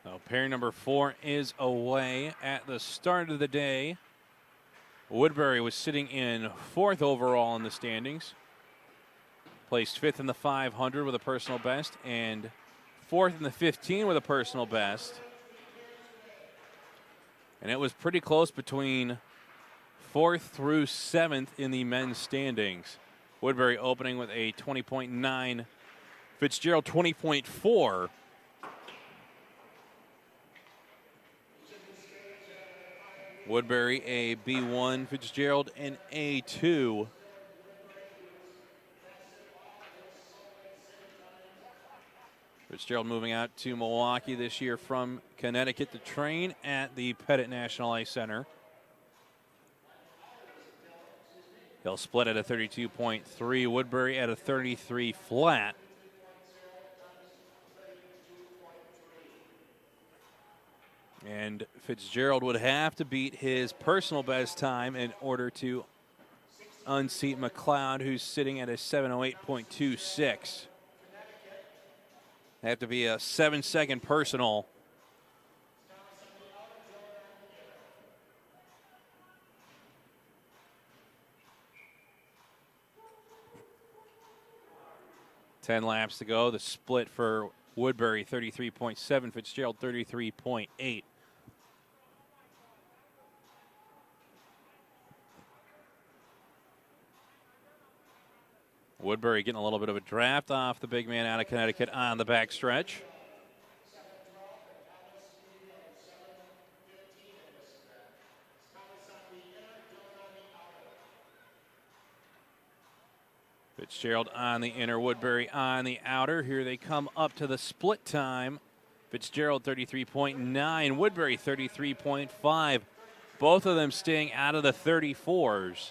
So pair number 4 is away at the start of the day. Woodbury was sitting in 4th overall in the standings. Placed 5th in the 500 with a personal best and 4th in the 15 with a personal best. And it was pretty close between 4th through 7th in the men's standings. Woodbury opening with a 20.9, Fitzgerald 20.4. Woodbury a B1, Fitzgerald an A2. Fitzgerald moving out to Milwaukee this year from Connecticut to train at the Pettit National Ice Center. He'll split at a 32.3, Woodbury at a 33 flat. And Fitzgerald would have to beat his personal best time in order to unseat McLeod, who's sitting at a 7:08.26. Have to be a 7-second personal. Ten laps to go. The split for Woodbury, 33.7. Fitzgerald, 33.8. Woodbury getting a little bit of a draft off the big man out of Connecticut on the backstretch. Fitzgerald on the inner, Woodbury on the outer. Here they come up to the split time. Fitzgerald 33.9, Woodbury 33.5. Both of them staying out of the 34s.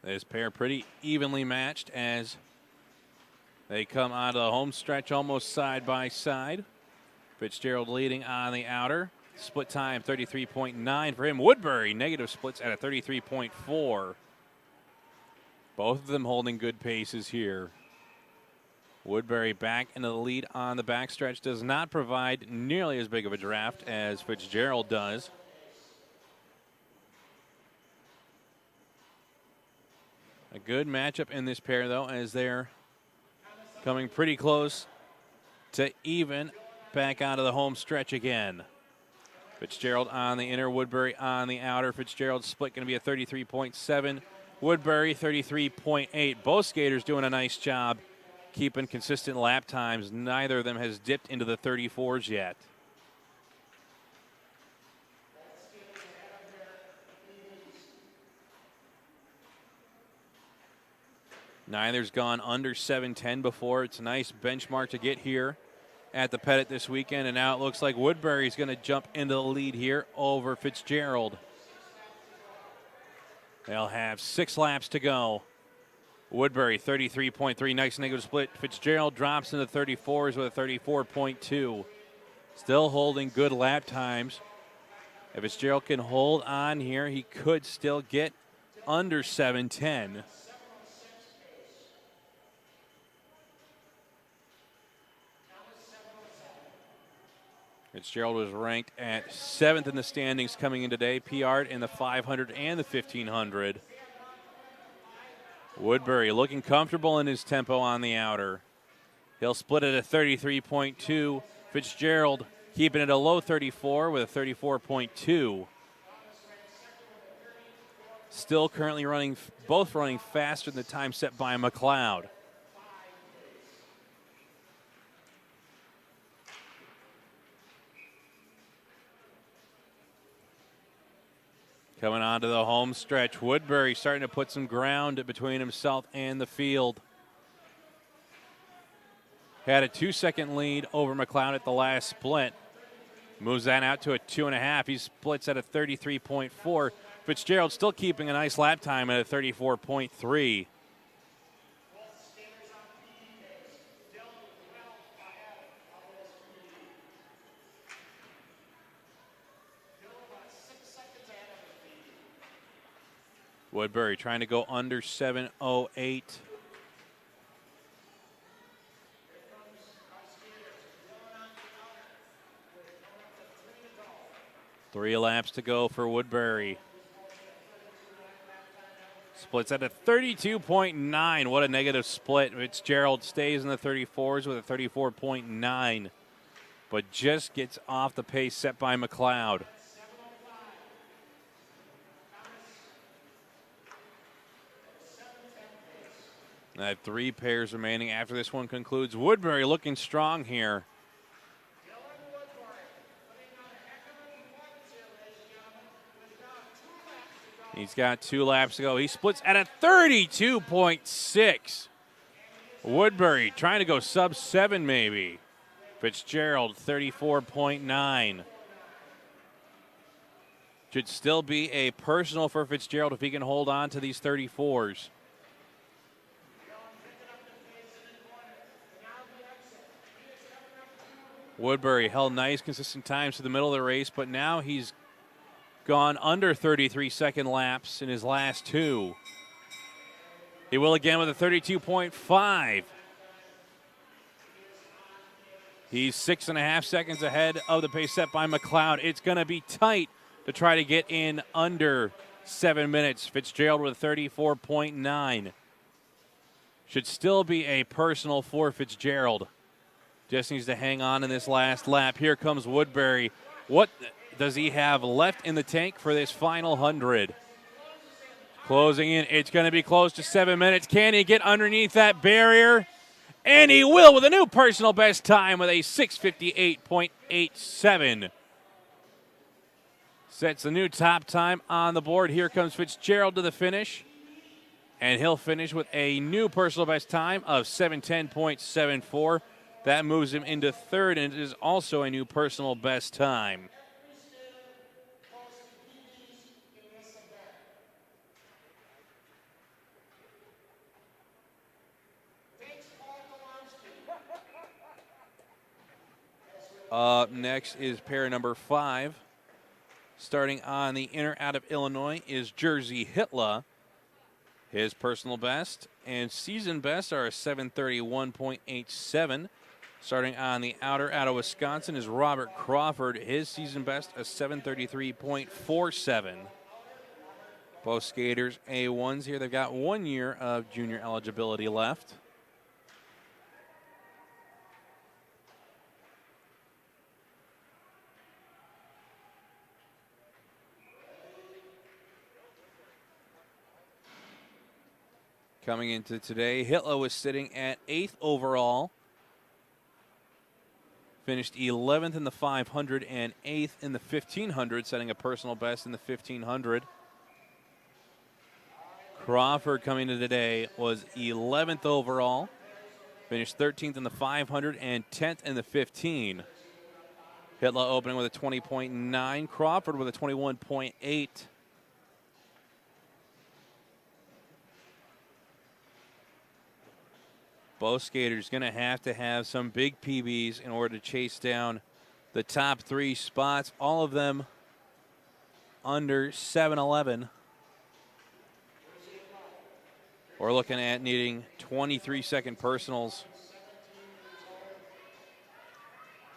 This pair pretty evenly matched as they come out of the home stretch almost side by side. Fitzgerald leading on the outer. Split time 33.9 for him. Woodbury negative splits at a 33.4. Both of them holding good paces here. Woodbury back into the lead on the backstretch. Does not provide nearly as big of a draft as Fitzgerald does. A good matchup in this pair, though, as they're coming pretty close to even back onto the home stretch again. Fitzgerald on the inner, Woodbury on the outer. Fitzgerald's split going to be a 33.7. Woodbury 33.8. Both skaters doing a nice job keeping consistent lap times. Neither of them has dipped into the 34s yet. Neither's gone under 7:10 before. It's a nice benchmark to get here at the Pettit this weekend. And now it looks like Woodbury's going to jump into the lead here over Fitzgerald. They'll have 6 laps to go. Woodbury 33.3, nice negative split. Fitzgerald drops into 34s with a 34.2. Still holding good lap times. If Fitzgerald can hold on here, he could still get under 7:10. Fitzgerald was ranked at 7th in the standings coming in today. PR'd in the 500 and the 1500. Woodbury looking comfortable in his tempo on the outer. He'll split it at 33.2. Fitzgerald keeping it a low 34 with a 34.2. Still currently running, both running faster than the time set by McLeod. Coming onto the home stretch, Woodbury starting to put some ground between himself and the field. Had a 2-second lead over McLeod at the last split. Moves that out to a 2.5. He splits at a 33.4. Fitzgerald still keeping a nice lap time at a 34.3. Woodbury trying to go under 7:08. Three laps to go for Woodbury. Splits at a 32.9. What a negative split. Fitzgerald stays in the 34s with a 34.9, but just gets off the pace set by McLeod. I have 3 pairs remaining after this one concludes. Woodbury looking strong here. He's got 2 laps to go. He splits at a 32.6. Woodbury trying to go sub 7 maybe. Fitzgerald, 34.9. Should still be a personal for Fitzgerald if he can hold on to these 34s. Woodbury held nice, consistent times to the middle of the race, but now he's gone under 33-second laps in his last two. He will again with a 32.5. He's 6.5 seconds ahead of the pace set by McLeod. It's going to be tight to try to get in under 7 minutes. Fitzgerald with 34.9. Should still be a personal for Fitzgerald. Just needs to hang on in this last lap. Here comes Woodbury. What does he have left in the tank for this final 100? Closing in. It's going to be close to 7 minutes. Can he get underneath that barrier? And he will with a new personal best time with a 6:58.87. Sets the new top time on the board. Here comes Fitzgerald to the finish. And he'll finish with a new personal best time of 7:10.74. That moves him into third, and it is also a new personal best time. Up next is pair number 5. Starting on the inner out of Illinois is Jersey Hitler. His personal best and season best are a 7:31.87. Starting on the outer out of Wisconsin is Robert Crawford. His season best a 7:33.47. Both skaters A1s here. They've got 1 year of junior eligibility left. Coming into today, Hitler was sitting at 8th overall. Finished 11th in the 500 and 8th in the 1500, setting a personal best in the 1500. Crawford coming to today was 11th overall. Finished 13th in the 500 and 10th in the 15. Hitler opening with a 20.9. Crawford with a 21.8. Both skaters going to have some big PBs in order to chase down the top 3 spots. All of them under 7:11. We're looking at needing 23-second personals.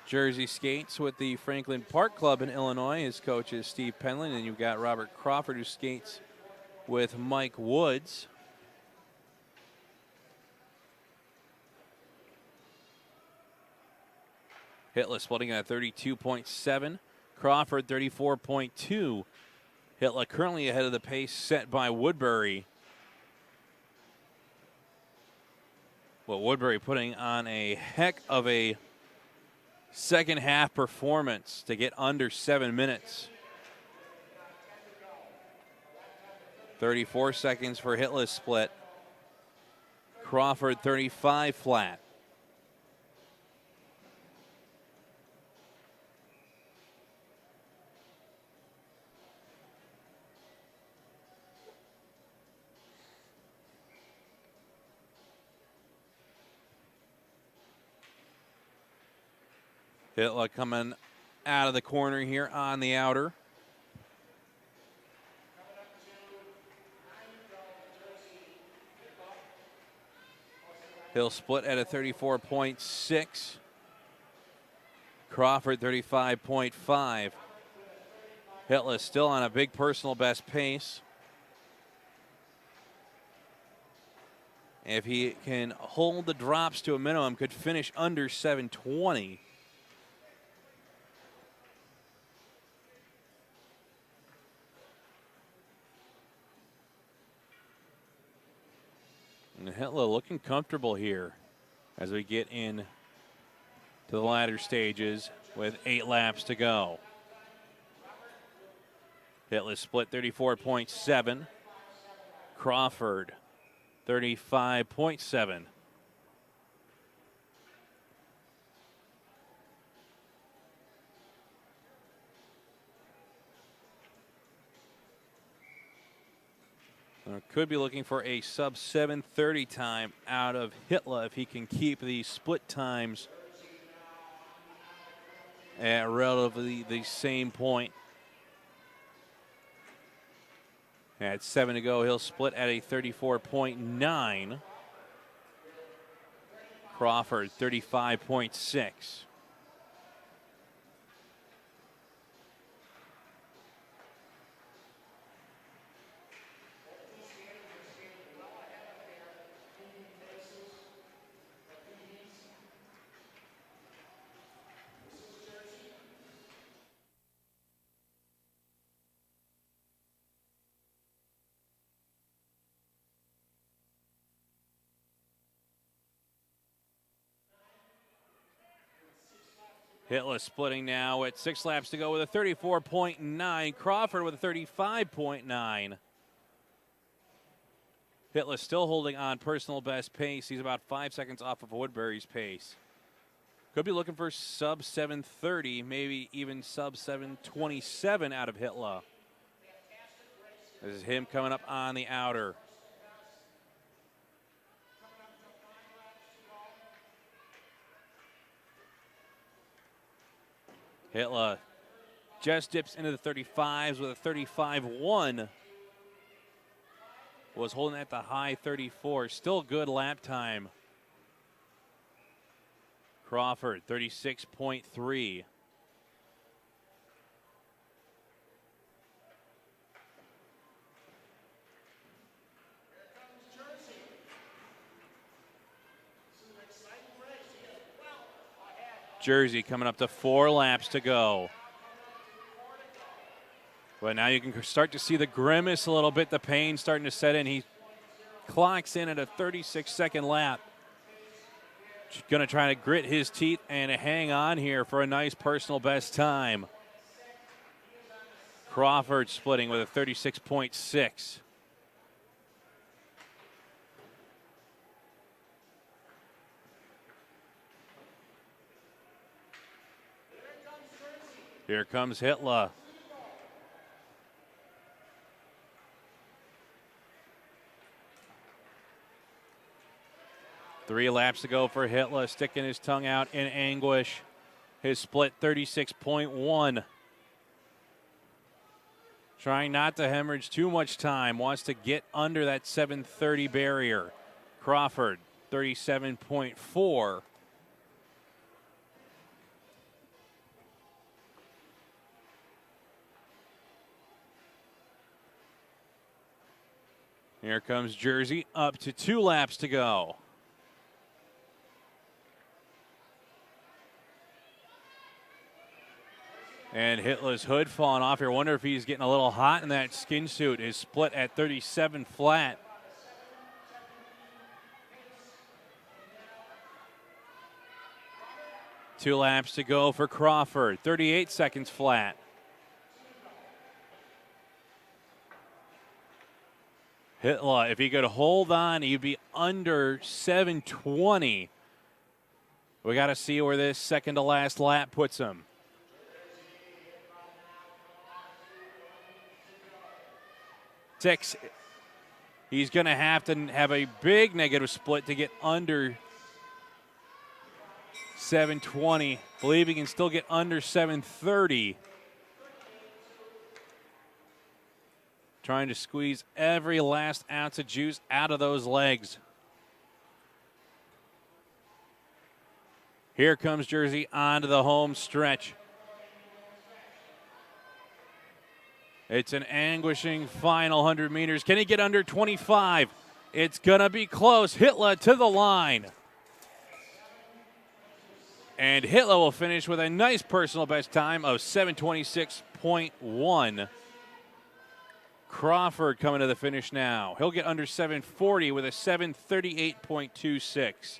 Jersey skates with the Franklin Park Club in Illinois. His coach is Steve Penland, and you've got Robert Crawford, who skates with Mike Woods. Hitler splitting at 32.7. Crawford 34.2. Hitler currently ahead of the pace set by Woodbury. Well, Woodbury putting on a heck of a second half performance to get under 7 minutes. 34 seconds for Hitler's split. Crawford 35 flat. Hitler coming out of the corner here on the outer. He'll split at a 34.6. Crawford 35.5. Hitler still on a big personal best pace. If he can hold the drops to a minimum, could finish under 7:20. And Hitler looking comfortable here as we get in to the latter stages with 8 laps to go. Hitler split 34.7. Crawford 35.7. Could be looking for a sub 7:30 time out of Hitler if he can keep the split times at relatively the same point. At 7 to go, he'll split at a 34.9. Crawford, 35.6. Hitler splitting now at 6 laps to go with a 34.9. Crawford with a 35.9. Hitler still holding on personal best pace. He's about 5 seconds off of Woodbury's pace. Could be looking for sub 7:30, maybe even sub 7:27 out of Hitler. This is him coming up on the outer. Hitler just dips into the 35s with a 35.1. Was holding at the high 34. Still good lap time. Crawford, 36.3. Jersey coming up to 4 laps to go. But now you can start to see the grimace a little bit, the pain starting to set in. He clocks in at a 36-second lap. Going to try to grit his teeth and hang on here for a nice personal best time. Crawford splitting with a 36.6. Here comes Hitler. Three laps to go for Hitler, sticking his tongue out in anguish. His split 36.1. Trying not to hemorrhage too much time. Wants to get under that 7:30 barrier. Crawford, 37.4. Here comes Jersey, up to 2 laps to go. And Hitler's hood falling off here. Wonder if he's getting a little hot in that skin suit. His split at 37 flat. Two laps to go for Crawford. 38 seconds flat. Hitler, if he could hold on, he'd be under 7:20. We got to see where this second to last lap puts him. Six. He's going to have a big negative split to get under 7:20. Believe he can still get under 7:30. Trying to squeeze every last ounce of juice out of those legs. Here comes Jersey onto the home stretch. It's an anguishing final 100 meters. Can he get under 25? It's going to be close. Hitler to the line. And Hitler will finish with a nice personal best time of 7:26.1. Crawford coming to the finish now. He'll get under 7:40 with a 7:38.26.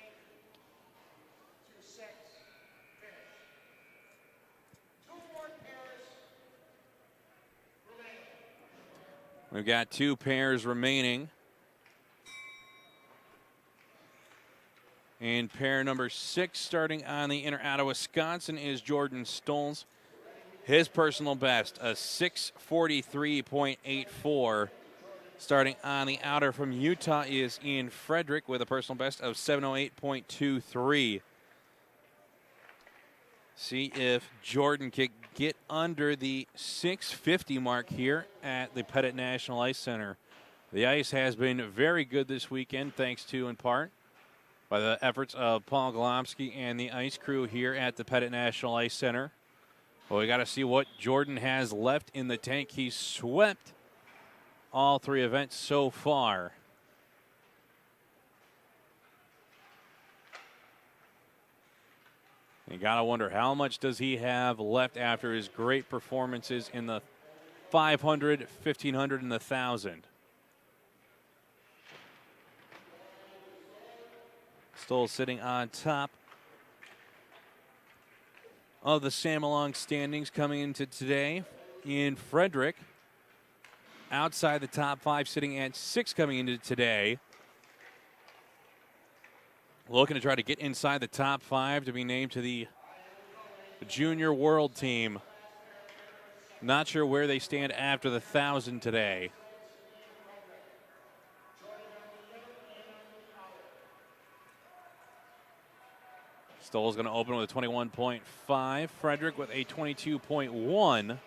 We've got 2 pairs remaining. And pair number 6 starting on the inner out of Wisconsin is Jordan Stolz. His personal best, a 6:43.84. Starting on the outer from Utah is Ian Frederick with a personal best of 7:08.23. See if Jordan can get under the 650 mark here at the Pettit National Ice Center. The ice has been very good this weekend, thanks to, in part, by the efforts of Paul Golomsky and the ice crew here at the Pettit National Ice Center. Well, we got to see what Jordan has left in the tank. He's swept all 3 events so far. You got to wonder, how much does he have left after his great performances in the 500, 1500, and the 1000? Still sitting on top of the Samalong standings coming into today. In Frederick, outside the top 5, sitting at 6 coming into today. Looking to try to get inside the top 5 to be named to the Junior World Team. Not sure where they stand after the 1000 today. Stoll's going to open with a 21.5. Frederick with a 22.1.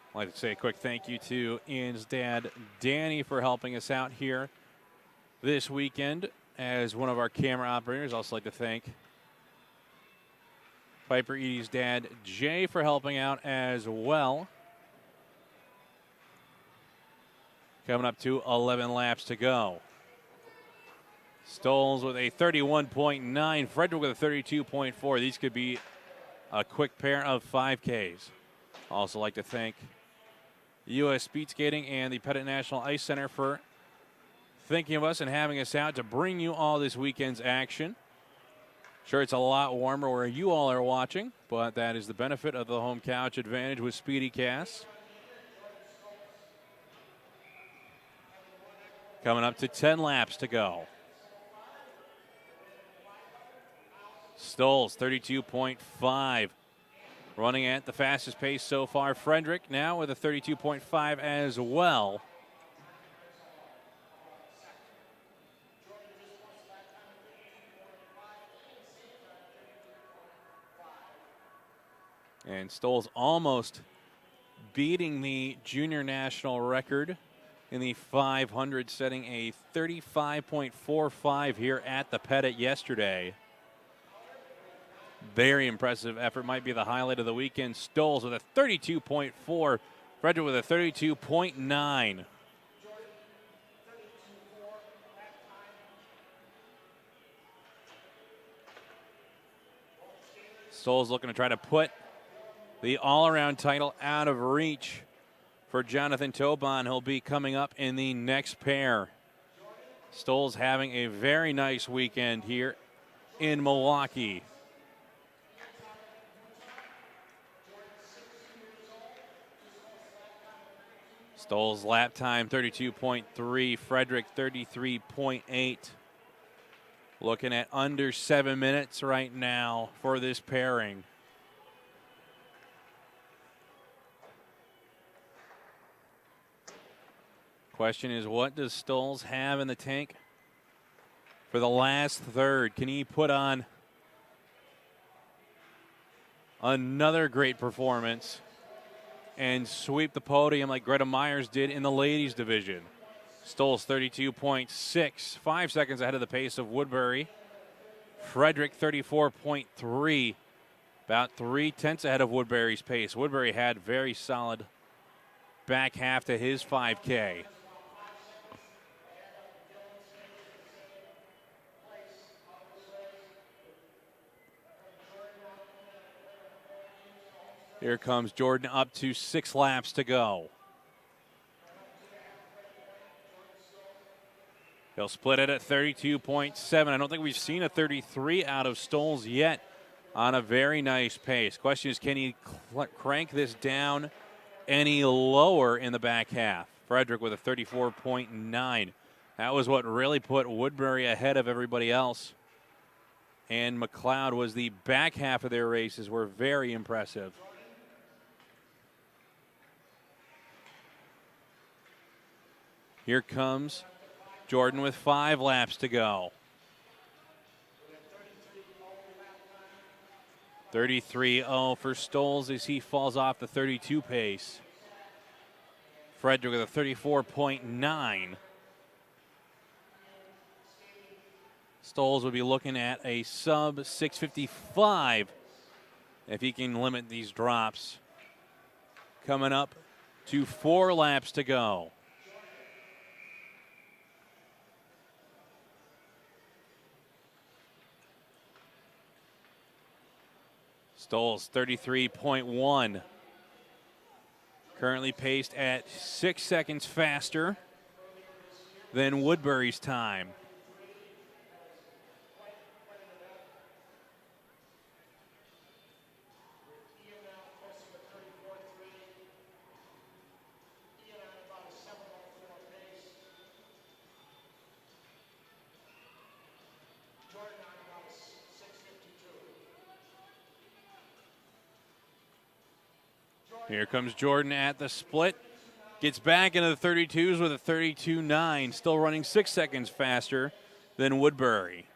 I'd like to say a quick thank you to Ian's dad, Danny, for helping us out here this weekend as one of our camera operators. I'd also like to thank Piper Edie's dad, Jay, for helping out as well. Coming up to 11 laps to go. Stolz with a 31.9. Frederick with a 32.4. These could be a quick pair of 5Ks. Also like to thank U.S. Speed Skating and the Pettit National Ice Center for thinking of us and having us out to bring you all this weekend's action. Sure, it's a lot warmer where you all are watching, but that is the benefit of the home couch advantage with SpeediCast. Coming up to 10 laps to go. Stolz, 32.5. Running at the fastest pace so far. Frederick now with a 32.5 as well. And Stolz almost beating the junior national record in the 500, setting a 35.45 here at the Pettit yesterday. Very impressive effort. Might be the highlight of the weekend. Stolz with a 32.4. Frederick with a 32.9. Stolz looking to try to put the all-around title out of reach for Jonathan Tobon. He'll be coming up in the next pair. Stolz having a very nice weekend here in Milwaukee. Stolz lap time 32.3, Frederick 33.8. Looking at under 7 minutes right now for this pairing. Question is, what does Stolz have in the tank for the last third? Can he put on another great performance and sweep the podium like Greta Myers did in the ladies division? Stolz 32.6, 5 seconds ahead of the pace of Woodbury. Frederick 34.3, about 0.3 ahead of Woodbury's pace. Woodbury had very solid back half to his 5K. Here comes Jordan up to 6 laps to go. He'll split it at 32.7. I don't think we've seen a 33 out of Stolz yet on a very nice pace. Question is, can he crank this down any lower in the back half? Frederick with a 34.9. That was what really put Woodbury ahead of everybody else. And McLeod was the back half of their races were very impressive. Here comes Jordan with 5 laps to go. 33.0 for Stoles as he falls off the 32 pace. Frederick with a 34.9. Stoles would be looking at a sub 6:55 if he can limit these drops. Coming up to 4 laps to go. Stoles 33.1. Currently paced at 6 seconds faster than Woodbury's time. Here comes Jordan at the split. Gets back into the 32s with a 32.9. Still running 6 seconds faster than Woodbury.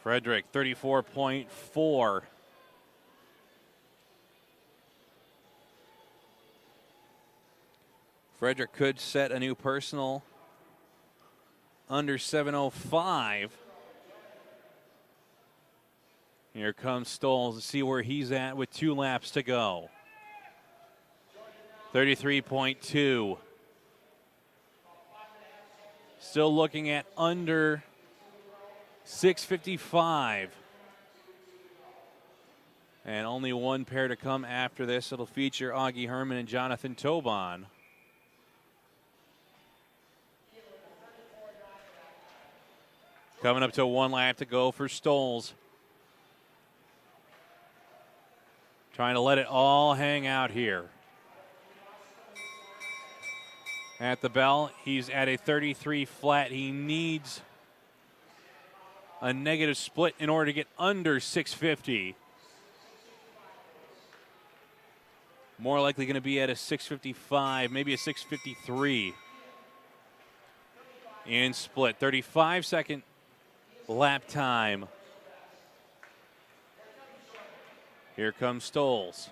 Frederick, 34.4. Frederick could set a new personal under 7:05. Here comes Stoles to see where he's at with 2 laps to go. 33.2. Still looking at under 6:55. And only one pair to come after this. It'll feature Augie Herman and Jonathan Tobon. Coming up to 1 lap to go for Stoles. Trying to let it all hang out here. At the bell, he's at a 33 flat. He needs a negative split in order to get under 650. More likely going to be at a 655, maybe a 653 in split. 35-second lap time. Here comes Stoles.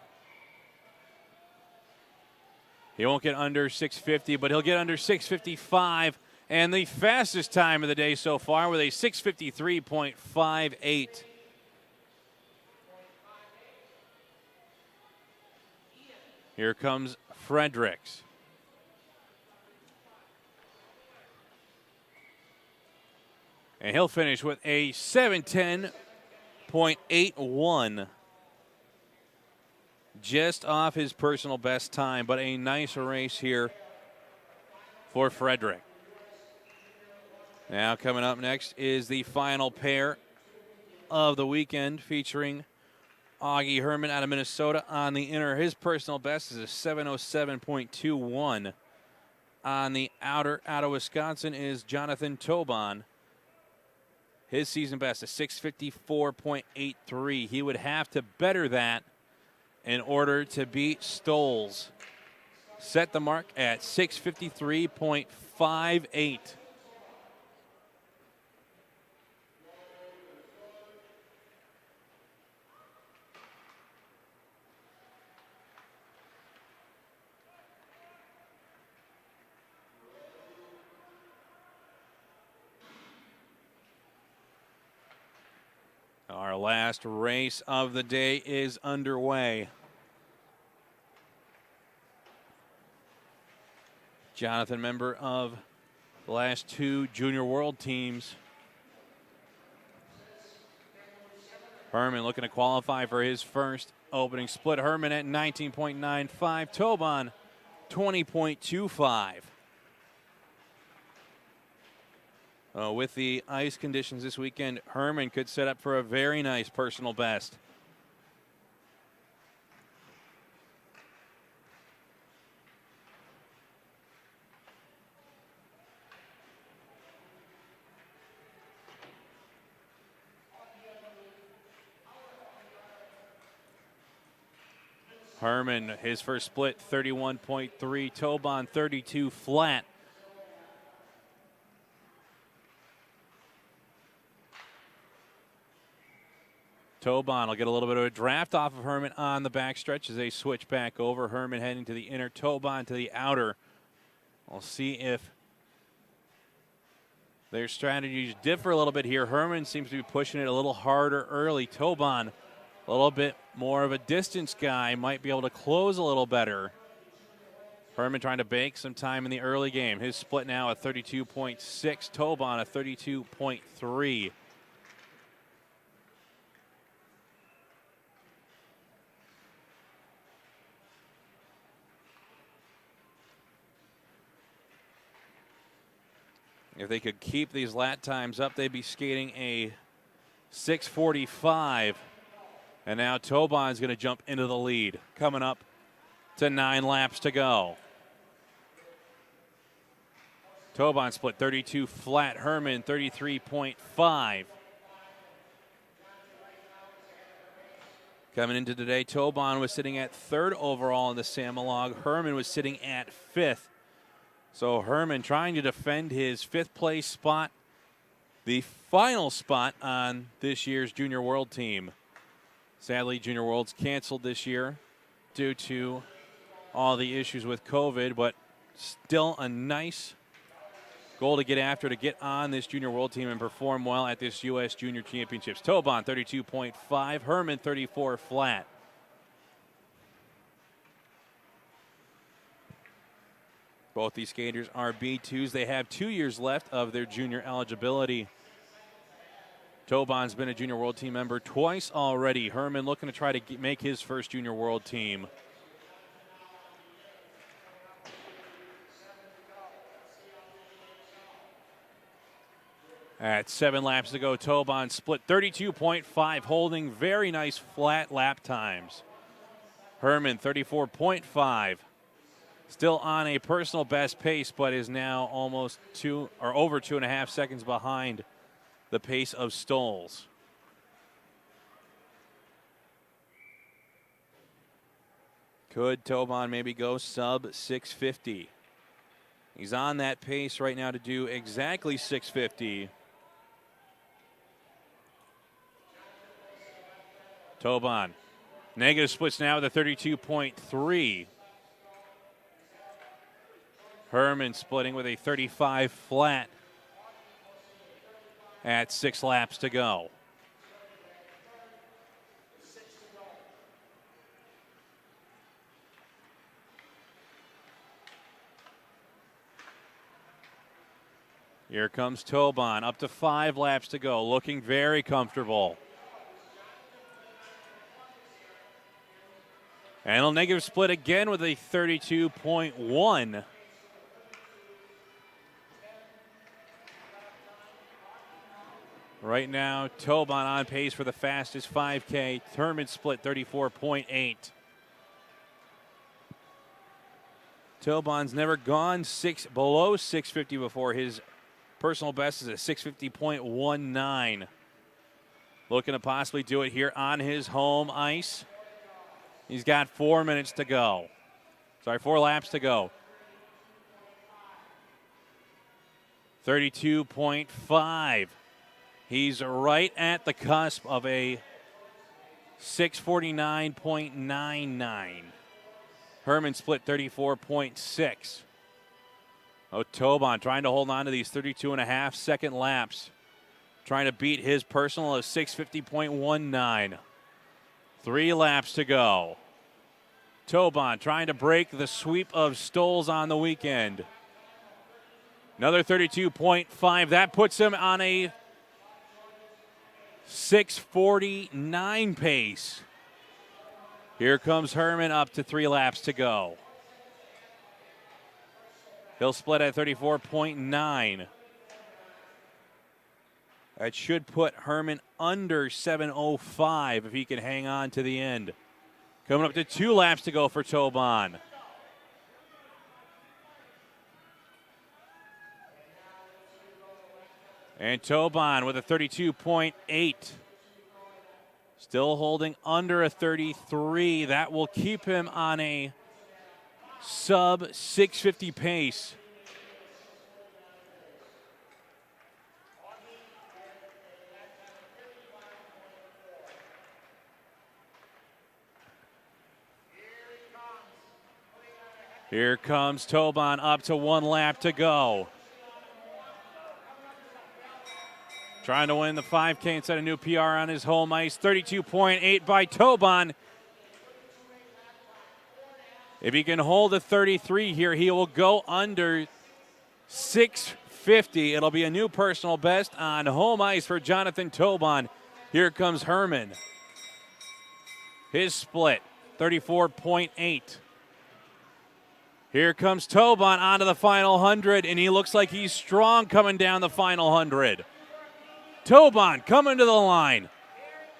He won't get under 650, but he'll get under 655. And the fastest time of the day so far with a 653.58. Here comes Fredericks. And he'll finish with a 7:10.81. Just off his personal best time, but a nice race here for Frederick. Now coming up next is the final pair of the weekend, featuring Augie Herman out of Minnesota on the inner. His personal best is a 7:07.21. On the outer, out of Wisconsin, is Jonathan Tobon. His season best is 6:54.83. He would have to better that in order to beat Stoles. Set the mark at 6:53.58. Our last race of the day is underway. Jonathan, member of the last 2 Junior World teams. Herman looking to qualify for his first opening split. Herman at 19.95. Tobon 20.25. With the ice conditions this weekend, Herman could set up for a very nice personal best. Herman, his first split, 31.3. Tobon, 32 flat. Tobon will get a little bit of a draft off of Herman on the backstretch as they switch back over. Herman heading to the inner, Tobon to the outer. We'll see if their strategies differ a little bit here. Herman seems to be pushing it a little harder early. Tobon, a little bit more of a distance guy, might be able to close a little better. Herman trying to bake some time in the early game. His split now at 32.6. Tobon at 32.3. If they could keep these lat times up, they'd be skating a 6:45. And now Tobon's going to jump into the lead. Coming up to 9 laps to go. Tobon split 32 flat. Herman 33.5. Coming into today, Tobon was sitting at 3rd overall in the Samolog. Herman was sitting at 5th. So Herman trying to defend his 5th place spot, the final spot on this year's Junior World team. Sadly, Junior World's canceled this year due to all the issues with COVID, but still a nice goal to get after, to get on this Junior World team and perform well at this U.S. Junior Championships. Tobon 32.5, Herman 34 flat. Both these skaters are B2s. They have 2 years left of their junior eligibility. Tobon's been a Junior World Team member twice already. Herman looking to try to make his first Junior World Team. At 7 laps to go, Tobon split 32.5, holding very nice flat lap times. Herman 34.5. Still on a personal best pace, but is now almost over 2.5 seconds behind the pace of Stoles. Could Tobon maybe go sub 650? He's on that pace right now to do exactly 650. Tobon, negative splits now with a 32.3. Herman splitting with a 35 flat at 6 laps to go. Here comes Tobon, up to 5 laps to go, looking very comfortable. And a negative split again with a 32.1. Right now, Tobon on pace for the fastest 5K. Herman split 34.8. Tobon's never gone below 650 before. His personal best is a 650.19. Looking to possibly do it here on his home ice. He's got 4 minutes to go. 4 laps to go. 32.5. He's right at the cusp of a 649.99. Herman split 34.6. Tobon trying to hold on to these 32.5 second laps. Trying to beat his personal of 650.19. 3 laps to go. Tobon trying to break the sweep of Stoles on the weekend. Another 32.5. That puts him on a 6:49 pace. Here comes Herman up to 3 laps to go. He'll split at 34.9. That should put Herman under 7:05 if he can hang on to the end. Coming up to 2 laps to go for Tobon. And Tobon with a 32.8. Still holding under a 33. That will keep him on a sub 650 pace. Here comes Tobon, up to 1 lap to go. Trying to win the 5K and set a new PR on his home ice. 32.8 by Tobon. If he can hold a 33 here, he will go under 650. It'll be a new personal best on home ice for Jonathan Tobon. Here comes Herman. His split, 34.8. Here comes Tobon onto the final 100, and he looks like he's strong coming down the final 100. Tobon coming to the line,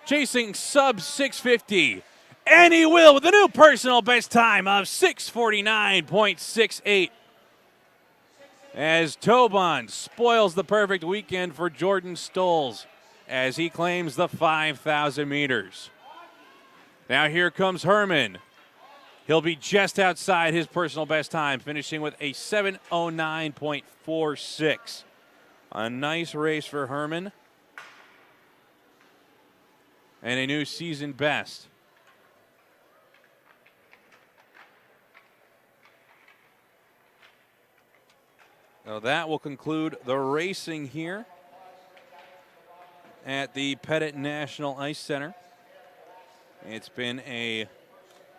chasing sub 650, and he will with a new personal best time of 649.68. As Tobon spoils the perfect weekend for Jordan Stolz as he claims the 5,000 meters. Now here comes Herman. He'll be just outside his personal best time, finishing with a 7:09.46. A nice race for Herman. And a new season best. So that will conclude the racing here at the Pettit National Ice Center. It's been a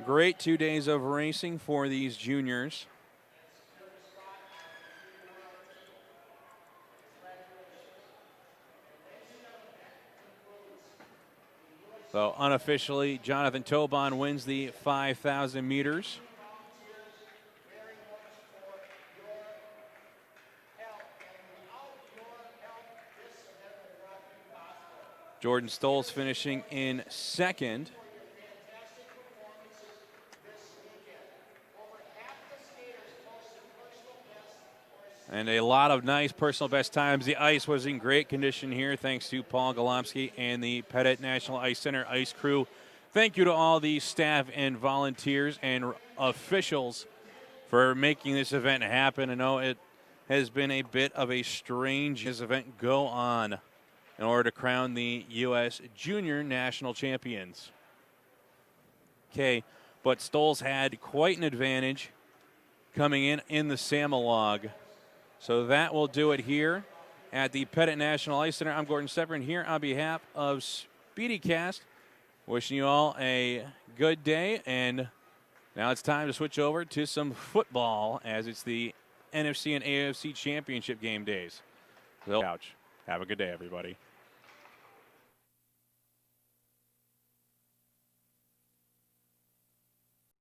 great 2 days of racing for these juniors. So unofficially, Jonathan Tobon wins the 5,000 meters. Jordan Stolz finishing in second. And a lot of nice personal best times. The ice was in great condition here, thanks to Paul Golomsky and the Pettit National Ice Center ice crew. Thank you to all the staff and volunteers and officials for making this event happen. I know it has been a bit of a strange event go on in order to crown the U.S. Junior National Champions. Okay, but Stolz had quite an advantage coming in the Samalog. So that will do it here at the Pettit National Ice Center. I'm Gordon Severin here on behalf of SpeediCast. Wishing you all a good day. And now it's time to switch over to some football as it's the NFC and AFC Championship game days. So, have a good day, everybody.